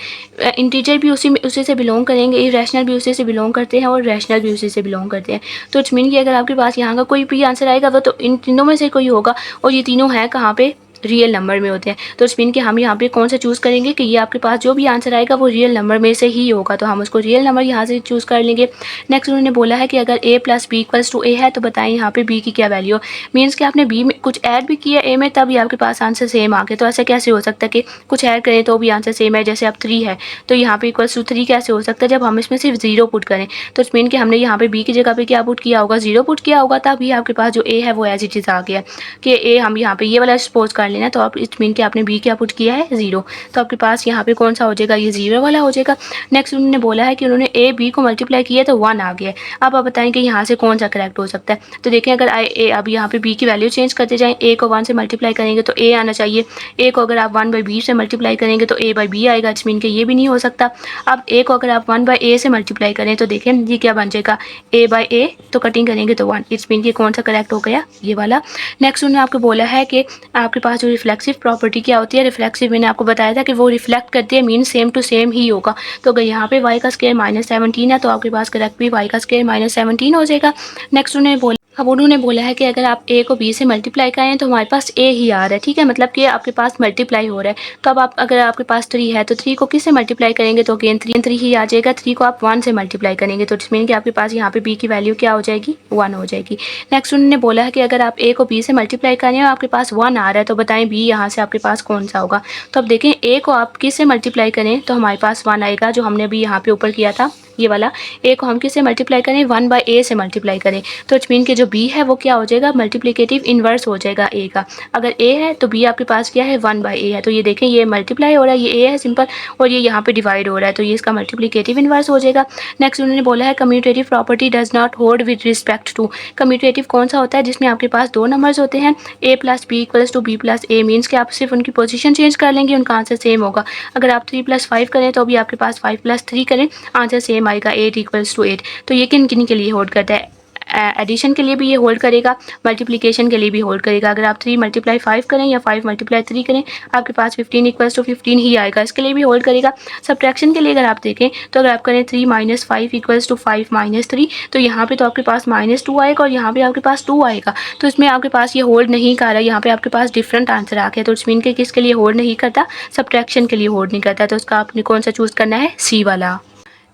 Speaker 1: इंटीजर भी उसी से बिलोंग करेंगे, इरेशनल भी उसी से बिलोंग करते हैं और रैशनल भी उसी से बिलोंग करते हैं। तो इट्स मीन कि अगर आपके पास यहाँ का कोई भी आंसर आएगा वो तो इन तीनों में से कोई होगा, और ये तीनों हैं कहाँ पे, रियल नंबर में होते हैं। तो इट्स मीन कि हम यहाँ पे कौन सा चूज़ करेंगे कि ये आपके पास जो भी आंसर आएगा वो रियल नंबर में से ही होगा, तो हम उसको रियल नंबर यहाँ से चूज़ कर लेंगे। नेक्स्ट उन्होंने बोला है कि अगर a + b = a है तो बताएं यहाँ पे b की क्या वैल्यू। मीन्स कि आपने b में कुछ ऐड भी किया a में तब ही आपके पास आंसर सेम आ गया, तो ऐसा कैसे हो सकता है कि कुछ ऐड करें तो भी आंसर सेम है। जैसे अब 3 है तो यहाँ पे =3 कैसे हो सकता है जब हम इसमें सिर्फ 0 पुट करें। तो इट्स मीन कि हमने यहाँ पे b की जगह पे क्या पुट किया होगा, 0 पुट किया होगा, तभी आपके पास जो a है वो एज इट इज़ आ गया कि a हम यहाँ पे ये वाला सपोज कर लेना, तो आप इट्स मीन कि आपने b क्या पुट किया है, 0, तो आपके पास यहाँ पे कौन सा हो जाएगा, ये 0 वाला हो जाएगा। नेक्स्ट उन्होंने बोला है कि उन्होंने a b को मल्टीप्लाई किया तो 1 आ गया है। अब आप बताएं कि यहाँ से कौन सा करेक्ट हो सकता है। तो देखें अगर अब यहाँ पे b की वैल्यू चेंज करते जाएं, a को 1 से मल्टीप्लाई करेंगे तो a आना चाहिए, a को अगर आप 1/b से मल्टीप्लाई करेंगे तो a/b आएगा, इट्स मीन कि ये भी नहीं हो सकता। अब a को अगर आप 1/a से मल्टीप्लाई करें तो देखें ये क्या बन जाएगा, a/a, तो कटिंग करेंगे तो 1, इट्स मीन कि कौन सा करेक्ट हो गया, ये वाला। नेक्स्ट उन्होंने आपको बोला है कि आपके पास जो रिफ्लेक्सिव प्रॉपर्टी क्या होती है, रिफ्लेक्सिव मैंने आपको बताया था कि वो रिफ्लेक्ट करती है, मीन सेम टू सेम ही होगा। तो अगर यहाँ पे y का स्क्वायर -17 है तो आपके पास करेक्ट भी y का स्क्वायर -17 हो जाएगा। नेक्स्ट उन्होंने बोला है कि अगर आप a को b से मल्टीप्लाई करें तो हमारे पास a ही आ रहा है, ठीक है, मतलब कि आपके पास मल्टीप्लाई हो रहा है। तो अब अगर आपके पास 3 है तो 3 को किस से मल्टीप्लाई करेंगे तो अगेन 3 ही आ जाएगा। 3 को आप 1 से मल्टीप्लाई करेंगे तो इट्स मीन कि आपके पास यहाँ पे b की वैल्यू क्या हो जाएगी, 1 हो जाएगी। नेक्स्ट उन्होंने बोला है कि अगर आप a को b से मल्टीप्लाई करें और आपके पास 1 आ रहा है तो बताएं b यहाँ से आपके पास कौन सा होगा। तो अब देखें a को आप किस से मल्टीप्लाई करें तो हमारे पास 1 आएगा, जो हमने अभी यहाँ पे ऊपर किया था ये वाला। a को हम किससे मल्टीप्लाई करें, 1/a से मल्टीप्लाई करें, तो इट्स मीन कि जो b है वो क्या हो जाएगा, मल्टीप्लिकेटिव इन्वर्स हो जाएगा a का। अगर a है तो b आपके पास क्या है, 1/a है। तो ये देखें ये मल्टीप्लाई हो रहा है, ये a है सिंपल, और ये यहाँ पे डिवाइड हो रहा है, तो ये इसका मल्टीप्लिकेटिव इन्वर्स हो जाएगा। नेक्स्ट उन्होंने बोला है commutative property does not hold with respect to. Commutative कौन सा होता है, जिसमें आपके पास 2 नंबर्स होते हैं, a + b = b + a, means कि आप सिर्फ उनकी पोजीशन चेंज कर लेंगे, उनका आंसर सेम होगा। अगर आप 3 + 5 करें तो भी आपके पास 5 + 3 करें, आंसर सेम आएगा, 8 = 8। तो ये किन किन के लिए होल्ड करता है, एडिशन के लिए भी ये होल्ड करेगा, मल्टीप्लिकेशन के लिए भी होल्ड करेगा। अगर आप 3 × 5 करें या 5 × 3 करें आपके पास 15 = 15 ही आएगा, इसके लिए भी होल्ड करेगा। सब्ट्रैक्शन के लिए अगर आप देखें तो अगर आप करें 3 - 5 = 5 - 3, तो यहाँ पे तो आपके पास -2 आएगा और यहाँ पे आपके पास 2 आएगा, तो इसमें आपके पास ये होल्ड नहीं कर रहा है, यहाँ पे आपके पास डिफरेंट आंसर आ गया। तो इट्स मीन के किसके लिए होल्ड नहीं करता, सब्ट्रैक्शन के लिए होल्ड नहीं करता, तो उसका आपने कौन सा चूज़ करना है, सी वाला।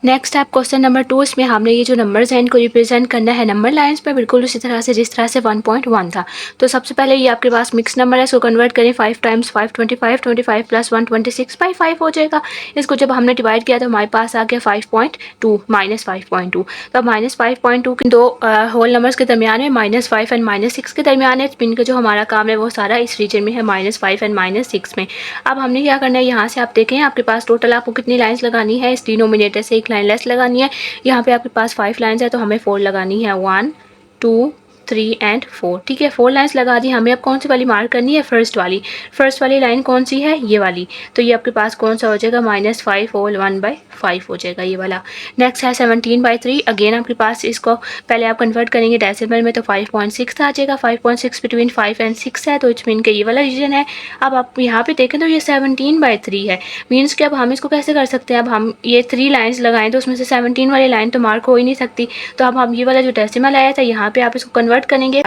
Speaker 1: नेक्स्ट आप क्वेश्चन नंबर 2, इसमें हमने ये जो नंबर्स हैं इनको रिप्रेजेंट करना है नंबर लाइंस पे, बिल्कुल उसी तरह से जिस तरह से 1.1 था। तो सबसे पहले ये आपके पास मिक्स नंबर है, इसको कन्वर्ट करें 5 × 5 25, 25 + 1 26/5 हो जाएगा। इसको जब हमने डिवाइड किया तो हमारे पास आ गया 5.2 -5.2। तो अब -5.2 के 2 होल नंबर्स के दरमियान में -5 एंड -6 के दरमियान है, पिन का जो हमारा काम है वो सारा इस रीजन में है, -5 एंड -6 में। अब हमने क्या करना है, यहाँ से आप देखें आपके पास टोटल आपको कितनी लाइन्स लगानी है, इस डिनोमिनेटर से लाइन लेस लगानी है। यहाँ पे आपके पास 5 लाइन्स है तो हमें 4 लगानी है, 1 2 3 एंड 4। ठीक है, 4 लाइन्स लगा दी। हमें अब कौन सी वाली मार्क करनी है? फर्स्ट वाली। फर्स्ट वाली लाइन कौन सी है? ये वाली। तो ये आपके पास कौन सा हो जाएगा? -5 होल 1/5 हो जाएगा ये वाला। नेक्स्ट है 17/3। अगेन आपके पास इसको पहले आप कन्वर्ट करेंगे डेसिमल में तो 5.6 आ जाएगा। 5.6 बिटवीन 5 एंड 6 है, तो इट्स मीन के ये वाला रीजन है। अब आप यहाँ पे देखें तो ये 17/3 है। मीन्स कि अब हम इसको कैसे कर सकते हैं? अब हम ये 3 लाइन्स लगाएं तो उसमें से 17 वाली लाइन तो मार्क हो ही नहीं सकती। तो अब हम ये वाला जो डेसिमल आया था यहाँ पे आप इसको कन्वर्ट करेंगे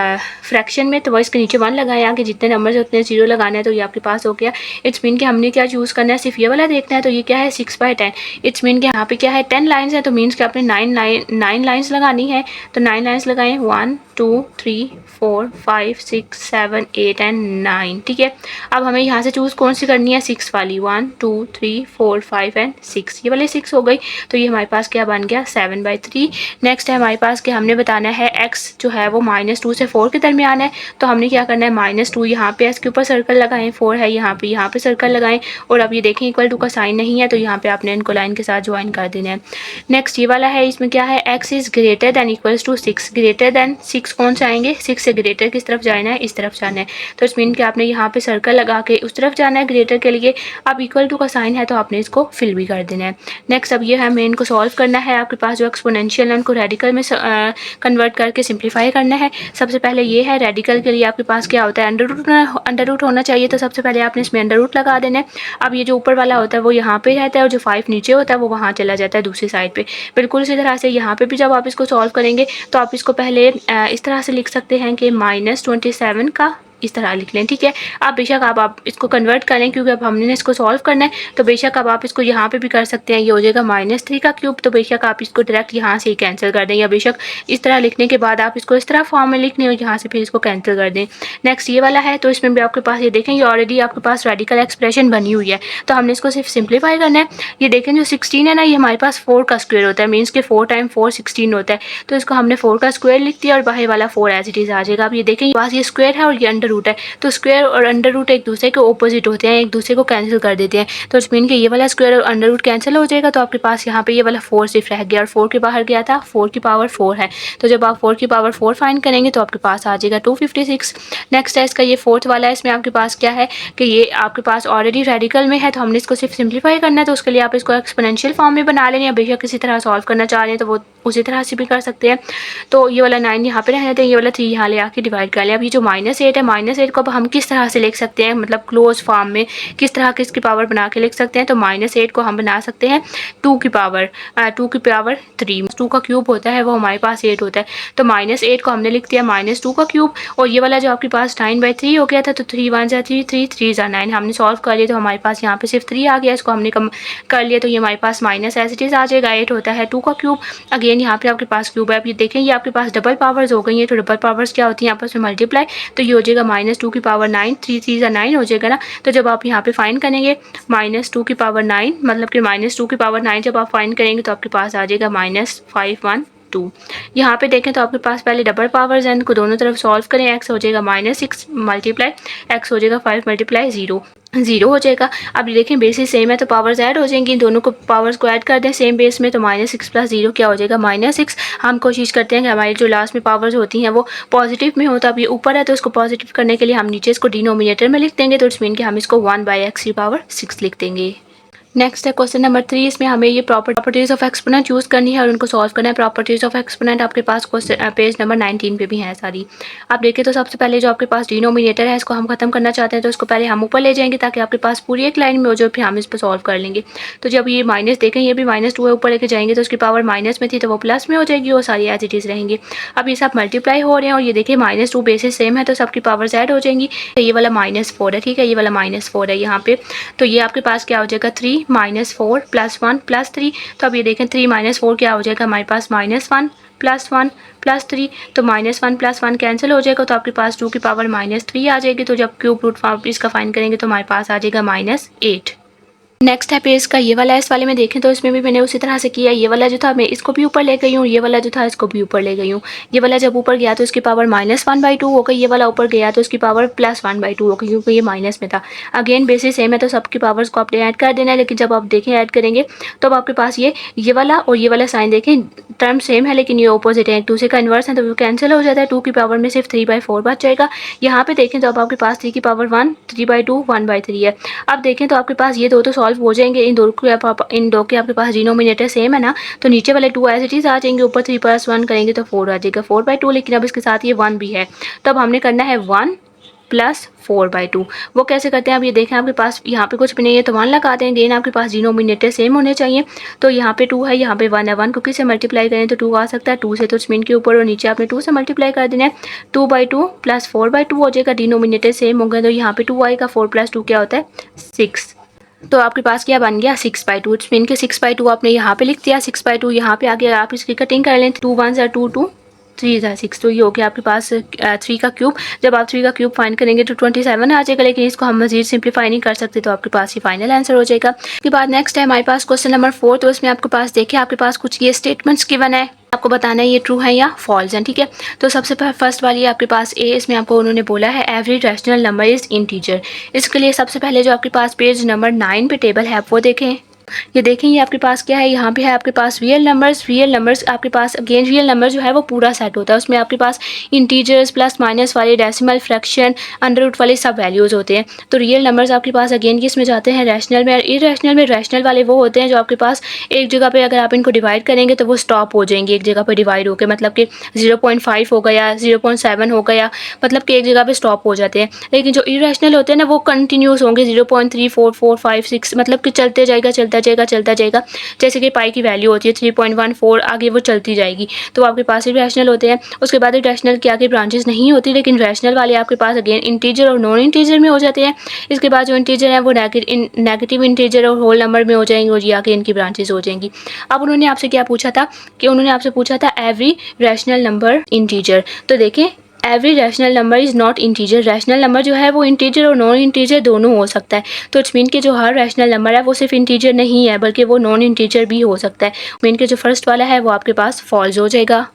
Speaker 1: फ्रैक्शन में, तो वो इसके नीचे 1 लगाएं। आगे जितने नंबर उतने 0 लगाना है, तो ये आपके पास हो गया। इट्स मीन कि हमने क्या चूज़ करना है? सिर्फ ये वाला देखना है। तो ये क्या है? 6/10। इट्स मीन कि यहाँ पे क्या है? 10 लाइन्स है, तो मीन्स कि आपने 9 लाइन्स लगानी है। तो 9 लाइन्स लगाएं। 1 2 3 4 5 6 7 8 एंड 9। ठीक है, अब हमें यहाँ से चूज़ कौन सी करनी है? 6 वाली। 1 2 3 4 5 एंड 6। ये वाली 6 हो गई। तो ये हमारे पास क्या बन गया? 7/3। नेक्स्ट है हमारे पास कि हमने बताना है x जो है वो -2 से 4 के दरमियान है। तो हमने क्या करना है? -2 यहाँ पे s के ऊपर सर्कल लगाएं, 4 है यहाँ पे सर्कल लगाएं। और अब ये देखें इक्वल टू का साइन नहीं है, तो यहाँ पे आपने इनको लाइन के साथ ज्वाइन कर देना है। नेक्स्ट ये वाला है, इसमें क्या है? x is greater than equals to 6। Greater than 6 कौन से आएंगे? 6 से ग्रेटर किस तरफ जाना है? इस तरफ जाना है। तो इस मीन कि आपने यहाँ पे सर्कल लगा के उस तरफ जाना है ग्रेटर के लिए। अब इक्वल टू का साइन है तो आपने इसको फिल भी कर देना है। नेक्स्ट अब ये हमें इनको सॉल्व करना है। आपके पास जो एक्सपोनेंशियल है उनको रेडिकल में कन्वर्ट करके सिंप्लीफाई करना है। सबसे पहले ये है रेडिकल के लिए आपके पास क्या होता है? अंडर रूट होना चाहिए। तो सबसे पहले आपने इसमें अंडर रूट लगा देना है। अब ये जो ऊपर वाला होता है वो यहाँ पे रहता है और जो 5 नीचे होता है वो वहाँ चला जाता है दूसरी साइड पे। बिल्कुल इसी तरह से यहाँ पे भी जब आप इसको सॉल्व करेंगे तो आप इसको पहले इस तरह से लिख सकते हैं कि -27 का इस तरह लिख लें। ठीक है, आप बेशक आप इसको कन्वर्ट करें क्योंकि अब हमने इसको सॉल्व करना है। तो बेशक अब आप इसको यहाँ पे भी कर सकते हैं। ये हो जाएगा -3 का क्यूब। तो बेशक आप इसको डायरेक्ट यहाँ से ही कैंसिल कर दें, या बेशक इस तरह लिखने के बाद आप इसको इस तरह फॉर्म में लिख लें और यहाँ से फिर इसको कैंसिल कर दें। नेक्स्ट ये वाला है, तो इसमें भी आपके पास ये देखें ये ऑलरेडी आपके पास रेडिकल एक्सप्रेशन बनी हुई है। तो हमने इसको सिर्फ सिंप्लीफाई करना है। ये देखें जो 16 है ना, ये हमारे पास 4 का स्क्वायर होता है। मीन्स के 4 टाइम 4 16 होता है। तो इसको हमने 4 का स्क्वायर लिख दिया और बाहर वाला 4 एज इट इज़ आ जाएगा। अब ये देखें पास ये स्क्वायर है और ये अंडर रूट है। तो स्क्वायर और अंडर रूट एक दूसरे के ऑपोजिट होते हैं, एक दूसरे को कैंसिल कर देते हैं। तो इस मीन के ये वाला स्क्वायर और अंडर रूट कैंसिल हो जाएगा। तो आपके पास यहाँ पे ये वाला 4 सिर्फ रह गया और 4 के बाहर गया था। 4 की पावर 4 है। तो जब आप 4 की पावर 4 फाइंड करेंगे तो आपके पास आ जाएगा 256। नेक्स्ट है इसका ये फोर्थ वाला है। इसमें आपके पास क्या है कि ये आपके पास ऑलरेडी रेडिकल में है, तो हमने इसको सिर्फ सिंप्लीफाई करना है। तो उसके लिए आप इसको एक्सपोनेंशियल फॉर्म में बना लें, या बेशक किसी तरह सॉल्व करना चाह रहे हैं तो वो उसी तरह से भी कर सकते हैं। तो ये वाला 9 यहाँ पे रहने दें, ये वाला 3 यहाँ ले आके डिवाइड कर लें। अब ये जो -8 है, -8 को अब हम किस तरह से लिख सकते हैं? मतलब क्लोज फॉर्म में किस तरह की इसकी पावर बना के लिख सकते हैं? तो -8 को हम बना सकते हैं 2 की पावर 3। 2 का क्यूब होता है वो हमारे पास 8 होता है। तो -8 को हमने लिख दिया -2 का क्यूब। और ये वाला जो आपके पास 9/3 हो गया था, तो 3 1 जा 3 3 3 जा 9 हमने सॉल्व कर लिया। तो हमारे पास यहाँ पे सिर्फ 3 आ गया। इसको हमने कम कर लिया तो ये हमारे पास माइनस एज इट इज़ आ जाएगा। 8 होता है 2 का क्यूब। अगेन यहाँ पे आपके पास क्यूब है। अब ये देखें ये आपके पास डबल पावर्स हो गई है। तो डबल पावर्स क्या होती है? आपस में मल्टीप्लाई। तो ये हो जाएगा -2 की पावर 9 3 3 जा 9 हो जाएगा ना। तो जब आप यहाँ पे फाइंड करेंगे -2 की पावर 9, मतलब कि -2 की पावर 9 जब आप फाइंड करेंगे तो आपके पास आ जाएगा -512। यहाँ पे देखें तो आपके पास पहले डबल पावर्स हैं, इनको दोनों तरफ सॉल्व करें। x हो जाएगा -6 मल्टीप्लाई x हो जाएगा 5 मल्टीप्लाई 0 हो जाएगा। अब देखें बेसिस सेम है तो पावर्स ऐड हो जाएंगी। दोनों को पावर्स को ऐड कर दें सेम बेस में, तो -6 + 0 क्या हो जाएगा? -6। हम कोशिश करते हैं कि हमारी जो लास्ट में पावर्स होती हैं वो पॉजिटिव में हो। तो अब ये ऊपर है तो इसको पॉजिटिव करने के लिए हम नीचे इसको डिनोमिनेटर में लिख देंगे। तो इट्स मीन कि हम इसको 1/x⁶ लिख देंगे। नेक्स्ट है क्वेश्चन नंबर 3। इसमें हमें ये प्रॉपर्टीज ऑफ एक्सपोनेंट यूज़ करनी है और उनको सॉल्व करना है। प्रॉपर्टीज ऑफ एक्सपोनेंट आपके पास क्वेश्चन पेज नंबर 19 पे भी है सारी। आप देखिए तो सबसे पहले जो आपके पास डिनोमिनेटर है इसको हम खत्म करना चाहते हैं, तो इसको पहले हम ऊपर ले जाएंगे ताकि आपके पास पूरी एक लाइन में हो जाए, फिर हम इस पर सॉल्व कर लेंगे। तो जब ये माइनस देखें ये भी -2 है, ऊपर लेके जाएंगे तो उसकी पावर माइनस में थी तो वो प्लस में हो जाएगी और सारी एज इट इज़ रहेंगी। अब ये सब मल्टीप्लाई हो रहे हैं और ये देखिए -2 बेसिस सेम है तो सबकी पावर्स ऐड हो जाएंगी। तो ये वाला -4 है, ठीक है, ये वाला -4 है यहाँ पे। तो ये आपके पास क्या हो जाएगा 3 -4 +1 +3। तो अब ये देखें 3 - 4 क्या हो जाएगा हमारे पास -1 +1 +3। तो -1 +1 कैंसिल हो जाएगा तो आपके पास 2 की पावर -3 आ जाएगी। तो जब क्यूब रूट इसका फाइंड करेंगे तो हमारे पास आ जाएगा -8। नेक्स्ट है पेज का ये वाला, इस वाले में देखें तो इसमें भी मैंने उसी तरह से किया। ये वाला जो था मैं इसको भी ऊपर ले गई हूँ, ये वाला जो था इसको भी ऊपर ले गई हूँ। ये वाला जब ऊपर गया तो इसकी पावर -1/2 हो गई, ये वाला ऊपर गया तो इसकी पावर +1/2 हो गई क्योंकि ये माइनस में था। अगेन बेसिस सेम है तो सबकी पावर्स को आपने ऐड कर देना है, लेकिन जब आप देखें ऐड करेंगे तो आपके पास ये वाला और ये वाला साइन देखें, टर्म सेम है लेकिन ये ऑपोजिट है, एक दूसरे का इन्वर्स है तो वो कैंसिल हो जाता है। 2 की पावर में सिर्फ 3/4 बच जाएगा। यहाँ पे देखें तो अब आपके पास 3 की पावर 1, 3/2, 1/3 है। अब देखें तो आपके पास ये दो तो सॉल्व हो जाएंगे, इन दो के आपके पास डिनोमिनेटर सेम है ना, तो नीचे वाले 2 एज इट इज आ जाएंगे, ऊपर 3 + 1 करेंगे तो 4 आ जाएगा, 4/2। लेकिन अब इसके साथ ये 1 भी है, तब हमने करना है 1 + 4/2। वो कैसे करते हैं अब ये देखें, आपके पास यहाँ पे कुछ भी नहीं है तो 1 लगा दें। अगेन आपके पास डिनोमिनेटर सेम होने चाहिए, तो यहाँ पे 2 है, यहाँ पे 1 है। 1 को किससे मल्टीप्लाई करें तो 2 आ सकता है, 2 से तो स्मिन के ऊपर और नीचे आपने 2 से मल्टीप्लाई कर देना है। 2/2 + 4/2 हो जाएगा, डिनोमिनेटर सेम हो गया तो यहाँ पे 2 आएगा। 4 + 2 क्या होता है 6। तो आपके पास क्या बन गया 6/2। स्पिन के 6/2 आपने यहाँ पे लिख दिया, 6/2 यहाँ पे आगे आप इसकी कटिंग कर लें। 2 1 = 2, 2 3 = 6, तो ये हो गया आपके पास 3 का क्यूब। जब आप 3 का क्यूब फाइंड करेंगे तो 27 आ जाएगा, लेकिन इसको हम मजीद सिंप्लीफाई नहीं कर सकते, तो आपके पास ये फाइनल आंसर हो जाएगा। उसके बाद नेक्स्ट है हमारे पास क्वेश्चन नंबर 4। तो इसमें आपके पास देखिए आपके पास कुछ ये स्टेटमेंट्स गिवन है, आपको बताना है ये ट्रू है या फॉल्स है, ठीक है। तो सबसे फर्स्ट वाली आपके पास ए, इसमें आपको उन्होंने बोला है every rational number is integer. इसके लिए सबसे पहले जो आपके पास पेज नंबर 9 पे टेबल है वो देखें। ये देखें ये आपके पास क्या है, यहाँ पे है आपके पास रियल नंबर्स आपके पास। अगेन रियल नंबर जो है वो पूरा सेट होता है, उसमें आपके पास इंटीजर्स, प्लस माइनस वाले, डेसिमल, फ्रैक्शन, अंडर रूट वाले सब वैल्यूज़ होते हैं। तो रियल नंबर्स आपके पास अगेन किस में जाते हैं, रैशनल में। इरेशनल में रैशनल वाले वो होते हैं जो आपके पास एक जगह पे अगर आप इनको डिवाइड करेंगे तो वो स्टॉप हो जाएंगे एक जगह पे डिवाइड होकर, मतलब कि 0.5 हो गया, 0.7 हो गया, मतलब कि एक जगह पे स्टॉप हो जाते हैं। लेकिन जो इरेशनल होते हैं ना वो कंटिन्यूस होंगे, 0.3 4 4 5 6, मतलब कि चलते जाएगा। जैसे कि पाई की वैल्यू होती है 3.14, आगे वो चलती जाएगी। तो आपके पास इरेशनल होते हैं। उसके बाद इरेशनल के आगे ब्रांचेस नहीं होती, लेकिन रैशनल वाले आपके पास अगेन इंटीजर और नॉन इंटीजर में हो जाते हैं। इसके बाद जो इंटीजर है वो नेगेटिव इंटीजर और होल नंबर में हो जाएंगे और ये आगे इनकी ब्रांचेस हो जाएंगी। अब उन्होंने आपसे क्या पूछा था कि उन्होंने आपसे पूछा था एवरी रैशनल नंबर इंटीजर। तो देखें every rational number is not integer. Rational number जो है वो इंटीजर और नॉन इंटीजर दोनों हो सकता है। तो इट्स मीन के जो हर रैशनल नंबर है वो सिर्फ इंटीजर नहीं है बल्कि वो नॉन इंटीजर भी हो सकता है। मीन के जो फर्स्ट वाला है वो आपके पास फॉल्स हो जाएगा।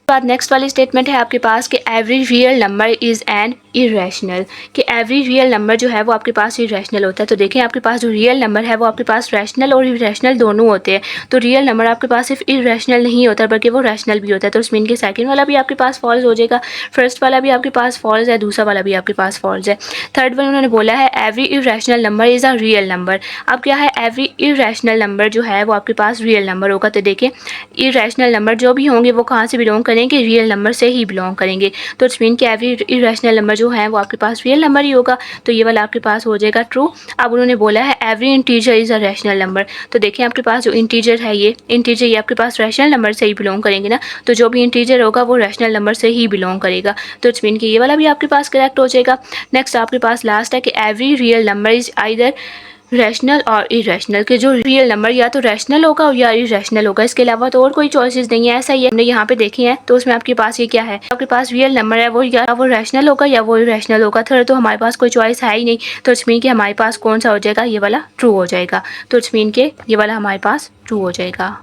Speaker 1: बाद नेक्स्ट वाली स्टेटमेंट है आपके पास कि every real number is an irrational, कि एवरी रियल नंबर जो है वो आपके पास इरेशनल होता है। तो देखें आपके पास जो रियल नंबर है वो आपके पास रैशनल और इरेशनल दोनों होते हैं। तो रियल नंबर आपके पास सिर्फ इरेशनल नहीं होता बल्कि वो रैशनल भी होता है। तो इस मीन के सेकंड वाला भी आपके पास फॉल्स हो जाएगा, फर्स्ट वाला भी आपके पास फॉल्स है, दूसरा वाला भी आपके पास फॉल्स है। थर्ड वन उन्होंने बोला है every irrational number is a real number. अब क्या है, एवरी इरेशनल नंबर जो है वो आपके पास रियल नंबर होगा। तो देखें इरेशनल नंबर जो भी होंगे वो कहाँ से बिलोंग करेंगे, रियल नंबर से ही बिलोंग करेंगे। तो इट्स मीन कि एवरी इरेशनल नंबर जो है वो आपके पास रियल नंबर ही होगा। तो ये वाला आपके पास हो जाएगा ट्रू। अब उन्होंने बोला है every integer is a rational number. तो देखें आपके पास जो इंटीजर है ये इंटीजर ये आपके पास रैशनल नंबर से ही बिलोंग करेंगे ना, तो जो भी इंटीजर होगा वो रैशनल नंबर से ही बिलोंग करेगा। तो इट्स मीन कि ये वाला भी आपके पास करेक्ट हो जाएगा। नेक्स्ट आपके पास लास्ट है कि every real number is either rational और इरेशनल, के जो रियल नंबर या तो रैशनल होगा या इरेशनल होगा, इसके अलावा तो और कोई चॉइसेस नहीं है। ऐसा ही है हमने यहाँ पे देखी है। तो उसमें आपके पास ये क्या है, आपके पास रियल नंबर है वो या वो रैशनल होगा या वो इरेशनल होगा। थर्ड तो हमारे पास कोई चॉइस है ही नहीं। तो इट्स मीन कि हमारे पास कौन सा हो जाएगा, ये वाला ट्रू हो जाएगा। तो इट्स मीन के ये वाला हमारे पास ट्रू हो जाएगा।